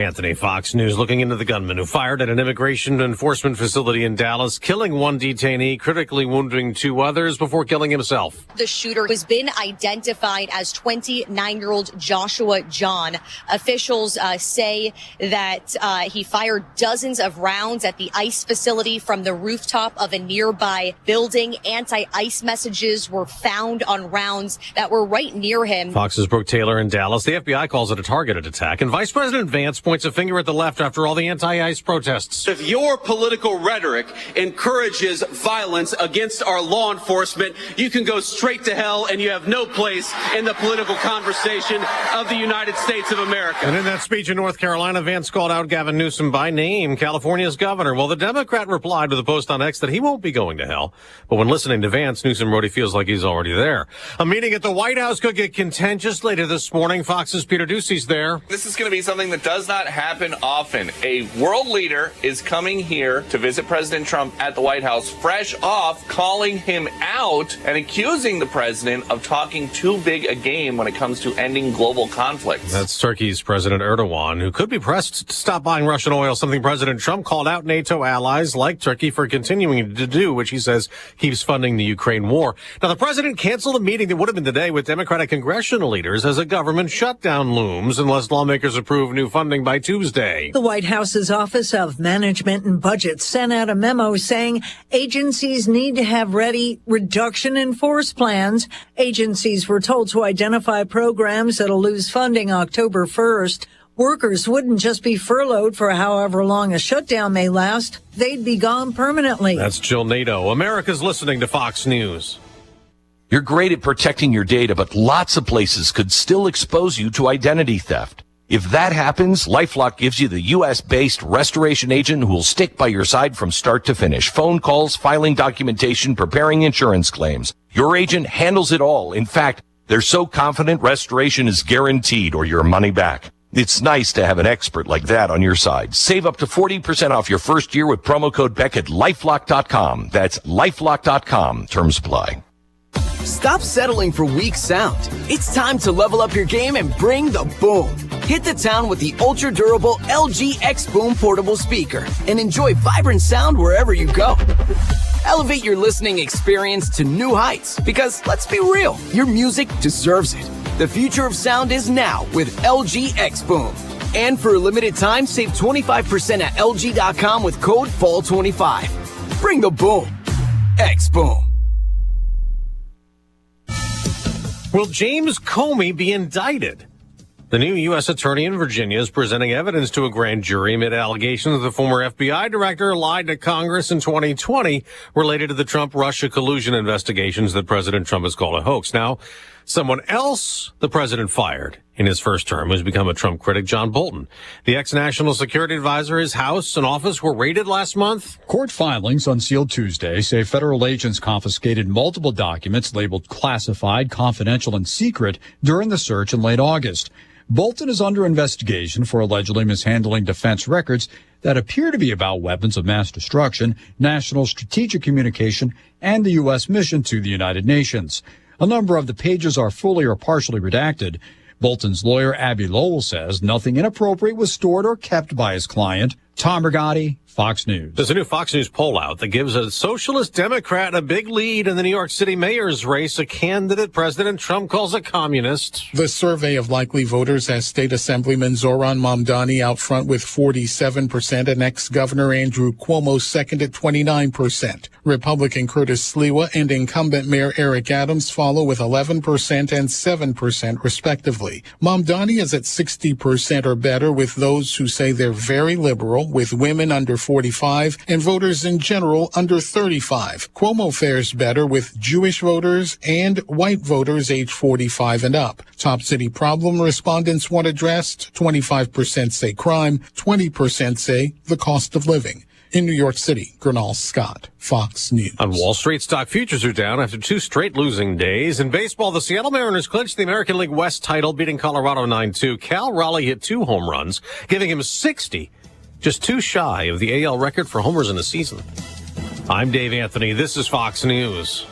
Anthony, Fox News, looking into the gunman who fired at an immigration enforcement facility in Dallas, killing one detainee, critically wounding two others before killing himself. The shooter has been identified as 29-year-old Joshua John. Officials say that he fired dozens of rounds at the ICE facility from the rooftop of a nearby building. Anti-ICE messages were found on rounds that were right near him. Fox's Brooke Taylor in Dallas. The FBI calls it a targeted attack, and Vice President Vance points a finger at the left after all the anti-ICE protests. If your political rhetoric encourages violence against our law enforcement, you can go straight to hell, and you have no place in the political conversation of the United States of America. And in that speech in North Carolina, Vance called out Gavin Newsom by name, California's governor. Well, the Democrat replied with a post on X that he won't be going to hell. But when listening to Vance, Newsom wrote he feels like he's already there. A meeting at the White House could get contentious later this morning. Fox's Peter Ducey's there. This is going to be something that does not happen often. A world leader is coming here to visit President Trump at the White House, fresh off calling him out and accusing the president of talking too big a game when it comes to ending global conflicts. That's Turkey's President Erdogan, who could be pressed to stop buying Russian oil, something President Trump called out NATO allies like Turkey for continuing to do, which he says keeps funding the Ukraine war. Now, the president canceled a meeting that would have been today with Democratic congressional leaders as a government shutdown looms unless lawmakers approve new funding by Tuesday. The White House's Office of Management and Budget sent out a memo saying agencies need to have ready reduction in force plans. Agencies were told to identify programs that'll lose funding October 1st. Workers wouldn't just be furloughed for however long a shutdown may last. They'd be gone permanently. That's Jill Nato. America's listening to Fox News. You're great at protecting your data, but lots of places could still expose you to identity theft. If that happens, LifeLock gives you the U.S.-based restoration agent who will stick by your side from start to finish. Phone calls, filing documentation, preparing insurance claims. Your agent handles it all. In fact, they're so confident restoration is guaranteed or your money back. It's nice to have an expert like that on your side. Save up to 40% off your first year with promo code Beck at LifeLock.com. That's LifeLock.com. Terms apply. Stop settling for weak sound. It's time to level up your game and bring the boom. Hit the town with the ultra-durable LG X Boom portable speaker and enjoy vibrant sound wherever you go. Elevate your listening experience to new heights because, let's be real, your music deserves it. The future of sound is now with LG X Boom. And for a limited time, save 25% at LG.com with code FALL25. Bring the boom. X Boom. Will James Comey be indicted? The new U.S. attorney in Virginia is presenting evidence to a grand jury amid allegations the former FBI director lied to Congress in 2020 related to the Trump-Russia collusion investigations that President Trump has called a hoax. Now, someone else the president fired in his first term has become a Trump critic, John Bolton. The ex-national security advisor, his house and office were raided last month. Court filings unsealed Tuesday say federal agents confiscated multiple documents labeled classified, confidential, and secret during the search in late August. Bolton is under investigation for allegedly mishandling defense records that appear to be about weapons of mass destruction, national strategic communication, and the U.S. mission to the United Nations. A number of the pages are fully or partially redacted. Bolton's lawyer, Abby Lowell, says nothing inappropriate was stored or kept by his client. Tom Rigotti, Fox News. There's a new Fox News poll out that gives a socialist Democrat a big lead in the New York City mayor's race, a candidate President Trump calls a communist. The survey of likely voters has State Assemblyman Zoran Mamdani out front with 47% and ex-Governor Andrew Cuomo second at 29%. Republican Curtis Sliwa and incumbent Mayor Eric Adams follow with 11% and 7% respectively. Mamdani is at 60% or better with those who say they're very liberal, with women under 45 and voters in general under 35. Cuomo fares better with Jewish voters and white voters age 45 and up. Top city problem respondents want addressed. 25% say crime, 20% say the cost of living. In New York City, Gernal Scott, Fox News. On Wall Street, stock futures are down after two straight losing days. In baseball, the Seattle Mariners clinched the American League West title, beating Colorado 9-2. Cal Raleigh hit 2 home runs, giving him 60, just 2 shy of the AL record for homers in a season. I'm Dave Anthony. This is Fox News.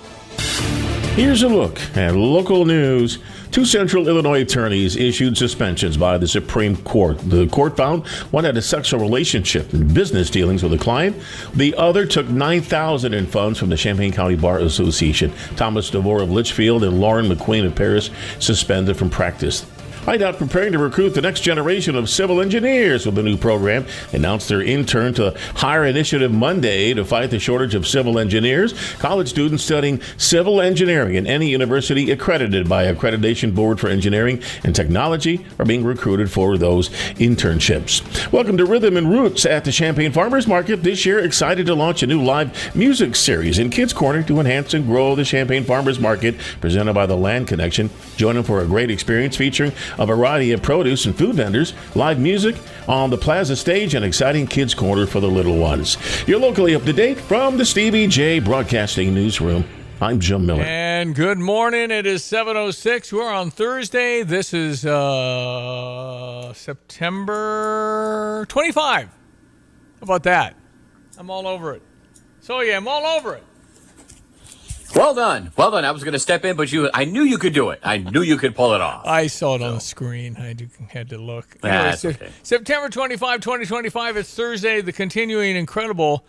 Here's a look at local news Two Central Illinois attorneys issued suspensions by the Supreme Court. The court found one had a sexual relationship and business dealings with a client. The other took $9,000 in funds from the Champaign County Bar Association. Thomas DeVore of Litchfield and Lauren McQueen of Paris suspended from practice. IDOT preparing to recruit the next generation of civil engineers with the new program. Announced their intern to hire initiative Monday to fight the shortage of civil engineers. College students studying civil engineering in any university accredited by Accreditation Board for Engineering and Technology are being recruited for those internships. Welcome to Rhythm and Roots at the Champaign Farmers Market. This year, excited to launch a new live music series in Kids Corner to enhance and grow the Champaign Farmers Market, presented by the Land Connection. Join them for a great experience featuring a variety of produce and food vendors, live music on the plaza stage, and exciting Kids Corner for the little ones. You're locally up to date from the Stevie J Broadcasting Newsroom. I'm Jim Miller. And good morning. It is 7:06. We're on Thursday. This is September 25. How about that? I'm all over it. So, yeah, I'm all over it. Well done. Well done. I was going to step in, but I knew you could do it. I knew you could pull it off. I saw it on the screen. I had to look. That's okay. September 25, 2025. It's Thursday. The continuing incredible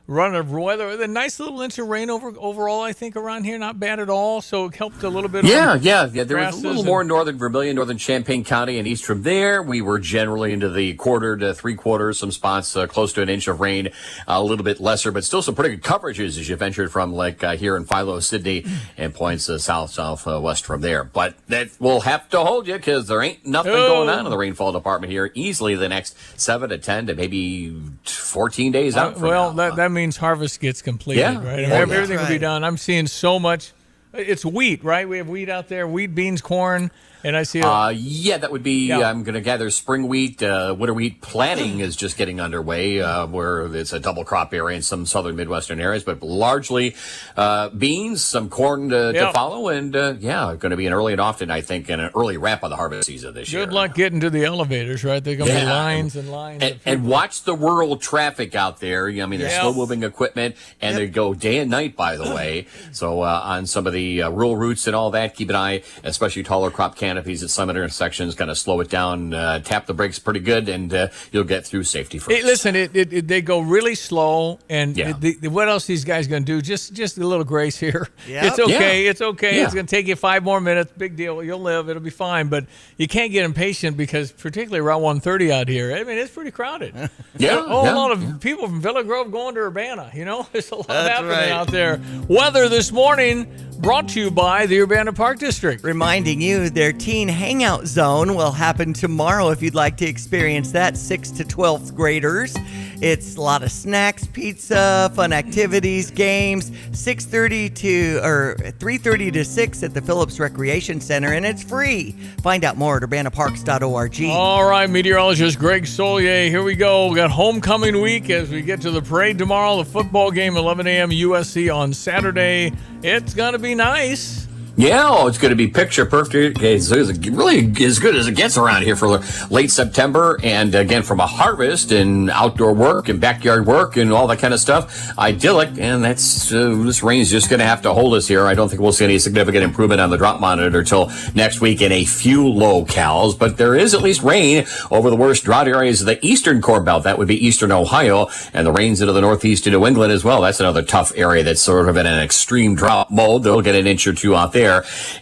run of weather. The nice little inch of rain overall, I think, around here. Not bad at all. So it helped a little bit. Yeah. There was a little more northern Vermilion, northern Champaign County, and east from there. We were generally into the quarter to three-quarters, some spots close to an inch of rain, a little bit lesser, but still some pretty good coverages as you ventured from here in Philo, Sydney, and points southwest from there. But that will have to hold you because there ain't nothing going on in the rainfall department here. Easily the next 7 to 10 to maybe 14 days out from now. That means harvest gets completed, right? Yeah, everything will be done. I'm seeing so much. It's wheat, right? We have wheat out there, wheat, beans, corn, and I see that would be, I'm going to gather spring wheat, winter wheat planting is just getting underway, where it's a double crop area in some southern Midwestern areas, but largely beans, some corn to follow, and going to be an early and often, I think, and an early wrap on the harvest season this year. Good luck getting to the elevators, right? They're going to be lines and lines. And watch the rural traffic out there. I mean, there's slow-moving equipment, and they go day and night, by the way. So on some of the rural routes and all that, keep an eye, especially taller crop canopies at some intersections, kind of slow it down, tap the brakes pretty good, and you'll get through safety first. Hey, listen, they go really slow, and what else these guys going to do? Just a little grace here. Yep. It's okay. It's okay. Yeah. It's going to take you 5 more minutes. Big deal. You'll live. It'll be fine. But you can't get impatient because particularly around 1:30 out here, I mean, it's pretty crowded. A lot of people from Villa Grove going to Urbana. There's a lot happening out there. Weather this morning brought to you by the Urbana Park District. Reminding you their teen hangout zone will happen tomorrow if you'd like to experience that. 6th to 12th graders. It's a lot of snacks, pizza, fun activities, games. 3:30 to 6 at the Phillips Recreation Center, and it's free. Find out more at urbanaparks.org. All right, meteorologist Greg Solier, here we go. We got homecoming week as we get to the parade tomorrow. The football game, 11 a.m. USC on Saturday. It's going to be nice. Yeah, it's going to be picture perfect. It's really as good as it gets around here for late September. And again, from a harvest and outdoor work and backyard work and all that kind of stuff, idyllic. And that's this rain's just going to have to hold us here. I don't think we'll see any significant improvement on the drought monitor until next week in a few locales. But there is at least rain over the worst drought areas of the eastern core belt. That would be eastern Ohio, and the rains into the northeast of New England as well. That's another tough area that's sort of in an extreme drought mode. They'll get an inch or two out there.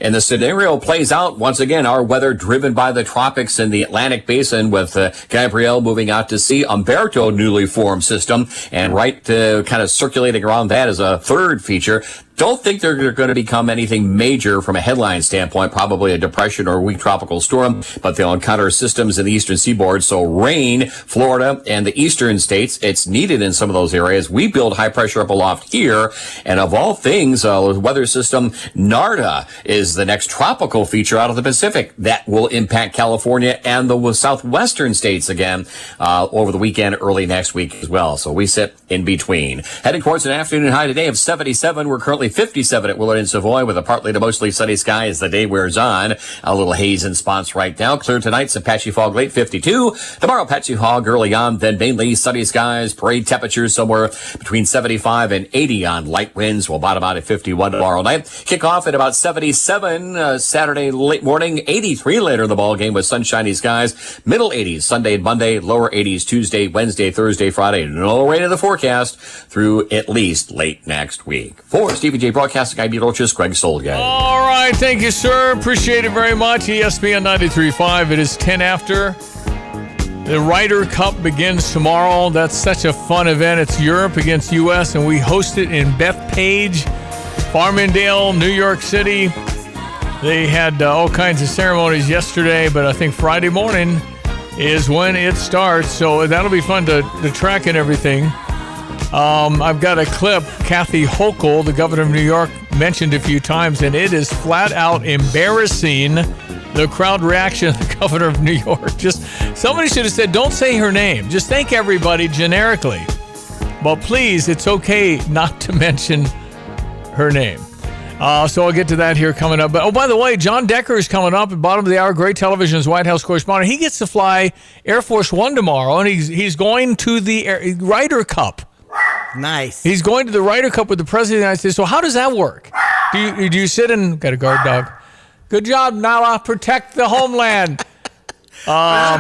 And the scenario plays out once again. Our weather driven by the tropics in the Atlantic Basin with Gabrielle moving out to sea, Umberto newly formed system, and kind of circulating around that as a third feature. Don't think they're going to become anything major from a headline standpoint, probably a depression or a weak tropical storm, but they'll encounter systems in the eastern seaboard. So rain, Florida and the eastern states, it's needed in some of those areas. We build high pressure up aloft here. And of all things, weather system Narda is the next tropical feature out of the Pacific that will impact California and the southwestern states again over the weekend, early next week as well. So we sit in between. Heading towards an afternoon high today of 77. We're currently Currently 57 at Willard and Savoy with a partly to mostly sunny sky as the day wears on. A little haze in spots right now. Clear tonight, some patchy fog late, 52. Tomorrow, patchy fog early on, then mainly sunny skies. Parade temperatures somewhere between 75 and 80 on. Light winds will bottom out at 51 tomorrow night. Kick off at about 77 Saturday late morning. 83 later in the ball game with sunshiny skies. Middle 80s Sunday and Monday. Lower 80s Tuesday, Wednesday, Thursday, Friday. No rain in the forecast through at least late next week. For Stevie J Broadcasting, I'm meteorologist Greg Solgay. All right. Thank you, sir. Appreciate it very much. ESPN 93.5. It is 10 after. The Ryder Cup begins tomorrow. That's such a fun event. It's Europe against U.S., and we host it in Bethpage, Farmingdale, New York City. They had all kinds of ceremonies yesterday, but I think Friday morning is when it starts, so that'll be fun to track and everything. I've got a clip Kathy Hochul, the governor of New York, mentioned a few times, and it is flat out embarrassing, the crowd reaction of the governor of New York. Just somebody should have said, don't say her name. Just thank everybody generically. But please, it's okay not to mention her name. So I'll get to that here coming up. But, oh, by the way, John Decker is coming up at bottom of the hour. Great Television's White House correspondent. He gets to fly Air Force One tomorrow, and he's going to the Ryder Cup. Nice. He's going to the Ryder Cup with the President of the United States. So how does that work? Do you sit and got a guard dog? Good job, Nala. Protect the homeland.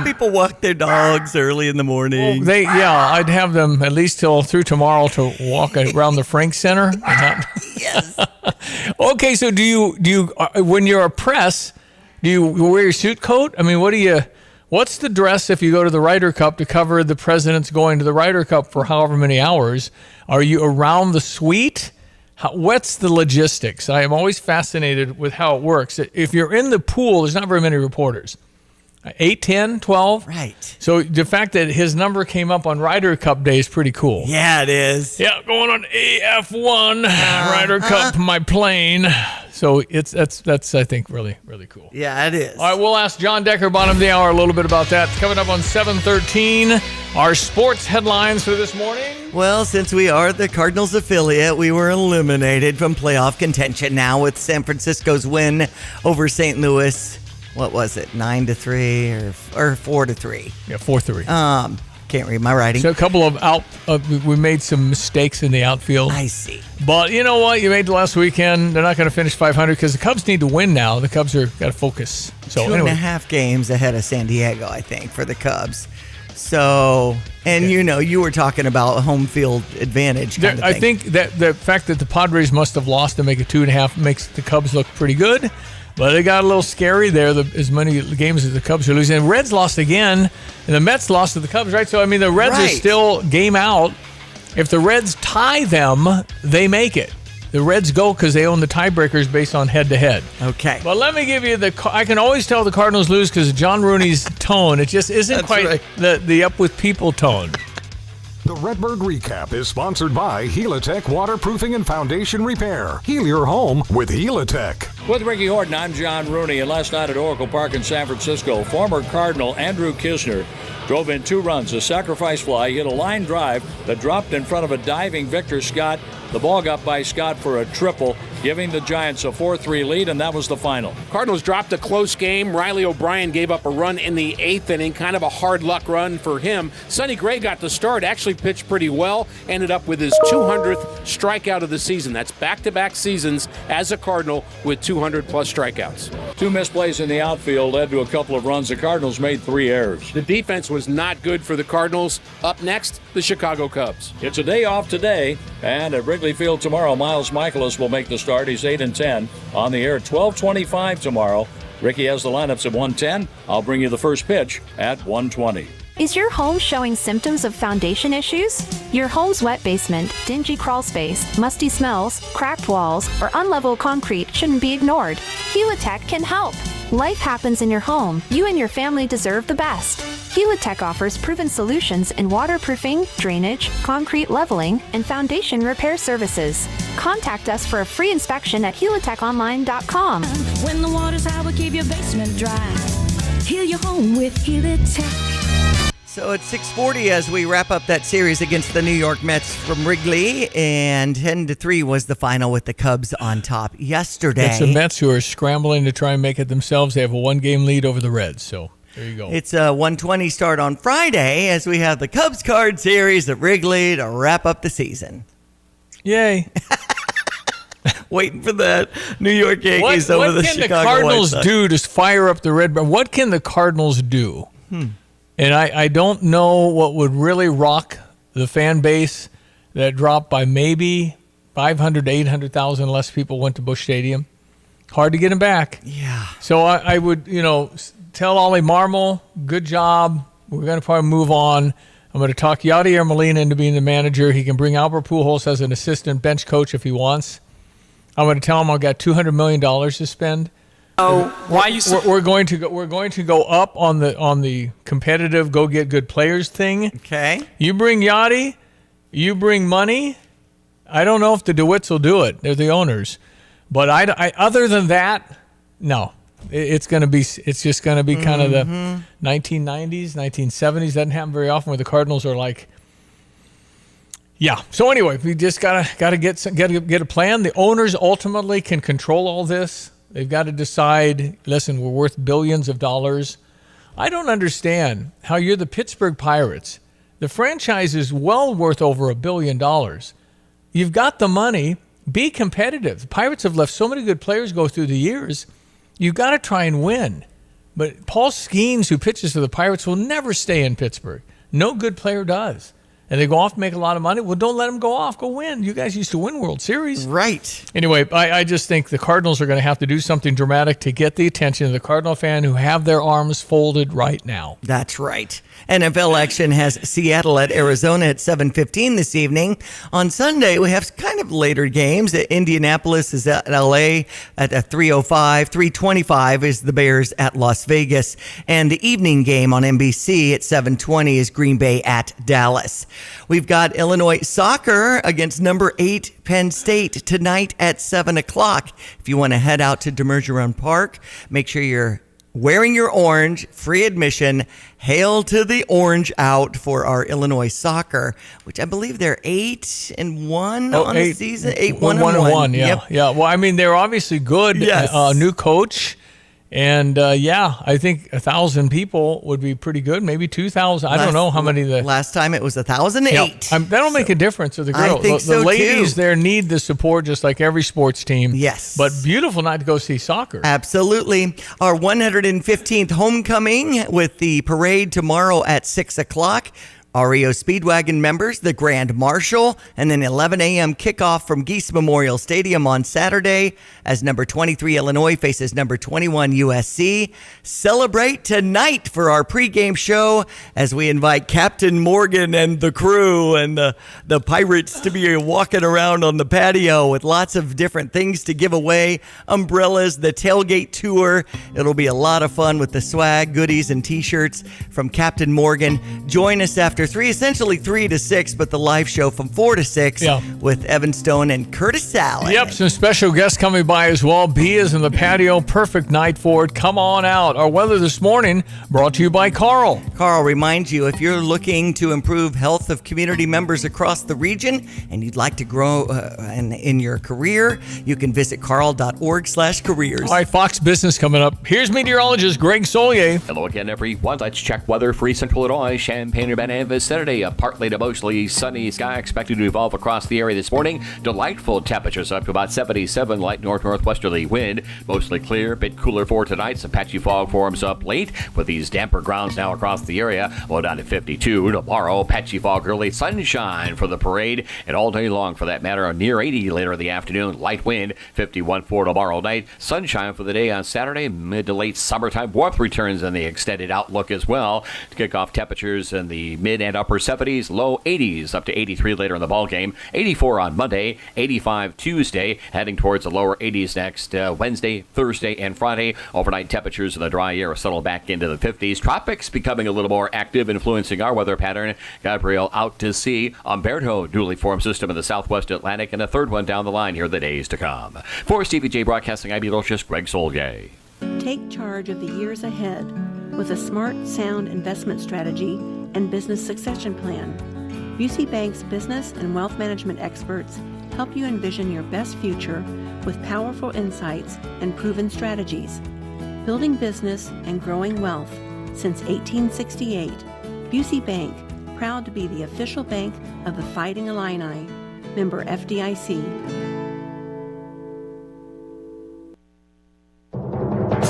People walk their dogs early in the morning. I'd have them at least through tomorrow to walk around the Frank Center. Yes. Okay, so do you when you're a press, do you wear your suit coat? I mean, what's the dress if you go to the Ryder Cup to cover the president's going to the Ryder Cup for however many hours? Are you around the suite? What's the logistics? I am always fascinated with how it works. If you're in the pool, there's not very many reporters. 8, 10, 12? Right. So the fact that his number came up on Ryder Cup Day is pretty cool. Yeah, it is. Yeah, going on AF1, Ryder Cup, my plane. So that's I think really, really cool. Yeah, it is. All right, we'll ask John Decker, bottom of the hour, a little bit about that. It's coming up on 7:13. Our sports headlines for this morning. Well, since we are the Cardinals affiliate, we were eliminated from playoff contention now with San Francisco's win over St. Louis. What was it, 9-3 or 4-3? Yeah, 4-3. Can't read my writing. So a couple of we made some mistakes in the outfield. I see. But you know what? You made the last weekend. They're not going to finish 500 because the Cubs need to win now. The Cubs got to focus. So 2.5 games ahead of San Diego, I think, for the Cubs. So, and you were talking about home field advantage. I think that the fact that the Padres must have lost to make it 2.5 makes the Cubs look pretty good. But it got a little scary there, as many games as the Cubs are losing. And Reds lost again, and the Mets lost to the Cubs, right? So, I mean, the Reds are still game out. If the Reds tie them, they make it. The Reds go because they own the tiebreakers based on head-to-head. Okay. But let me give you I can always tell the Cardinals lose because of John Rooney's tone. It just isn't quite the up-with-people tone. The Redbird Recap is sponsored by Helitech Waterproofing and Foundation Repair. Heal your home with Helitech. With Ricky Horton, I'm John Rooney, and last night at Oracle Park in San Francisco, former Cardinal Andrew Kisner drove in 2 runs, a sacrifice fly, hit a line drive that dropped in front of a diving Victor Scott. The ball got by Scott for a triple, giving the Giants a 4-3 lead, and that was the final. Cardinals dropped a close game. Riley O'Brien gave up a run in the 8th inning, kind of a hard luck run for him. Sonny Gray got the start, actually pitched pretty well, ended up with his 200th strikeout of the season. That's back-to-back seasons as a Cardinal with 200-plus strikeouts. 2 missed plays in the outfield led to a couple of runs. The Cardinals made 3 errors. The defense was not good for the Cardinals. Up next, the Chicago Cubs. It's a day off today, and at Wrigley Field tomorrow, Miles Michaelis will make the start. He's 8-10 on the air at 12:25 tomorrow. Ricky has the lineups at 1:10. I'll bring you the first pitch at 1:20. Is your home showing symptoms of foundation issues? Your home's wet basement, dingy crawl space, musty smells, cracked walls, or unlevel concrete shouldn't be ignored. Helitech can help. Life happens in your home. You and your family deserve the best. Helitech offers proven solutions in waterproofing, drainage, concrete leveling, and foundation repair services. Contact us for a free inspection at helitechonline.com. When the water's high, we'll keep your basement dry. Heal your home with Helitech. So it's 6:40 as we wrap up that series against the New York Mets from Wrigley, and 10-3 was the final with the Cubs on top yesterday. It's the Mets who are scrambling to try and make it themselves. They have a 1-game lead over the Reds, so there you go. It's a 1:20 start on Friday as we have the Cubs card series at Wrigley to wrap up the season. Yay. Waiting for the New York Yankees over the Chicago White Sox. What can the Cardinals do to fire up the Red? What can the Cardinals do? And I don't know what would really rock the fan base that dropped by maybe 500 to 800,000 less people went to Busch Stadium. Hard to get them back. Yeah. So I would, tell Ollie Marmol, good job. We're going to probably move on. I'm going to talk Yadier Molina into being the manager. He can bring Albert Pujols as an assistant bench coach if he wants. I'm going to tell him I've got $200 million to spend. Oh, why you? We're going to go up on the competitive go get good players thing. Okay. You bring Yachty, you bring money. I don't know if the DeWitts will do it. They're the owners, but I other than that, no. It's just going to be kind of the 1990s, 1970s. Doesn't happen very often where the Cardinals are like. Yeah. So anyway, we just gotta get a plan. The owners ultimately can control all this. They've got to decide, listen, we're worth billions of dollars. I don't understand how you're the Pittsburgh Pirates. The franchise is well worth over $1 billion. You've got the money. Be competitive. The Pirates have left so many good players go through the years. You've got to try and win. But Paul Skeens, who pitches for the Pirates, will never stay in Pittsburgh. No good player does. And they go off and make a lot of money. Well, don't let them go off. Go win. You guys used to win World Series. Right. Anyway, I just think the Cardinals are going to have to do something dramatic to get the attention of the Cardinal fan who have their arms folded right now. That's right. NFL action has Seattle at Arizona at 7:15 this evening. On Sunday, we have kind of later games. Indianapolis is at LA at 3:05. 3:25 is the Bears at Las Vegas. And the evening game on NBC at 7:20 is Green Bay at Dallas. We've got Illinois soccer against number 8 Penn State tonight at 7 o'clock. If you want to head out to Demergeron Park, make sure you're wearing your orange, free admission. Hail to the orange out for our Illinois soccer, which I believe they're 8-1 on the season. 8-1-1. Yeah. Yep. Yeah. Well, I mean, they're obviously good. Yes. New coach. And, I think 1,000 people would be pretty good. Maybe 2,000. I don't know how many. Last time it was 1,008. That'll make a difference to the girls. I think the ladies there need the support just like every sports team. Yes. But beautiful night to go see soccer. Absolutely. Our 115th homecoming with the parade tomorrow at 6 o'clock. REO Speedwagon members, the Grand Marshal, and then 11 a.m. kickoff from Geese Memorial Stadium on Saturday as number 23 Illinois faces number 21 USC. Celebrate tonight for our pregame show as we invite Captain Morgan and the crew and the Pirates to be walking around on the patio with lots of different things to give away, umbrellas, the tailgate tour. It'll be a lot of fun with the swag, goodies, and T-shirts from Captain Morgan. Join us after 3 to 6, but the live show from 4 to 6 with Evan Stone and Curtis Allen. Yep, some special guests coming by as well. B is in the patio. Perfect night for it. Come on out. Our weather this morning brought to you by Carl. Carl reminds you, if you're looking to improve health of community members across the region and you'd like to grow in your career, you can visit carl.org/careers. All right, Fox Business coming up. Here's meteorologist Greg Solier. Hello again, everyone. Let's check weather for Central Illinois, Champaign-Urbana, this Saturday. A partly to mostly sunny sky expected to evolve across the area this morning. Delightful temperatures up to about 77, light north-northwesterly wind. Mostly clear, bit cooler for tonight. Some patchy fog forms up late with these damper grounds now across the area. Low down to 52. Tomorrow, patchy fog early, sunshine for the parade, and all day long for that matter. Near 80 later in the afternoon. Light wind, 51 for tomorrow night. Sunshine for the day on Saturday. Mid to late summertime warmth returns in the extended outlook as well. To kick off temperatures in the mid and upper 70s, low 80s, up to 83 later in the ballgame. 84 on Monday, 85 Tuesday, heading towards the lower 80s next Wednesday, Thursday, and Friday. Overnight temperatures in the dry air settle back into the 50s. Tropics becoming a little more active, influencing our weather pattern. Gabrielle out to sea. Umberto, newly formed system in the southwest Atlantic, and a third one down the line here in the days to come. For Stevie J Broadcasting, I'm meteorologist Greg Solgay. Take charge of the years ahead with a smart, sound investment strategy and business succession plan. Busey Bank's business and wealth management experts help you envision your best future with powerful insights and proven strategies. Building business and growing wealth since 1868, Busey Bank, proud to be the official bank of the Fighting Illini. Member FDIC.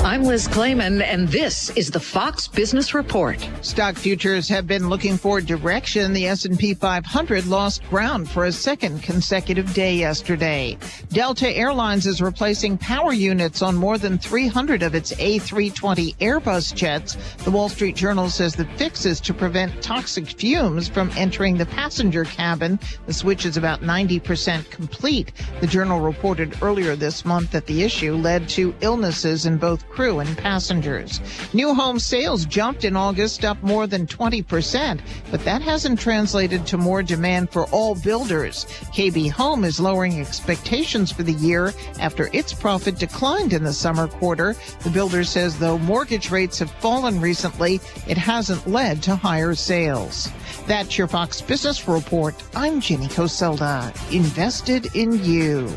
I'm Liz Clayman, and this is the Fox Business Report. Stock futures have been looking for direction. The S&P 500 lost ground for a second consecutive day yesterday. Delta Airlines is replacing power units on more than 300 of its A320 Airbus jets. The Wall Street Journal says the fix is to prevent toxic fumes from entering the passenger cabin. The switch is about 90% complete. The Journal reported earlier this month that the issue led to illnesses in both crew and passengers. New home sales jumped in August, up more than 20%, but that hasn't translated to more demand for all builders. KB Home is lowering expectations for the year after its profit declined in the summer quarter. The builder says though mortgage rates have fallen recently, it hasn't led to higher sales. That's your Fox Business Report. I'm Jenny Coselda. Invested in you.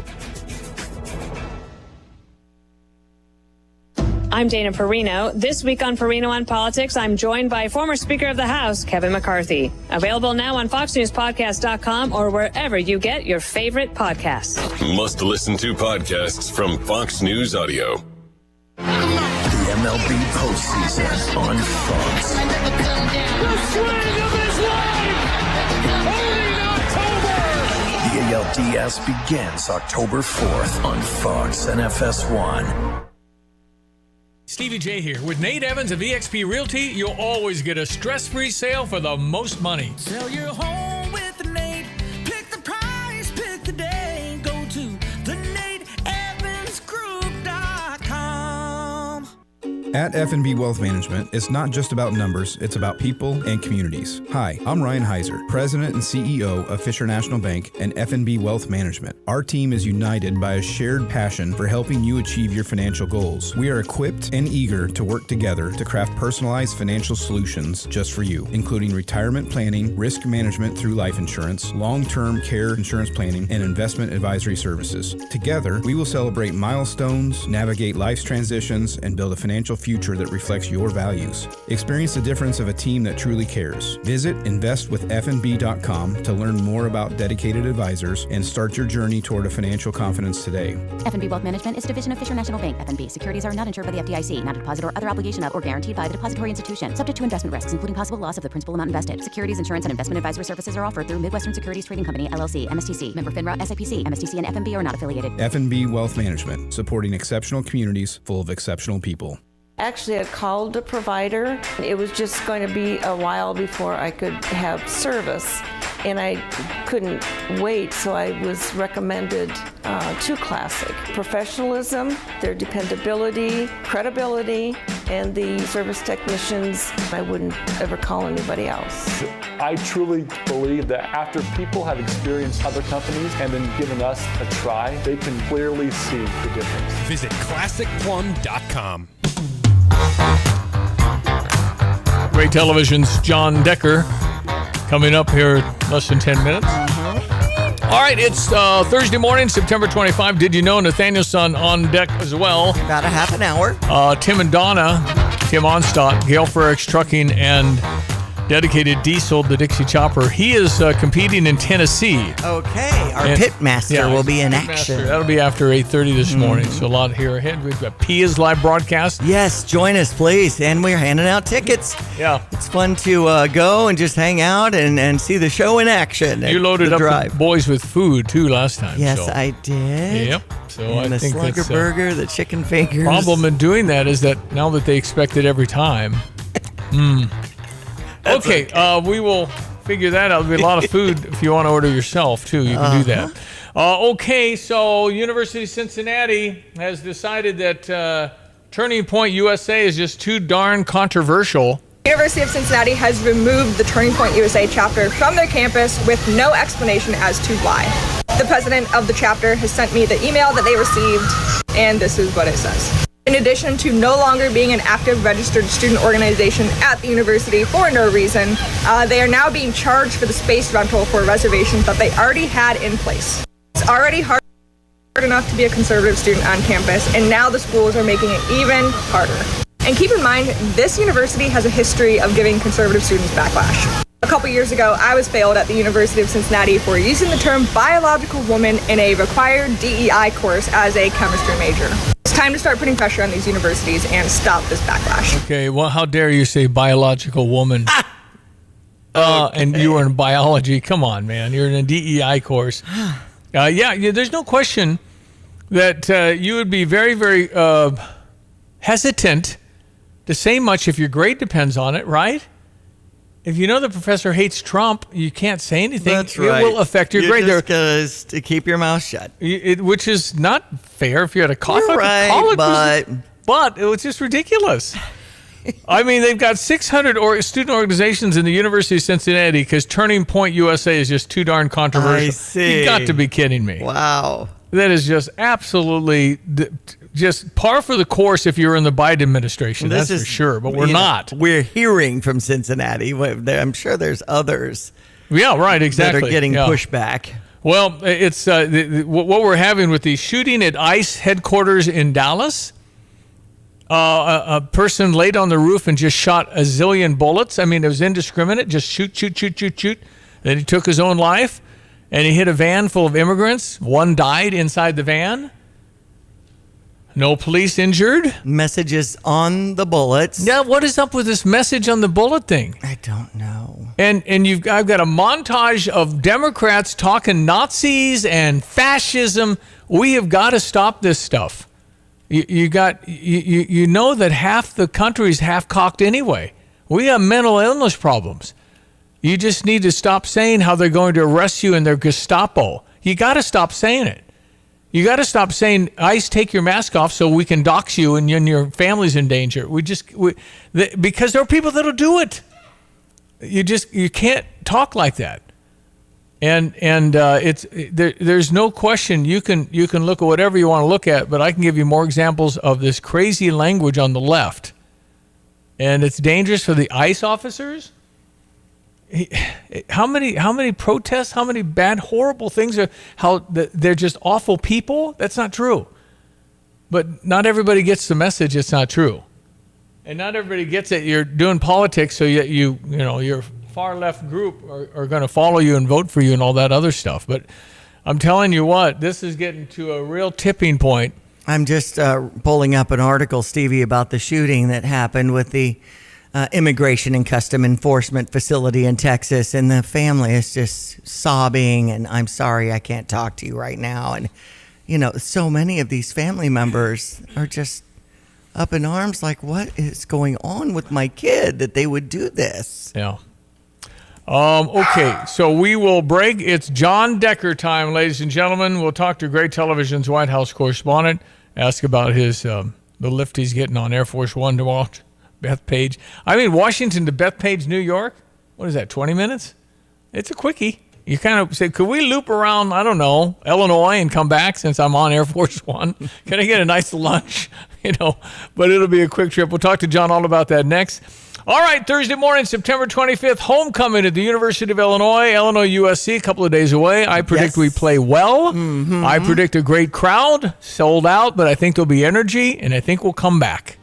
I'm Dana Perino. This week on Perino on Politics, I'm joined by former Speaker of the House, Kevin McCarthy. Available now on FoxNewsPodcast.com or wherever you get your favorite podcasts. Must listen to podcasts from Fox News Audio. The MLB postseason on Fox. The swing of his life! Only in October! The ALDS begins October 4th on Fox and FS1. Stevie J here. With Nate Evans of eXp Realty, you'll always get a stress-free sale for the most money. Sell your home with Nate. Pick the price, pick the day. Go to thenateevansgroup.com. At F&B Wealth Management, it's not just about numbers, it's about people and communities. Hi, I'm Ryan Heiser, President and CEO of Fisher National Bank and F&B Wealth Management. Our team is united by a shared passion for helping you achieve your financial goals. We are equipped and eager to work together to craft personalized financial solutions just for you, including retirement planning, risk management through life insurance, long-term care insurance planning, and investment advisory services. Together, we will celebrate milestones, navigate life's transitions, and build a financial future that reflects your values. Experience the difference of a team that truly cares. Visit investwithfnb.com to learn more about dedicated advisors and start your journey toward a financial confidence today. F&B Wealth Management is a division of Fisher National Bank. F&B securities are not insured by the FDIC, not a deposit or other obligation of or guaranteed by the depository institution, subject to investment risks, including possible loss of the principal amount invested. Securities, insurance, and investment advisory services are offered through Midwestern Securities Trading Company, LLC, MSTC, member FINRA, SIPC. MSTC and F&B are not affiliated. F&B Wealth Management, supporting exceptional communities full of exceptional people. Actually, I called a provider. It was just going to be a while before I could have service, and I couldn't wait, so I was recommended to Classic. Professionalism, their dependability, credibility, and the service technicians, I wouldn't ever call anybody else. I truly believe that after people have experienced other companies and then given us a try, they can clearly see the difference. Visit ClassicPlum.com. Great Television's John Decker coming up here in less than 10 minutes. All right, it's Thursday morning, September 25. Did you know Nathaniel's son on deck as well? About a half an hour. Tim and Donna, Tim Onstott, Gale Frericks Trucking, and Dedicated Diesel, the Dixie Chopper. He is competing in Tennessee. Okay, our pitmaster will be in action. That'll be after 8:30 this morning, so a lot here ahead. We've got Pia's live broadcast. Yes, join us, please. And we're handing out tickets. Yeah. It's fun to go and just hang out and see the show in action. You loaded up the boys with food, too, last time. Yes, I did. Yep. So and I the think slugger that's burger, the chicken fingers. Problem in doing that is that now that they expect it every time. Okay, we will figure that out. There'll be a lot of food if you want to order yourself, too. You can do that. Okay, so University of Cincinnati has decided that Turning Point USA is just too darn controversial. University of Cincinnati has removed the Turning Point USA chapter from their campus with no explanation as to why. The president of the chapter has sent me the email that they received, and this is what it says. In addition to no longer being an active registered student organization at the university for no reason, they are now being charged for the space rental for reservations that they already had in place. It's already hard enough to be a conservative student on campus, and now the schools are making it even harder. And keep in mind, this university has a history of giving conservative students backlash. A couple years ago, I was failed at the University of Cincinnati for using the term biological woman in a required DEI course as a chemistry major. It's time to start putting pressure on these universities and stop this backlash. Okay, well, how dare you say biological woman? And you were in biology. Come on, man. You're in a DEI course. Yeah, there's no question that you would be very, very hesitant to say much if your grade depends on it, right? If you know the professor hates Trump, you can't say anything. That's right. It will affect your grade. You're just to keep your mouth shut. Which is not fair if you had a college. You're right, but it was just ridiculous. I mean, they've got 600 student organizations in the University of Cincinnati because Turning Point USA is just too darn controversial. I see. You've got to be kidding me. Wow. That is just absolutely just par for the course if you're in the Biden administration. That's for sure, but we're not. We're hearing from Cincinnati. I'm sure there's others. Yeah, right, exactly. That are getting pushback. Well, it's what we're having with the shooting at ICE headquarters in Dallas. A person laid on the roof and just shot a zillion bullets. I mean, it was indiscriminate. Just shoot. Then he took his own life, and he hit a van full of immigrants. One died inside the van. No police injured. Messages on the bullets. Yeah, what is up with this message on the bullet thing? I don't know. And I've got a montage of Democrats talking Nazis and fascism. We have got to stop this stuff. You know that half the country is half-cocked anyway. We have mental illness problems. You just need to stop saying how they're going to arrest you and they're Gestapo. You got to stop saying it. You got to stop saying, ICE, take your mask off so we can dox you and your family's in danger. Because there are people that'll do it. You can't talk like that. And there's no question you can look at whatever you want to look at, but I can give you more examples of this crazy language on the left. And it's dangerous for the ICE officers. How many protests, how many bad, horrible things they're just awful people? That's not true. But not everybody gets the message it's not true. And not everybody gets it. You're doing politics, so your far left group are going to follow you and vote for you and all that other stuff. But I'm telling you what, this is getting to a real tipping point. I'm just pulling up an article, Stevie, about the shooting that happened with the Immigration and Custom Enforcement facility in Texas, and the family is just sobbing, and I'm sorry I can't talk to you right now. And, so many of these family members are just up in arms like, what is going on with my kid that they would do this? Yeah. Okay, so we will break. It's John Decker time, ladies and gentlemen. We'll talk to Gray Television's White House correspondent, ask about his the lift he's getting on Air Force One tomorrow. Bethpage. Washington to Bethpage, New York. What is that, 20 minutes? It's a quickie. You kind of say, could we loop around, I don't know, Illinois and come back since I'm on Air Force One? Can I get a nice lunch? But it'll be a quick trip. We'll talk to John all about that next. All right, Thursday morning, September 25th, homecoming at the University of Illinois, USC, a couple of days away. I predict we play well. Mm-hmm. I predict a great crowd, sold out, but I think there'll be energy, and I think we'll come back.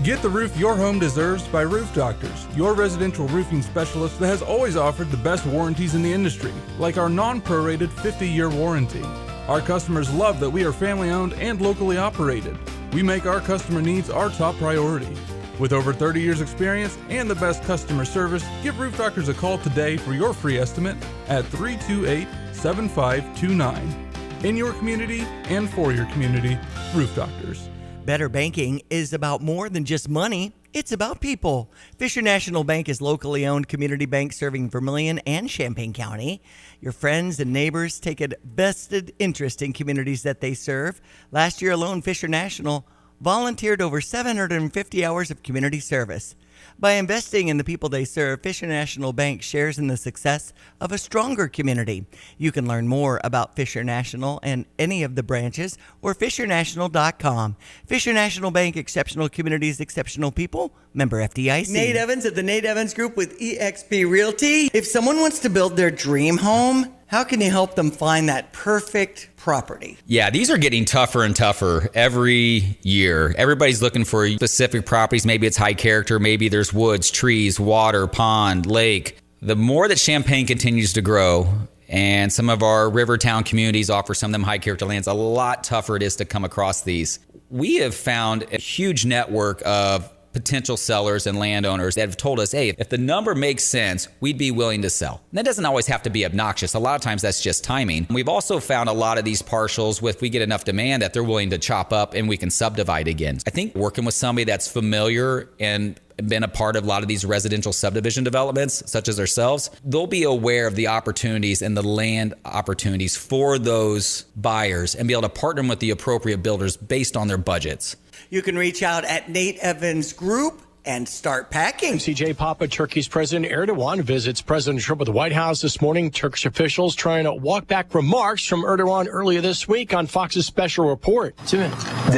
Get the roof your home deserves by Roof Doctors, your residential roofing specialist that has always offered the best warranties in the industry, like our non-prorated 50-year warranty. Our customers love that we are family-owned and locally operated. We make our customer needs our top priority. With over 30 years experience and the best customer service, give Roof Doctors a call today for your free estimate at 328-7529. In your community and for your community, Roof Doctors. Better banking is about more than just money. It's about people. Fisher National Bank is locally owned community bank serving Vermilion and Champaign County. Your friends and neighbors take a vested interest in communities that they serve. Last year alone, Fisher National volunteered over 750 hours of community service. By investing in the people they serve, Fisher National Bank shares in the success of a stronger community. You can learn more about Fisher National and any of the branches or FisherNational.com. Fisher National Bank, exceptional communities, exceptional people. Member FDIC. Nate Evans of the Nate Evans Group with eXp Realty. If someone wants to build their dream home, how can you help them find that perfect property? Yeah, these are getting tougher and tougher every year. Everybody's looking for specific properties. Maybe it's high character. Maybe there's woods, trees, water, pond, lake. The more that Champaign continues to grow, and some of our river town communities offer some of them high character lands, a lot tougher it is to come across these. We have found a huge network of potential sellers and landowners that have told us, hey, if the number makes sense, we'd be willing to sell. And that doesn't always have to be obnoxious. A lot of times that's just timing. We've also found a lot of these parcels, if we get enough demand, that they're willing to chop up and we can subdivide again. I think working with somebody that's familiar and been a part of a lot of these residential subdivision developments, such as ourselves, they'll be aware of the opportunities and the land opportunities for those buyers and be able to partner with the appropriate builders based on their budgets. You can reach out at Nate Evans Group and start packing. CJ Papa, Turkey's President Erdogan visits President Trump at the White House this morning. Turkish officials trying to walk back remarks from Erdogan earlier this week on Fox's special report. Did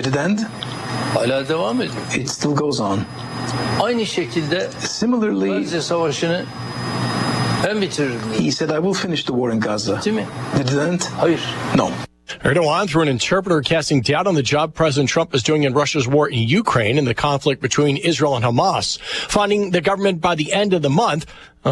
it end? Hala devam ediyor. It still goes on. Aynı şekilde similarly Gazze Savaşı'nı ben bitiririm. He said, I will finish the war in Gaza. Did it end? Hayır. No. Erdogan, through an interpreter, casting doubt on the job President Trump is doing in Russia's war in Ukraine and the conflict between Israel and Hamas. Funding the government by the end of the month,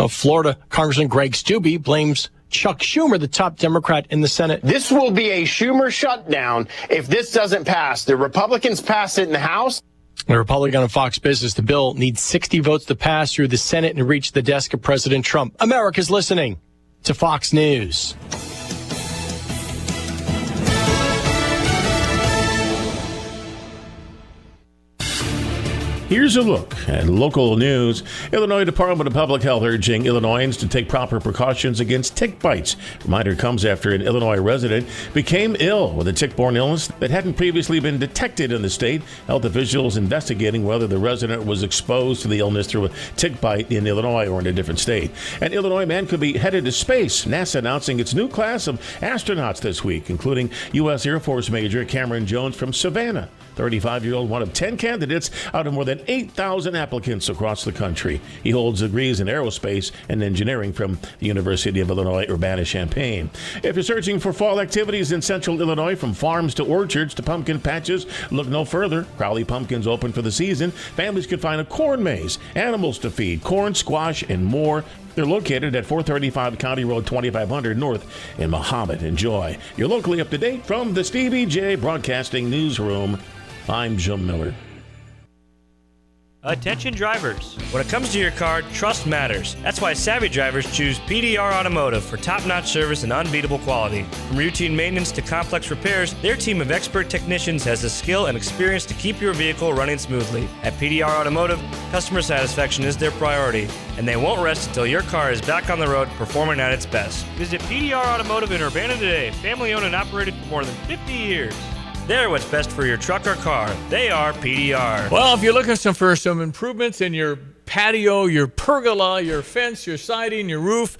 Florida Congressman Greg Steube blames Chuck Schumer, the top Democrat in the Senate. This will be a Schumer shutdown if this doesn't pass. The Republicans passed it in the House. The Republican on Fox Business, the bill needs 60 votes to pass through the Senate and reach the desk of President Trump. America's listening to Fox News. Here's a look at local news. Illinois Department of Public Health urging Illinoisans to take proper precautions against tick bites. Reminder comes after an Illinois resident became ill with a tick-borne illness that hadn't previously been detected in the state. Health officials investigating whether the resident was exposed to the illness through a tick bite in Illinois or in a different state. An Illinois man could be headed to space. NASA announcing its new class of astronauts this week, including U.S. Air Force Major Cameron Jones from Savannah. 35-year-old, one of 10 candidates out of more than 8,000 applicants across the country. He holds degrees in aerospace and engineering from the University of Illinois Urbana-Champaign. If you're searching for fall activities in central Illinois, from farms to orchards to pumpkin patches, look no further. Crowley Pumpkins open for the season. Families can find a corn maze, animals to feed, corn, squash, and more. They're located at 435 County Road 2500 North in Mahomet. Enjoy. You're locally up to date from the Stevie J Broadcasting Newsroom. I'm Jim Miller. Attention drivers. When it comes to your car, trust matters. That's why savvy drivers choose PDR Automotive for top-notch service and unbeatable quality. From routine maintenance to complex repairs, their team of expert technicians has the skill and experience to keep your vehicle running smoothly. At PDR Automotive, customer satisfaction is their priority, and they won't rest until your car is back on the road performing at its best. Visit PDR Automotive in Urbana today, family-owned and operated for more than 50 years. They're what's best for your truck or car. They are PDR. Well, if you're looking for some improvements in your patio, your pergola, your fence, your siding, your roof,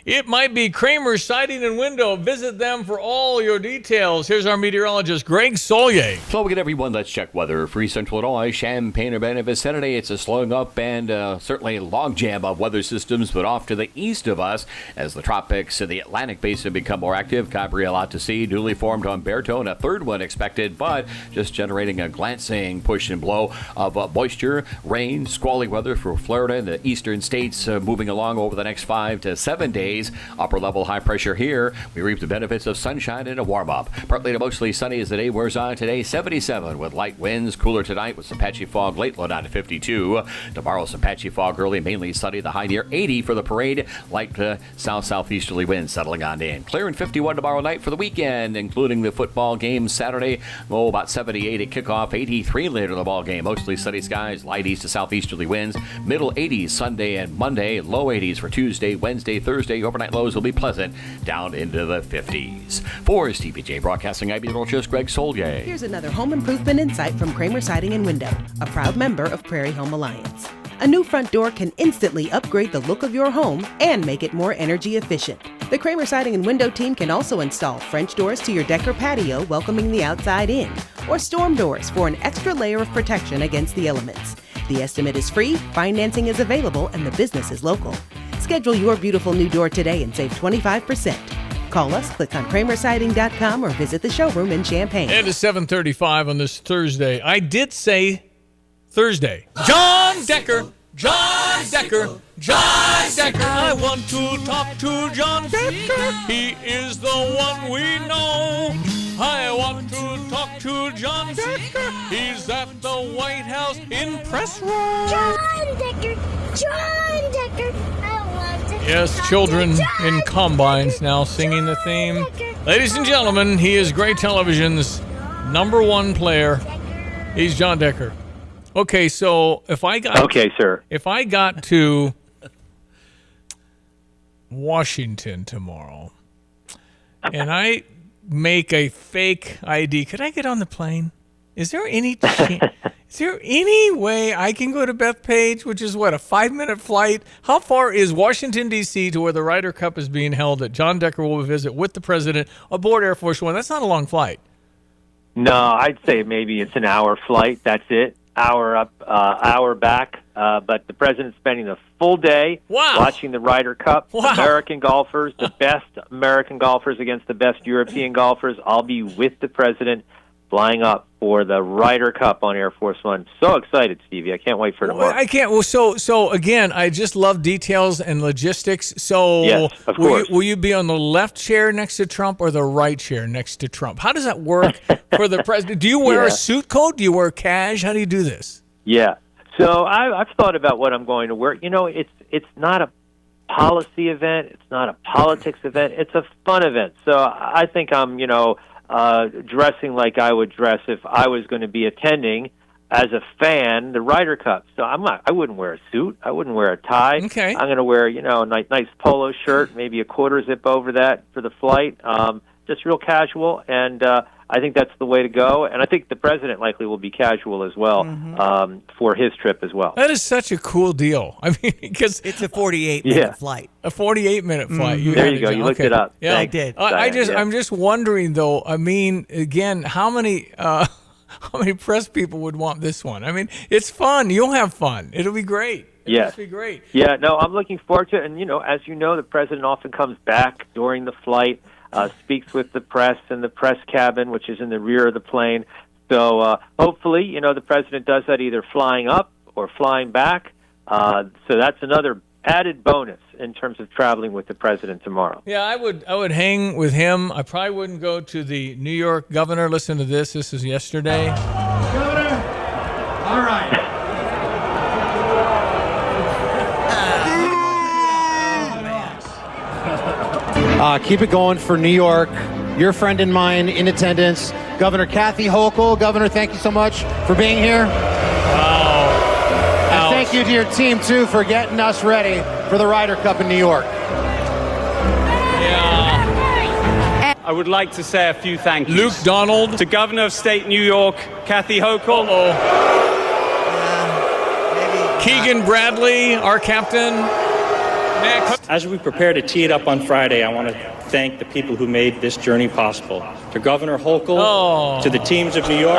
it might be Kramer's Siding and Window. Visit them for all your details. Here's our meteorologist, Greg Solye. Hello again, everyone. Let's check weather. Free Central Illinois, Champaign, Urbana vicinity. It's a slowing up and certainly a logjam of weather systems, but off to the east of us as the tropics and the Atlantic basin become more active. Gabrielle out to sea, newly formed on Baritone, a third one expected, but just generating a glancing push and blow of moisture, rain, squally weather for Florida and the eastern states moving along over the next 5 to 7 days. Upper level high pressure here. We reap the benefits of sunshine and a warm up. Partly to mostly sunny as the day wears on today. 77 with light winds. Cooler tonight with some patchy fog late, low down to 52. Tomorrow some patchy fog early, mainly sunny. The high near 80 for the parade. Light south-southeasterly winds settling on in. Clear and 51 tomorrow night for the weekend, including the football game Saturday. About 78 at kickoff. 83 later in the ball game. Mostly sunny skies. Light east to southeasterly winds. Middle 80s Sunday and Monday. Low 80s for Tuesday, Wednesday, Thursday. overnight lows will be pleasant, down into the 50s. For TPJ Broadcasting, I'm meteorologist Greg Solye. Here's another home improvement insight from Kramer Siding and Window, a proud member of Prairie Home Alliance. A new front door can instantly upgrade the look of your home and make it more energy efficient. The Kramer Siding and Window team can also install French doors to your deck or patio, welcoming the outside in, or storm doors for an extra layer of protection against the elements. The estimate is free, financing is available, and the business is local. Schedule your beautiful new door today and save 25%. Call us, click on kramersiding.com, or visit the showroom in Champaign. It is 7:35 on this Thursday. I did say Thursday. John Decker. John Decker. John Decker. I want to talk to John Decker. He is the one we know. I want to talk to John Decker. He's at the White House in press room. John Decker. John Decker. I want to Yes, talk children to John in combines now singing the theme. Ladies and gentlemen, he is Gray Television's #1 player. He's John Decker. Okay, so if I got to Washington tomorrow and I make a fake ID, could I get on the plane? Is there any way I can go to Bethpage, which is what, a 5-minute flight? How far is Washington, D.C. to where the Ryder Cup is being held that John Decker will visit with the president aboard Air Force One? That's not a long flight. No, I'd say maybe it's an hour flight. That's it. Hour up, hour back. But the president's spending the full day watching the Ryder Cup. Wow. American golfers, the best American golfers against the best European golfers. I'll be with the president flying up for the Ryder Cup on Air Force One. So excited, Stevie. I can't wait for tomorrow. I can't. Well, so again, I just love details and logistics. So yes, of course. Will you be on the left chair next to Trump or the right chair next to Trump? How does that work for the president? Do you wear a suit coat? Do you wear cash? How do you do this? Yeah. So I've thought about what I'm going to wear. You know, it's not a policy event. It's not a politics event. It's a fun event. So I think I'm, dressing like I would dress if I was going to be attending as a fan the Ryder Cup. So I wouldn't wear a suit. I wouldn't wear a tie. Okay. I'm going to wear, a nice polo shirt, maybe a quarter zip over that for the flight. Just real casual, and I think that's the way to go. And I think the president likely will be casual as well for his trip as well. That is such a cool deal. I mean, because it's a 48-minute flight. A 48-minute flight. There you go. You looked it up. Yeah, I did. I'm just wondering though. I mean, again, how many press people would want this one? I mean, it's fun. You'll have fun. It'll be great. It'll be great. Yeah. No, I'm looking forward to it. And as you know, the president often comes back during the flight. Speaks with the press in the press cabin, which is in the rear of the plane. So hopefully, the president does that either flying up or flying back. So that's another added bonus in terms of traveling with the president tomorrow. Yeah, I would hang with him. I probably wouldn't go to the New York governor. Listen to this. This is yesterday. Governor, all right. Keep it going for New York. Your friend and mine in attendance, Governor Kathy Hochul. Governor, thank you so much for being here. Wow. And thank you to your team, too, for getting us ready for the Ryder Cup in New York. Yeah. I would like to say a few thank yous. Luke Donald. To Governor of State New York, Kathy Hochul. Keegan Bradley, our captain. Next. As we prepare to tee it up on Friday, I want to thank the people who made this journey possible. To Governor Hochul, to the teams of New York.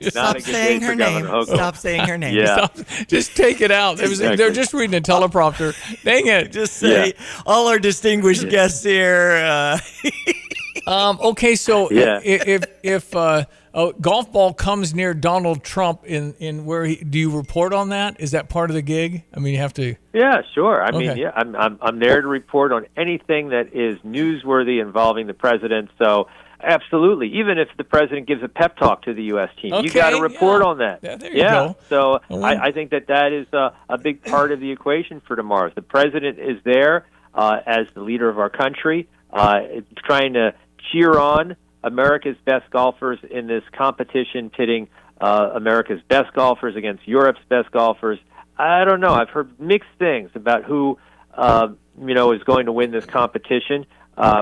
Stop saying her name. Stop saying her name. Yeah. Just take it out. They're just reading a teleprompter. Dang it. Just say all our distinguished guests here. Okay, so if a golf ball comes near Donald Trump in where do you report on that? Is that part of the gig? I mean, you have to. Yeah, sure. I mean, I'm there to report on anything that is newsworthy involving the president. So, absolutely, even if the president gives a pep talk to the U.S. team, you got to report on that. Yeah, there you go. So I think that is a big part of the equation for tomorrow. The president is there as the leader of our country, trying to cheer on America's best golfers in this competition, pitting America's best golfers against Europe's best golfers. I don't know. I've heard mixed things about who is going to win this competition.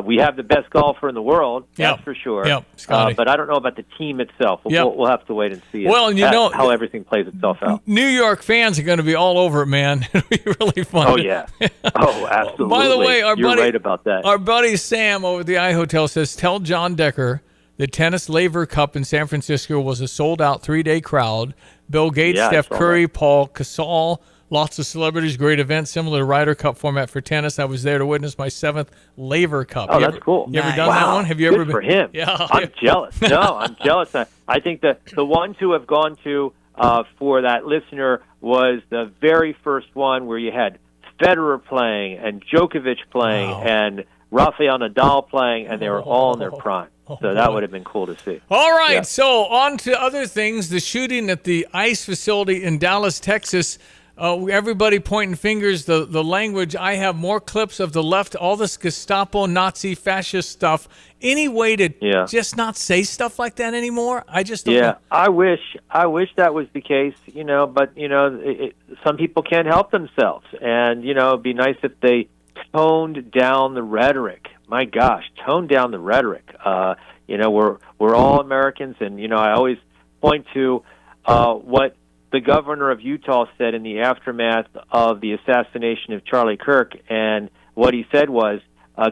We have the best golfer in the world, that's for sure. But I don't know about the team itself. We'll have to wait and see how everything plays itself out. New York fans are going to be all over it, man. It'll be really fun. Oh, yeah. Oh, absolutely. By the way, you're right about that. Our buddy Sam over at the iHotel says, tell John Decker the Tennis Laver Cup in San Francisco was a sold-out 3-day crowd. Bill Gates, Steph Curry, Paul Gasol, lots of celebrities, great event, similar to Ryder Cup format for tennis. I was there to witness my 7th Laver Cup. Oh, that's cool. You ever done that one? Have you ever been? For him. Yeah. I'm jealous. No, I'm jealous. I think that the ones who have gone to for that listener was the very first one where you had Federer playing and Djokovic playing and Rafael Nadal playing, and they were all in their prime. So that would have been cool to see. All right, so on to other things. The shooting at the ICE facility in Dallas, Texas. Everybody pointing fingers, the language. I have more clips of the left, all this Gestapo, Nazi, fascist stuff. Any way to just not say stuff like that anymore? I just don't know. I wish that was the case, but, some people can't help themselves. And, it'd be nice if they toned down the rhetoric. My gosh, tone down the rhetoric. We're all Americans, and, I always point to what the governor of Utah said in the aftermath of the assassination of Charlie Kirk, and what he said was,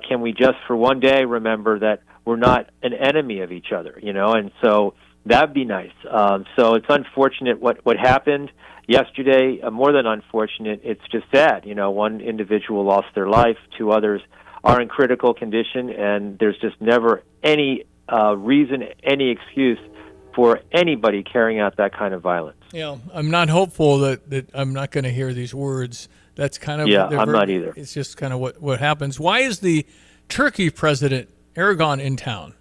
can we just for one day remember that we're not an enemy of each other, and so that'd be nice. So it's unfortunate what happened yesterday, more than unfortunate, it's just sad. One individual lost their life, 2 others are in critical condition, and there's just never any reason, any excuse for anybody carrying out that kind of violence. Yeah, I'm not hopeful that I'm not going to hear these words. That's kind of I'm not either. It's just kind of what happens. Why is the Turkey president Erdogan in town?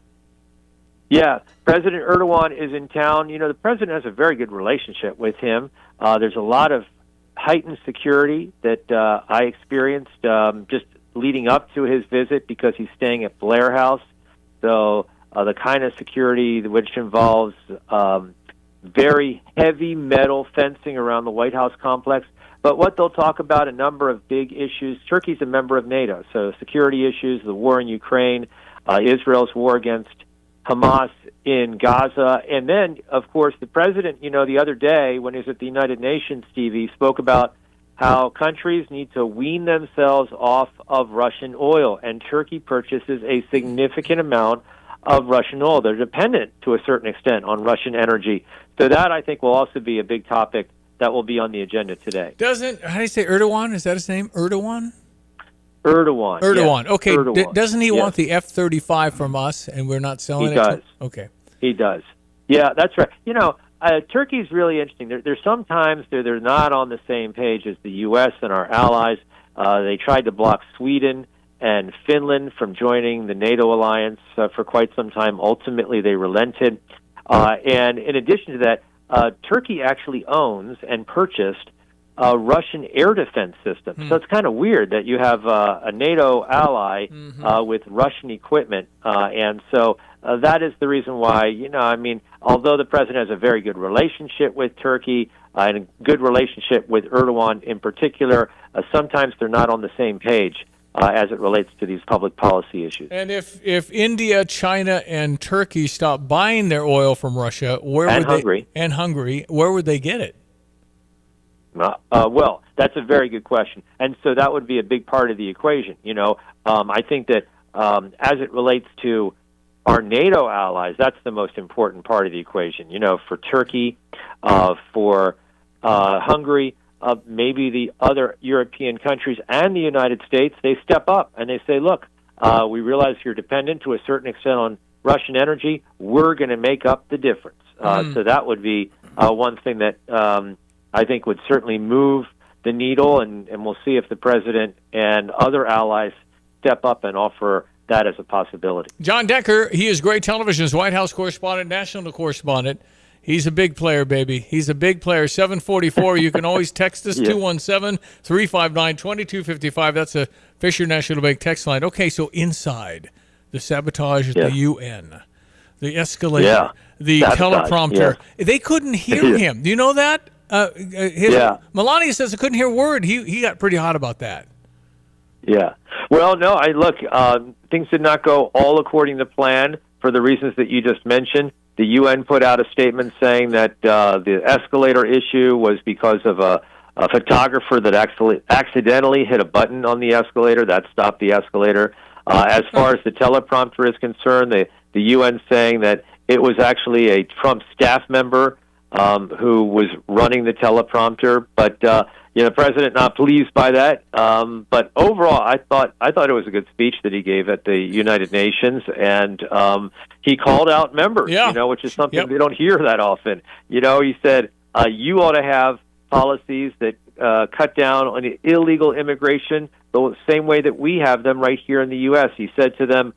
Yeah, President Erdogan is in town. The president has a very good relationship with him. There's a lot of heightened security that I experienced just leading up to his visit because he's staying at Blair House. So the kind of security which involves very heavy metal fencing around the White House complex. But what they'll talk about, a number of big issues. Turkey's a member of NATO, so security issues, the war in Ukraine, Israel's war against Hamas in Gaza. And then, of course, the president, the other day when he was at the United Nations, Stevie, spoke about how countries need to wean themselves off of Russian oil, and Turkey purchases a significant amount of Russian oil. They're dependent to a certain extent on Russian energy. So that, I think, will also be a big topic that will be on the agenda today. How do you say Erdogan? Is that his name? Erdogan? Erdogan. Yes. Okay. Erdogan. Doesn't he want the F-35 from us, and we're not selling it? He does. Okay. He does. Yeah, that's right. Turkey's really interesting. There's sometimes they're not on the same page as the U.S. and our allies. They tried to block Sweden and Finland from joining the NATO alliance for quite some time. Ultimately, they relented. And in addition to that, Turkey actually owns and purchased a Russian air defense system. So it's kind of weird that you have a NATO ally with Russian equipment. And so that is the reason why, although the president has a very good relationship with Turkey and a good relationship with Erdogan in particular, sometimes they're not on the same page as it relates to these public policy issues. And if India, China, and Turkey stop buying their oil from Russia, Hungary, where would they get it? Well, that's a very good question. And so that would be a big part of the equation. I think that as it relates to our NATO allies, that's the most important part of the equation. For Turkey, for Hungary, maybe the other European countries and the United States, they step up and they say, look, we realize you're dependent to a certain extent on Russian energy. We're going to make up the difference. So that would be one thing that I think would certainly move the needle, and we'll see if the president and other allies step up and offer that as a possibility. John Decker, he is great television's White House correspondent, national correspondent. He's a big player, baby. He's a big player. 744. You can always text us, 217-359-2255. That's a Fisher National Bank text line. Okay, so inside, the sabotage at the UN, the escalation, the teleprompter. They couldn't hear him. Do you know that? Melania says I couldn't hear a word. He got pretty hot about that. Yeah. Well, no, things did not go all according to plan for the reasons that you just mentioned. The UN put out a statement saying that the escalator issue was because of a photographer that accidentally hit a button on the escalator. That stopped the escalator. As far as the teleprompter is concerned, the UN saying that it was actually a Trump staff member who was running the teleprompter. But the president not pleased by that. But overall, I thought it was a good speech that he gave at the United Nations, and he called out members. Which is something they don't hear that often. He said you ought to have policies that cut down on illegal immigration the same way that we have them right here in the U.S. He said to them,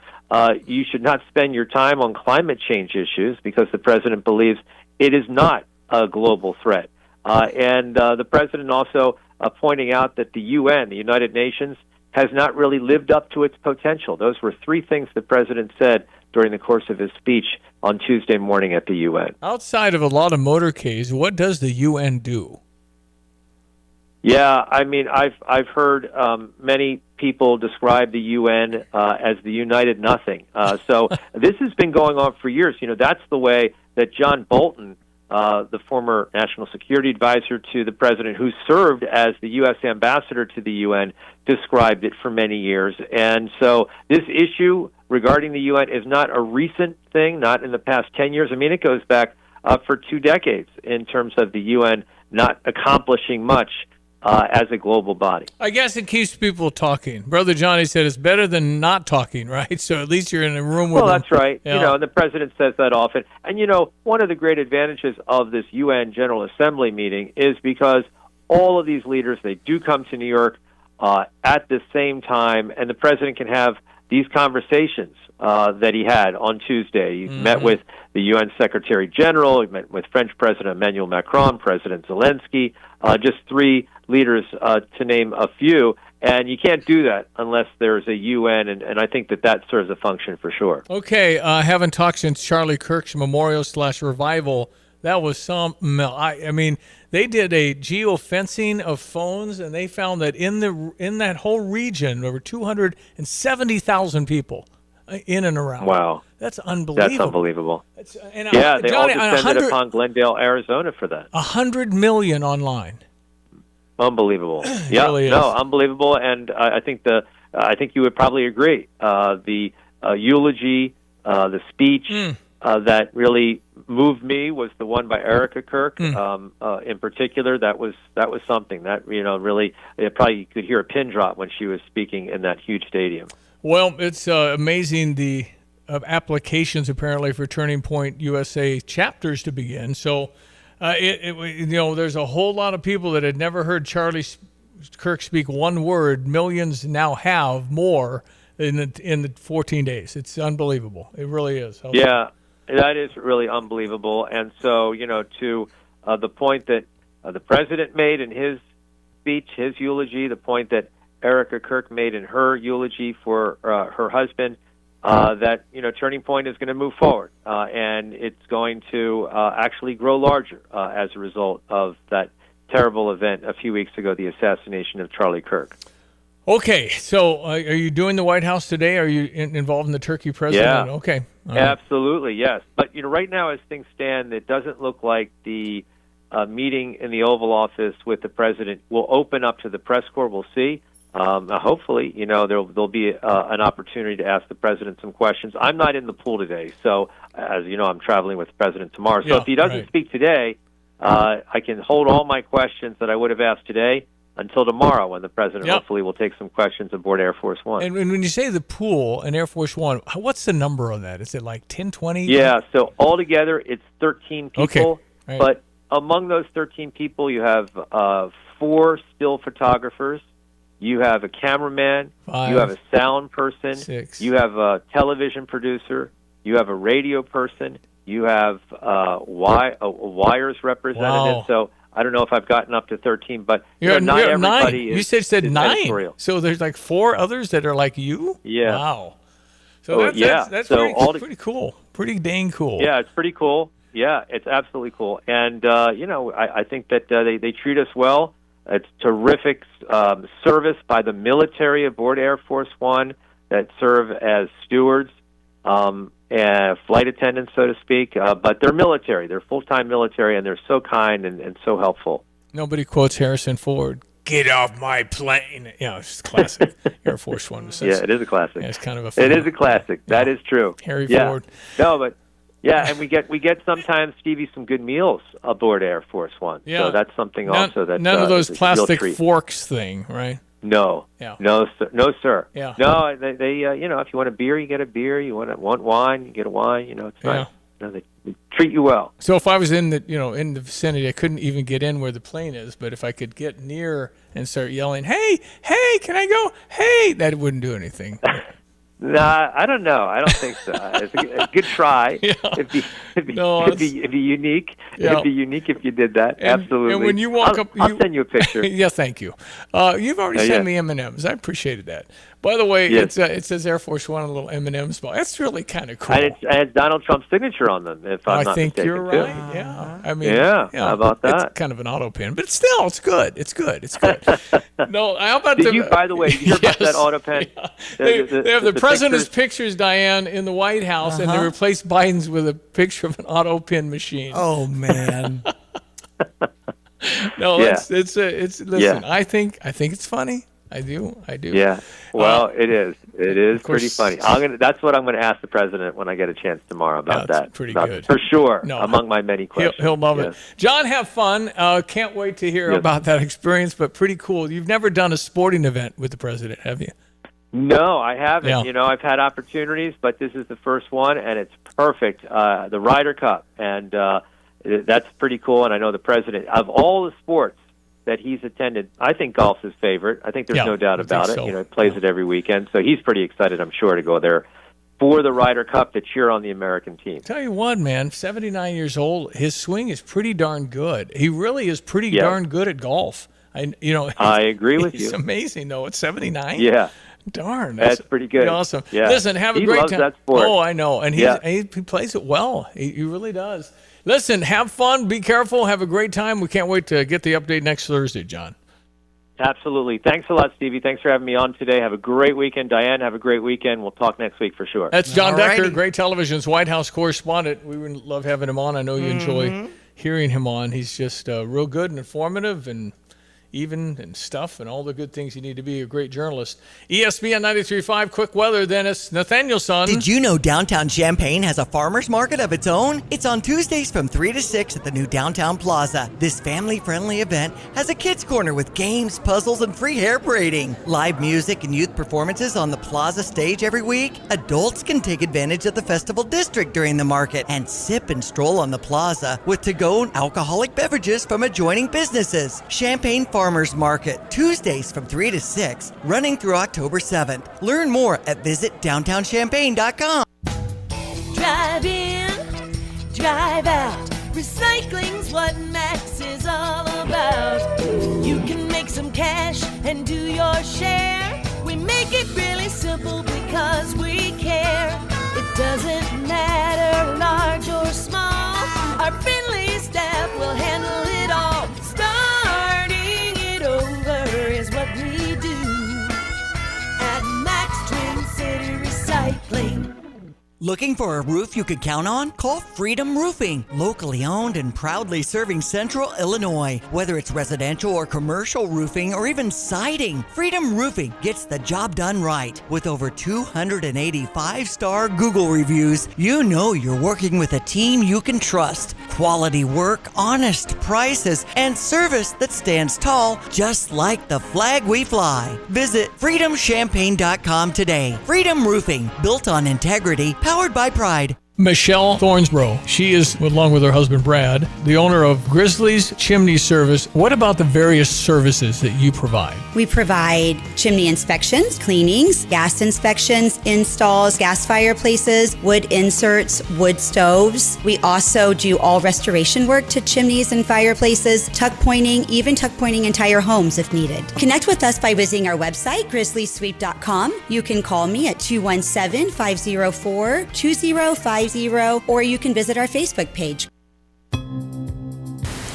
you should not spend your time on climate change issues because the president believes it is not a global threat. And the president also pointing out that the UN, the United Nations, has not really lived up to its potential. Those were three things the president said during the course of his speech on Tuesday morning at the UN. Outside of a lot of motorcades, what does the UN do? Yeah, I mean, I've heard many people describe the UN as the United Nothing. So this has been going on for years. That's the way that John Bolton, the former national security advisor to the president, who served as the U.S. ambassador to the UN, described it for many years. And so this issue regarding the UN is not a recent thing, not in the past 10 years. I mean, it goes back for 2 decades in terms of the UN not accomplishing much as a global body. I guess it keeps people talking. Brother Johnny said it's better than not talking, right? So at least you're in a room with Well, them. that's right. And the president says that often. And, one of the great advantages of this UN General Assembly meeting is because all of these leaders, they do come to New York at the same time, and the president can have these conversations that he had on Tuesday. He met with the UN Secretary General, he met with French President Emmanuel Macron, President Zelensky, just 3 leaders to name a few. And you can't do that unless there's a UN, and I think that serves a function for sure. Okay, haven't talked since Charlie Kirk's memorial/revival. That was I mean, they did a geofencing of phones, and they found that in that whole region there were 270,000 people in and around. Wow. That's unbelievable. That's unbelievable. They Johnny, all descended upon Glendale, Arizona for that. 100 million online. Unbelievable. Yeah, really is. No, unbelievable. And I think you would probably agree. The eulogy, the speech that really moved me was the one by Erica Kirk. In particular, that was something that really probably you could hear a pin drop when she was speaking in that huge stadium. Well, it's amazing the applications apparently for Turning Point USA chapters to begin. So. There's a whole lot of people that had never heard Charlie Kirk speak one word. Millions now have more in the 14 days. It's unbelievable. It really is. Yeah, that is really unbelievable. And so, to the point that the president made in his speech, his eulogy, the point that Erica Kirk made in her eulogy for her husband, that Turning Point is going to move forward, and it's going to actually grow larger as a result of that terrible event a few weeks ago, the assassination of Charlie Kirk. Okay, so are you doing the White House today? Are you involved in the turkey president? Yeah, okay, absolutely, yes. But right now, as things stand, it doesn't look like the meeting in the Oval Office with the president will open up to the press corps. We'll see. Hopefully, there'll be an opportunity to ask the president some questions. I'm not in the pool today, so as you know, I'm traveling with the president tomorrow. So if he doesn't speak today, I can hold all my questions that I would have asked today until tomorrow, when the president hopefully will take some questions aboard Air Force One. And when you say the pool and Air Force One, what's the number on that? Is it like 10, 20? Yeah, so altogether it's 13 people. Okay. Right. But among those 13 people, you have 4 still photographers. You have a cameraman, 5, you have a sound person, 6. You have a television producer, you have a radio person, you have a wires representative. Wow. So I don't know if I've gotten up to 13, but you're not everybody 9. is. You said is 9. editorial. So there's like 4 others that are like you? Yeah. Wow. So that's so pretty cool. Pretty dang cool. Yeah, it's pretty cool. Yeah, it's absolutely cool. And, I think that they treat us well. It's terrific service by the military aboard Air Force One that serve as stewards and flight attendants, so to speak. But they're military. They're full-time military, and they're so kind and so helpful. Nobody quotes Harrison Ford. Get off my plane. Yeah, it's classic. Air Force One. Yeah, it is a classic. Yeah, it's kind of a It is a classic. That is true. Harry Ford. No, but yeah, and we get sometimes, Stevie, some good meals aboard Air Force One. Yeah. So that's something also that none of those is a real plastic treat. forks thing, right? No. Yeah. No, sir. No, sir. Yeah. No, they you know, if you want a beer, you get a beer. You want wine, you get a wine. You know, it's nice. You know, they treat you well. So if I was in the in the vicinity, I couldn't even get in where the plane is. But if I could get near and start yelling, "Hey, can I go? Hey," that wouldn't do anything. Nah, I don't know. I don't think so. It's a good try. Yeah. It'd be unique. Yeah. It'd be unique if you did that. Absolutely. And when you walk up, I'll send you a picture. Yeah, thank you. You've already sent me M&Ms. I appreciated that. By the way, Yes. it says Air Force One, a little M&Ms ball. That's really kind of cool. And it's Donald Trump's signature on them, if I'm not think mistaken, you're too. right. Yeah, I mean, Yeah, how about that? It's kind of an auto pin, but still, it's good. It's good. It's good. No, how about Did you, by the way, did you hear about that auto pen? Yeah. They have the president's pictures, Diane, in the White House, and they replaced Biden's with a picture of an auto pin machine. Oh man. No, Yeah. it's listen. Yeah. I think it's funny. I do. Yeah. Well, it is. It is course- pretty funny. That's what I'm going to ask the president when I get a chance tomorrow about That's that. pretty About- good. For sure. No. Among my many questions. He'll love Yes. it. John, have fun. Can't wait to hear Yes. about that experience, but pretty cool. You've never done a sporting event with the president, have you? No, I haven't. Yeah. You know, I've had opportunities, but this is the first one, and it's perfect. The Ryder Cup, and that's pretty cool. And I know the president, of all the sports that he's attended, I think golf's his favorite. I think there's no doubt about it. so. You know, he plays it every weekend, so he's pretty excited, I'm sure, to go there for the Ryder Cup to cheer on the American team. Tell you what, man, 79 years old, his swing is pretty darn good. He really is pretty Yeah. darn good at golf. I agree with He's you. amazing, though. At 79? Yeah. Darn. That's pretty good. Awesome. Yeah. Listen, have a He great loves time. that sport. Oh, I know. And Yeah. he plays it well. He really does. Listen, have fun. Be careful. Have a great time. We can't wait to get the update next Thursday, John. Absolutely. Thanks a lot, Stevie. Thanks for having me on today. Have a great weekend. Diane, have a great weekend. We'll talk next week for sure. That's John Decker, Alrighty. Great Television's White House correspondent. We would love having him on. I know you enjoy hearing him on. He's just real good and informative and even and stuff and all the good things you need to be a great journalist. ESPN 93.5, quick weather, Dennis. Nathanielson. Did you know downtown Champaign has a farmer's market of its own? It's on Tuesdays from 3 to 6 at the new Downtown Plaza. This family-friendly event has a kids' corner with games, puzzles, and free hair braiding. Live music and youth performances on the Plaza stage every week. Adults can take advantage of the Festival District during the market and sip and stroll on the plaza with to-go alcoholic beverages from adjoining businesses. Champaign Farmers Market, Tuesdays from 3 to 6, running through October 7th. Learn more at visitdowntownchampaign.com. Drive in, drive out. Recycling's what Max is all about. You can make some cash and do your share. We make it really simple because we care. It doesn't matter large or small. Our friendly staff will handle it all. Starting it over is what we do at Max Twin City Recycling. Looking for a roof you could count on? Call Freedom Roofing. Locally owned and proudly serving Central Illinois. Whether it's residential or commercial roofing or even siding, Freedom Roofing gets the job done right. With over 280 5-star Google reviews, you know you're working with a team you can trust. Quality work, honest prices, and service that stands tall, just like the flag we fly. Visit freedomchampagne.com today. Freedom Roofing, built on integrity, powered by pride. Michelle Thornsborough. She is, along with her husband Brad, the owner of Grizzly's Chimney Service. What about the various services that you provide? We provide chimney inspections, cleanings, gas inspections, installs, gas fireplaces, wood inserts, wood stoves. We also do all restoration work to chimneys and fireplaces, tuck pointing, even tuck pointing entire homes if needed. Connect with us by visiting our website, grizzlysweep.com. You can call me at 217-504-2050, or you can visit our Facebook page.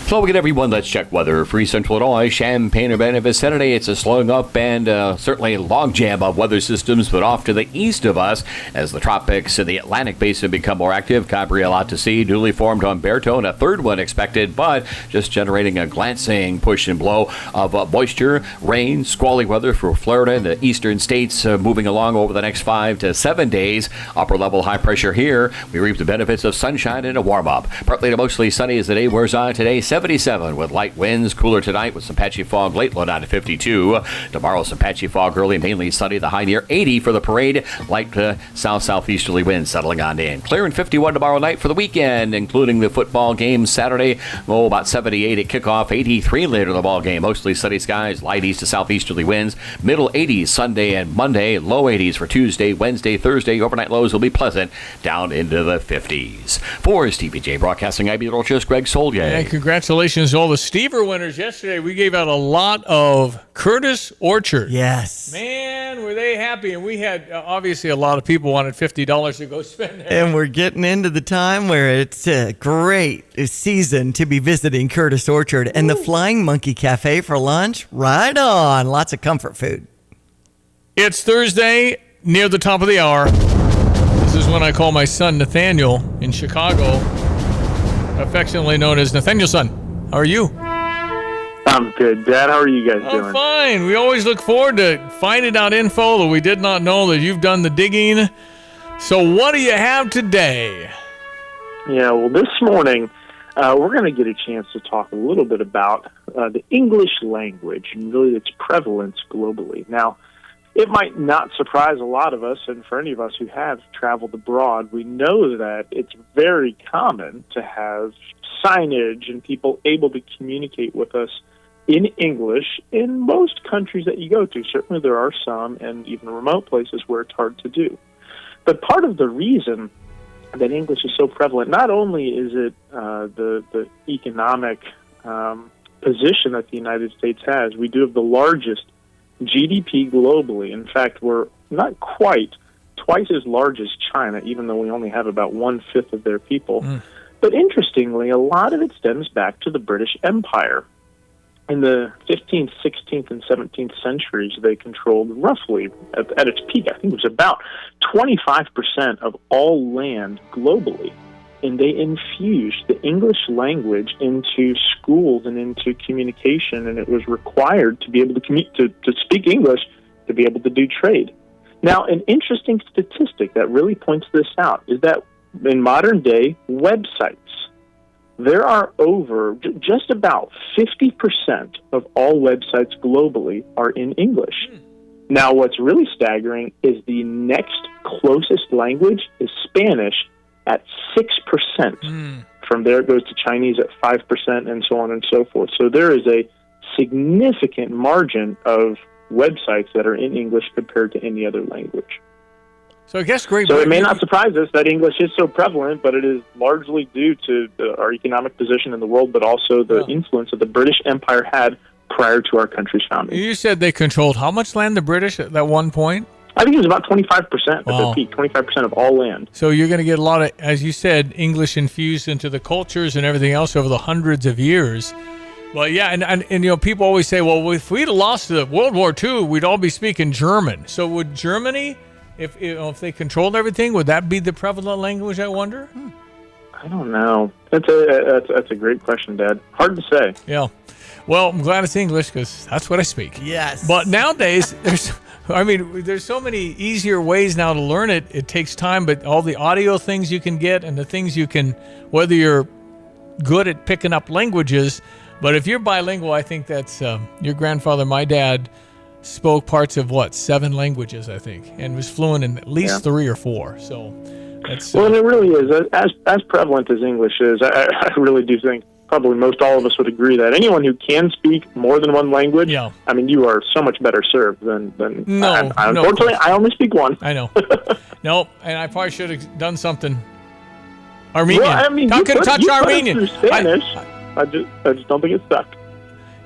So again, everyone, let's check weather for East Central Illinois, Champaign, Urbana vicinity. It's a slowing up and certainly a logjam of weather systems, but off to the east of us as the tropics and the Atlantic basin become more active. Gabrielle out to sea, newly formed on Baritone, a third one expected, but just generating a glancing push and blow of moisture, rain, squally weather for Florida and the eastern states moving along over the next 5 to 7 days. Upper level high pressure here. We reap the benefits of sunshine and a warm up. Partly to mostly sunny as the day wears on today. 77 with light winds. Cooler tonight with some patchy fog late, low down to 52. Tomorrow some patchy fog early, mainly sunny. The high near 80 for the parade. Light south-southeasterly winds settling on in. Clear and 51 tomorrow night for the weekend, including the football game Saturday. About 78 at kickoff, 83 later in the ball game. Mostly sunny skies, light east to southeasterly winds. Middle 80s Sunday and Monday. Low 80s for Tuesday, Wednesday, Thursday. Overnight lows will be pleasant, down into the 50s. For TPJ Broadcasting, I'm meteorologist Greg Solier. And congratulations to all the Stever winners yesterday. We gave out a lot of Curtis Orchard. Yes. Man, were they happy. And we had, obviously, a lot of people wanted $50 to go spend there. And we're getting into the time where it's a great season to be visiting Curtis Orchard and the Flying Monkey Cafe for lunch. Right on. Lots of comfort food. It's Thursday, near the top of the hour. This is when I call my son Nathaniel in Chicago, affectionately known as Nathaniel's son. How are you? I'm good, Dad. How are you guys doing? I'm fine. We always look forward to finding out info that we did not know that you've done the digging. So what do you have today? Yeah, well, this morning we're going to get a chance to talk a little bit about the English language and really its prevalence globally. Now, it might not surprise a lot of us, and for any of us who have traveled abroad, we know that it's very common to have signage and people able to communicate with us in English in most countries that you go to. Certainly there are some, and even remote places where it's hard to do. But part of the reason that English is so prevalent, not only is it the economic position that the United States has, we do have the largest GDP globally. In fact, we're not quite twice as large as China, even though we only have about 1/5 of their people. But interestingly, a lot of it stems back to the British Empire. In the 15th, 16th, and 17th centuries, they controlled roughly, at its peak, I think it was about 25% of all land globally. And they infused the English language into schools and into communication, and it was required to be able to speak English to be able to do trade. Now, an interesting statistic that really points this out is that in modern day websites, there are just about 50% of all websites globally are in English. Now, what's really staggering is the next closest language is Spanish at 6%. From there, it goes to Chinese at 5%, and so on and so forth. So there is a significant margin of websites that are in English compared to any other language. So I guess Great So Britain, it may not surprise us that English is so prevalent, but it is largely due to our economic position in the world, but also the influence that the British Empire had prior to our country's founding. You said they controlled how much land, the British, at that one point? I think it was about 25% at their peak, 25% of all land. So you're going to get a lot of, as you said, English infused into the cultures and everything else over the hundreds of years. Well, yeah, and you know, people always say, well, if we'd have lost the World War II, we'd all be speaking German. So would Germany, if they controlled everything, would that be the prevalent language, I wonder? I don't know. That's a great question, Dad. Hard to say. Yeah. Well, I'm glad it's English because that's what I speak. Yes. But nowadays, there's so many easier ways now to learn it. It takes time, but all the audio things you can get and the things you can, whether you're good at picking up languages, but if you're bilingual, I think that's your grandfather, my dad, spoke parts of 7 languages, I think, and was fluent in at least 3 or 4. So that's well, and it really is as prevalent as English is. I really do think probably most all of us would agree that anyone who can speak more than one language, I mean, you are so much better served than unfortunately, I only speak one. I know. No, and I probably should have done something Armenian. Well, I mean, touch Armenian. Spanish. I just don't think it's stuck.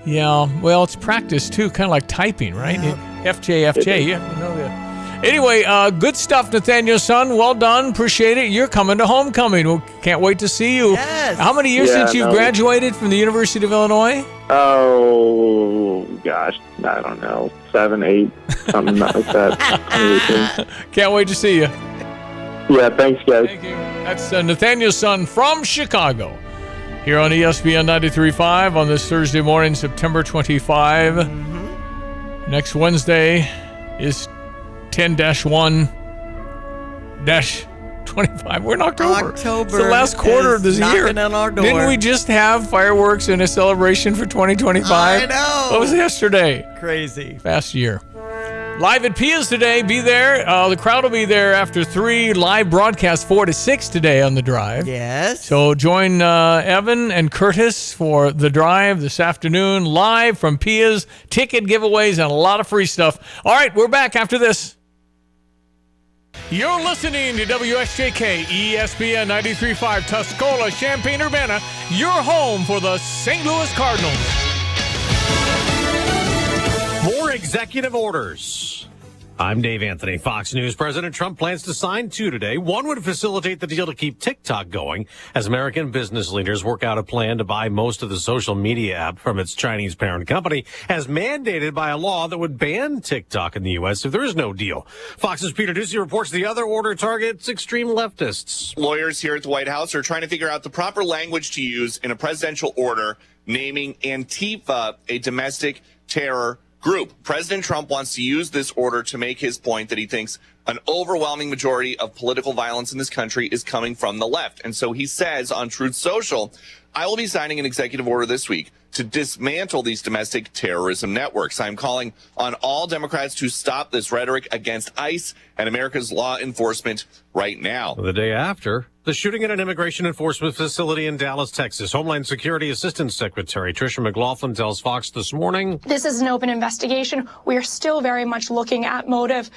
Yeah, well, it's practice too, kind of like typing, right? FJ. You have to know that. Anyway, good stuff, Nathaniel, son. Well done. Appreciate it. You're coming to homecoming. We can't wait to see you. Yes. How many years since you've graduated from the University of Illinois? Oh, gosh. I don't know. 7, 8, something like that. Can't wait to see you. Yeah, thanks, guys. Thank you. That's Nathaniel's son from Chicago. Here on ESPN 93.5 on this Thursday morning, September 25. Mm-hmm. Next Wednesday is 10-1-25. We're in October. It's the last quarter of this year. On our door. Didn't we just have fireworks and a celebration for 2025? I know. What was yesterday? Crazy. Fast year. Live at Pia's today. Be there. The crowd will be there after 3. Live broadcast 4 to 6 today on The Drive. Yes. So join Evan and Curtis for The Drive this afternoon. Live from Pia's. Ticket giveaways and a lot of free stuff. All right, we're back after this. You're listening to WSJK ESPN 93.5 Tuscola, Champaign-Urbana, your home for the St. Louis Cardinals. More executive orders. I'm Dave Anthony, Fox News. President Trump plans to sign 2 today. One would facilitate the deal to keep TikTok going as American business leaders work out a plan to buy most of the social media app from its Chinese parent company, as mandated by a law that would ban TikTok in the U.S. if there is no deal. Fox's Peter Ducey reports the other order targets extreme leftists. Lawyers here at the White House are trying to figure out the proper language to use in a presidential order naming Antifa a domestic terror group. President Trump wants to use this order to make his point that he thinks an overwhelming majority of political violence in this country is coming from the left. And so he says on Truth Social, I will be signing an executive order this week to dismantle these domestic terrorism networks. I'm calling on all Democrats to stop this rhetoric against ICE and America's law enforcement right now. The day after the shooting at an immigration enforcement facility in Dallas, Texas, Homeland Security Assistant Secretary Tricia McLaughlin tells Fox this morning, this is an open investigation. We are still very much looking at motive.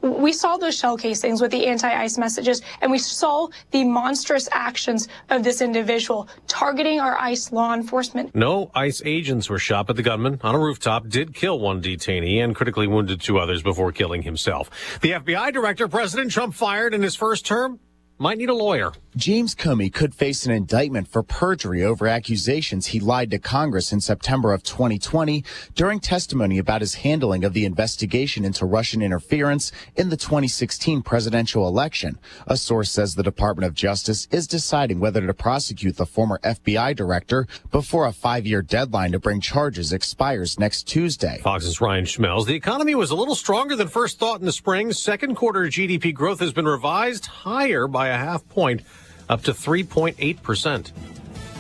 We saw those shell casings with the anti-ICE messages, and we saw the monstrous actions of this individual targeting our ICE law enforcement. No ICE agents were shot, but the gunman on a rooftop did kill one detainee and critically wounded 2 others before killing himself. The FBI director President Trump fired in his first term might need a lawyer. James Comey could face an indictment for perjury over accusations he lied to Congress in September of 2020 during testimony about his handling of the investigation into Russian interference in the 2016 presidential election. A source says the Department of Justice is deciding whether to prosecute the former FBI director before a 5-year deadline to bring charges expires next Tuesday. Fox's Ryan Schmelz. The economy was a little stronger than first thought in the spring. Second quarter GDP growth has been revised higher by a half point, up to 3.8%.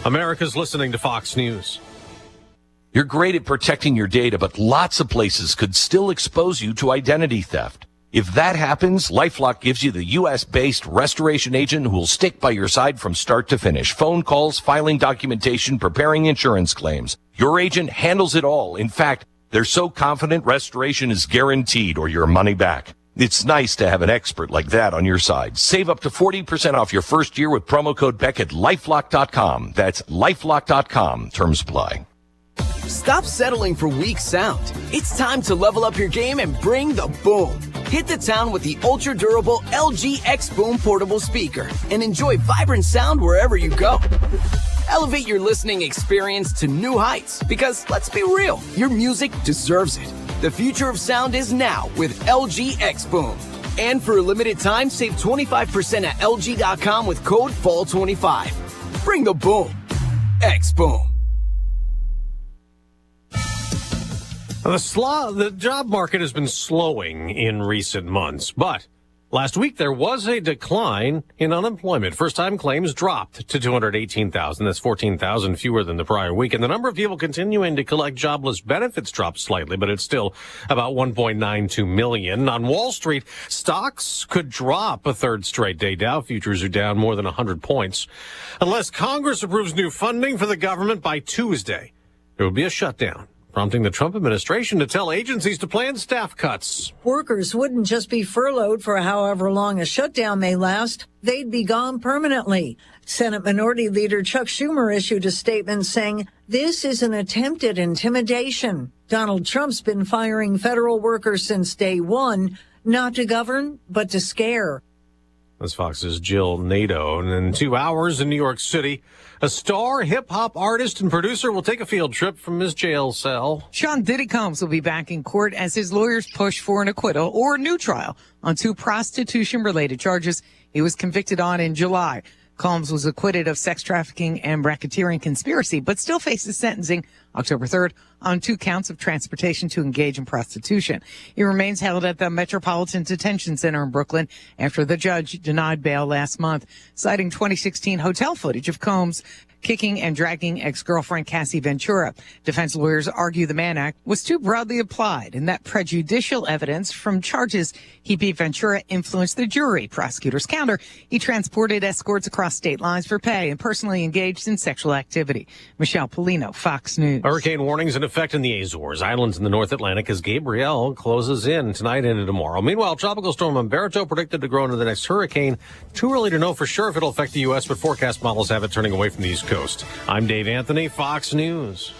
America's listening to Fox News. You're great at protecting your data, but lots of places could still expose you to identity theft. If that happens, LifeLock gives you the U.S.-based restoration agent who will stick by your side from start to finish. Phone calls, filing documentation, preparing insurance claims. Your agent handles it all. In fact, they're so confident restoration is guaranteed or your money back. It's nice to have an expert like that on your side. Save up to 40% off your first year with promo code Beck at LifeLock.com. That's LifeLock.com. Terms apply. Stop settling for weak sound. It's time to level up your game and bring the boom. Hit the town with the ultra-durable LG X Boom portable speaker and enjoy vibrant sound wherever you go. Elevate your listening experience to new heights because, let's be real, your music deserves it. The future of sound is now with LG X Boom. And for a limited time, save 25% at LG.com with code FALL25. Bring the boom. X Boom. The job market has been slowing in recent months, but last week there was a decline in unemployment. First-time claims dropped to 218,000. That's 14,000 fewer than the prior week. And the number of people continuing to collect jobless benefits dropped slightly, but it's still about 1.92 million. On Wall Street, stocks could drop a third straight day. Dow futures are down more than 100 points. Unless Congress approves new funding for the government by Tuesday, there will be a shutdown, prompting the Trump administration to tell agencies to plan staff cuts. Workers wouldn't just be furloughed for however long a shutdown may last. They'd be gone permanently. Senate Minority Leader Chuck Schumer issued a statement saying, this is an attempt at intimidation. Donald Trump's been firing federal workers since day one. not to govern, but to scare. That's Fox's Jill Nato. And in 2 hours in New York City, a star hip-hop artist and producer will take a field trip from his jail cell. Sean Diddy Combs will be back in court as his lawyers push for an acquittal or a new trial on 2 prostitution-related charges he was convicted on in July. Combs was acquitted of sex trafficking and racketeering conspiracy, but still faces sentencing October 3rd on 2 counts of transportation to engage in prostitution. He remains held at the Metropolitan Detention Center in Brooklyn after the judge denied bail last month, citing 2016 hotel footage of Combs kicking and dragging ex-girlfriend Cassie Ventura. Defense lawyers argue the Mann Act was too broadly applied and that prejudicial evidence from charges he beat Ventura influenced the jury. Prosecutors counter he transported escorts across state lines for pay and personally engaged in sexual activity. Michelle Polino, Fox News. Hurricane warnings in effect in the Azores Islands in the North Atlantic as Gabrielle closes in tonight into tomorrow. Meanwhile, Tropical Storm Umberto predicted to grow into the next hurricane. Too early to know for sure if it'll affect the U.S., but forecast models have it turning away from the East Coast. I'm Dave Anthony, Fox News.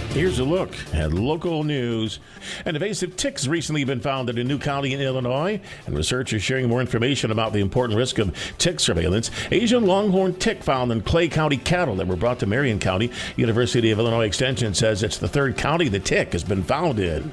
Here's a look at local news. An invasive tick has recently been found in a new county in Illinois, and researchers sharing more information about the important risk of tick surveillance. Asian longhorn tick found in Clay County cattle that were brought to Marion County. University of Illinois Extension says it's the 3rd county the tick has been found in.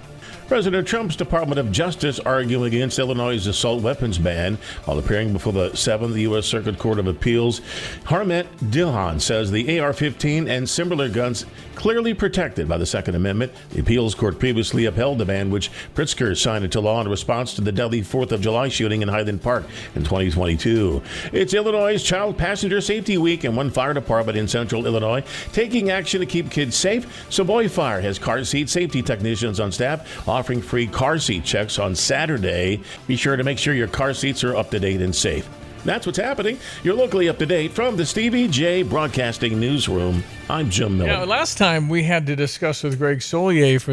President Trump's Department of Justice arguing against Illinois' assault weapons ban while appearing before the 7th U.S. Circuit Court of Appeals. Harmet Dilhan says the AR-15 and similar guns clearly protected by the Second Amendment. The appeals court previously upheld the ban, which Pritzker signed into law in response to the deadly 4th of July shooting in Highland Park in 2022. It's Illinois' Child Passenger Safety Week, and one fire department in central Illinois taking action to keep kids safe. Savoy Fire has car seat safety technicians on staff offering free car seat checks on Saturday. Be sure to make sure your car seats are up to date and safe. That's what's happening. You're locally up to date from the Stevie J Broadcasting Newsroom. I'm Jim Miller. Yeah, last time we had to discuss with Greg Solier for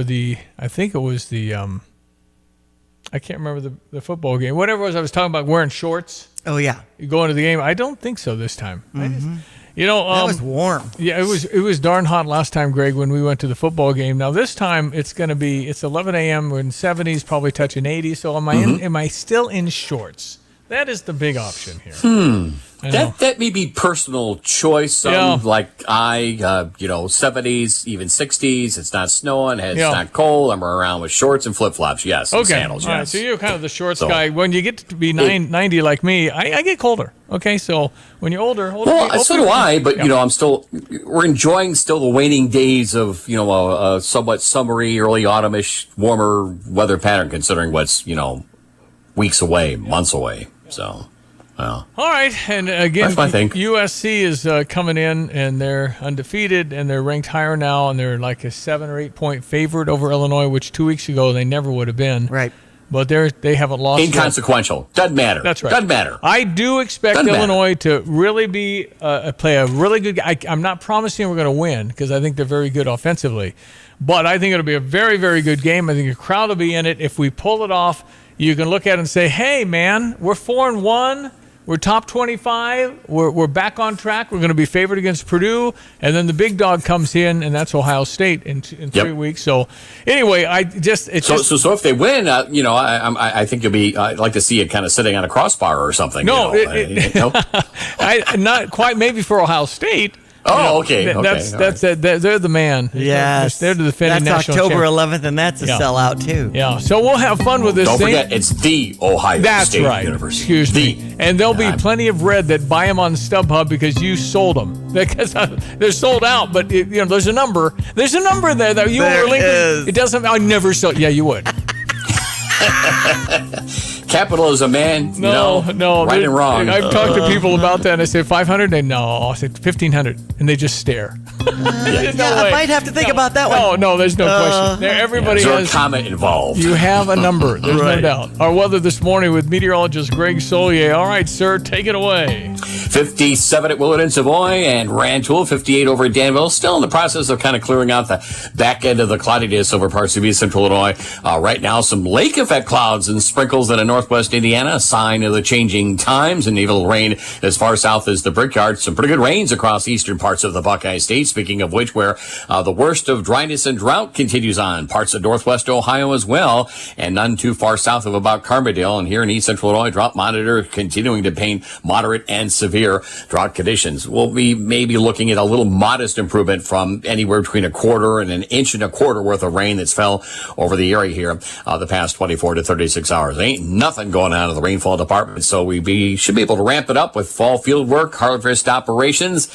I think it was the, I can't remember the football game. Whatever it was, I was talking about wearing shorts. Oh, yeah. You go into the game. I don't think so this time. Mm-hmm. That was warm. Yeah, it was darn hot last time, Greg, when we went to the football game. Now this time it's 11 a.m. We're in 70s, probably touching 80. So am I still in shorts? That is the big option here. That may be personal choice. Some like 70s, even 60s. It's not snowing. It's not cold. I'm around with shorts and flip flops. Yes, and sandals. All yes. right, so you're kind of the shorts guy. When you get to be 90 like me, I get colder. Okay, so when you're older, so do I. But we're enjoying still the waning days of a somewhat summery, early autumnish, warmer weather pattern, considering what's weeks away, months away. So, well. All right, and again, that's my thing. USC is coming in, and they're undefeated, and they're ranked higher now, and they're like a 7 or 8 point favorite over Illinois, which 2 weeks ago they never would have been. Right. But they haven't lost. Inconsequential. Yet. Doesn't matter. That's right. Doesn't matter. I do expect Illinois to really be play a really good. I'm not promising we're going to win because I think they're very good offensively, but I think it'll be a very, very good game. I think a crowd will be in it. If we pull it off, you can look at it and say, "Hey, man, we're 4-1. We're top 25. We're back on track. We're going to be favored against Purdue, and then the big dog comes in, and that's Ohio State in 3 weeks." So, anyway, So if they win, I think you'll be. I'd like to see it kind of sitting on a crossbar or something. No, not quite. Maybe for Ohio State. Oh, okay. They're the man. Yes. They're the defending That's national October champion. 11th, and that's a sellout, too. Yeah. So we'll have fun with this Don't thing. forget, it's the Ohio State University. Excuse me. And there'll be plenty of red that buy them on StubHub because you sold them. Because they're sold out, but there's a number. There's a number there that you will relinquish. It doesn't. I never sell. Yeah, you would. Capitalism, man. No. Right and wrong. I've talked to people about that, and I say 500. They I say 1,500, and they just stare. I might have to think about that one. No, there's no question. Everybody There's a comment involved. You have a number. There's no doubt. Our weather this morning with meteorologist Greg Solier. All right, sir, take it away. 57 at Willard and Savoy and Rantoul, 58 over at Danville. Still in the process of kind of clearing out the back end of the cloudiness over parts of East Central Illinois. Right now, some lake effect clouds and sprinkles in the north northwest Indiana, a sign of the changing times, and even rain as far south as the Brickyard. Some pretty good rains across eastern parts of the Buckeye State. Speaking of which, where the worst of dryness and drought continues on. Parts of northwest Ohio as well, and none too far south of about Carbondale. And here in east central Illinois, drought monitor continuing to paint moderate and severe drought conditions. We'll be maybe looking at a little modest improvement from anywhere between a quarter and an inch and a quarter worth of rain that's fell over the area here the past 24 to 36 hours. There ain't nothing going on in the rainfall department, so we should be able to ramp it up with fall field work, harvest operations,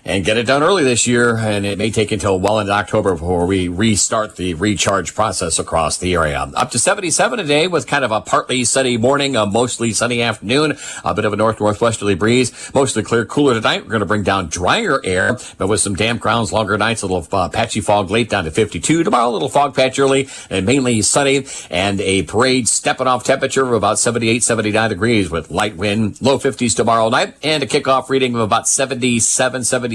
and get it done early this year. And it may take until well into October before we restart the recharge process across the area. Up to 77 today with kind of a partly sunny morning, a mostly sunny afternoon, a bit of a northwesterly breeze, mostly clear, cooler tonight. We're going to bring down drier air, but with some damp grounds, longer nights, a little patchy fog late down to 52. Tomorrow, a little fog patch early and mainly sunny, and a parade stepping off temperature of about 78, 79 degrees with light wind, low 50s tomorrow night, and a kickoff reading of about 77, 78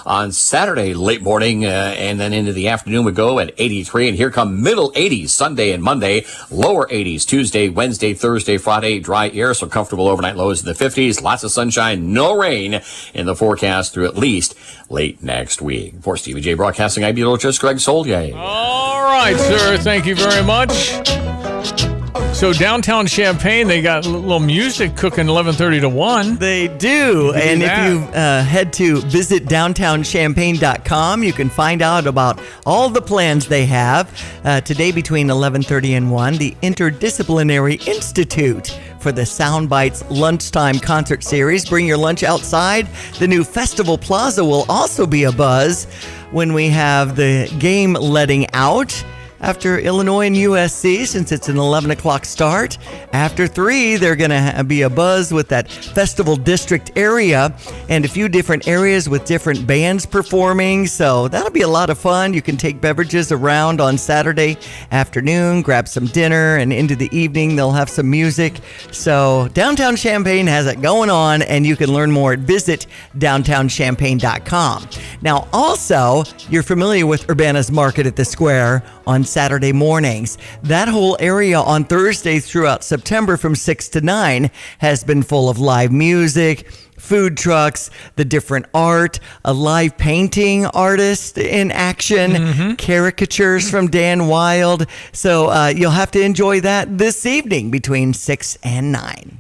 on Saturday late morning, and then into the afternoon we go at 83, and here come middle 80s Sunday and Monday, lower 80s Tuesday, Wednesday, Thursday, Friday, dry air, so comfortable overnight lows in the 50s, lots of sunshine, no rain in the forecast through at least late next week. For Stevie J Broadcasting, I'm meteorologist Greg Solier. All right, sir. Thank you very much. So downtown Champaign, they got a little music cooking 11:30 to 1. They do. And if you head to visitdowntownchampaign.com, you can find out about all the plans they have. Today between 11:30 and 1, the Interdisciplinary Institute for the Soundbites Lunchtime Concert Series. Bring your lunch outside. The new Festival Plaza will also be a buzz when we have the game letting out. After Illinois and USC, since it's an 11 o'clock start. After 3, they're going to be a buzz with that Festival District area and a few different areas with different bands performing. So that'll be a lot of fun. You can take beverages around on Saturday afternoon, grab some dinner, and into the evening they'll have some music. So downtown Champaign has it going on, and you can learn more at visitdowntownchampaign.com. Now, also, you're familiar with Urbana's Market at the Square on Saturday mornings. That whole area on Thursdays throughout September from 6 to 9 has been full of live music, food trucks, the different art, a live painting artist in action, caricatures from Dan Wild. So you'll have to enjoy that this evening between 6 and 9.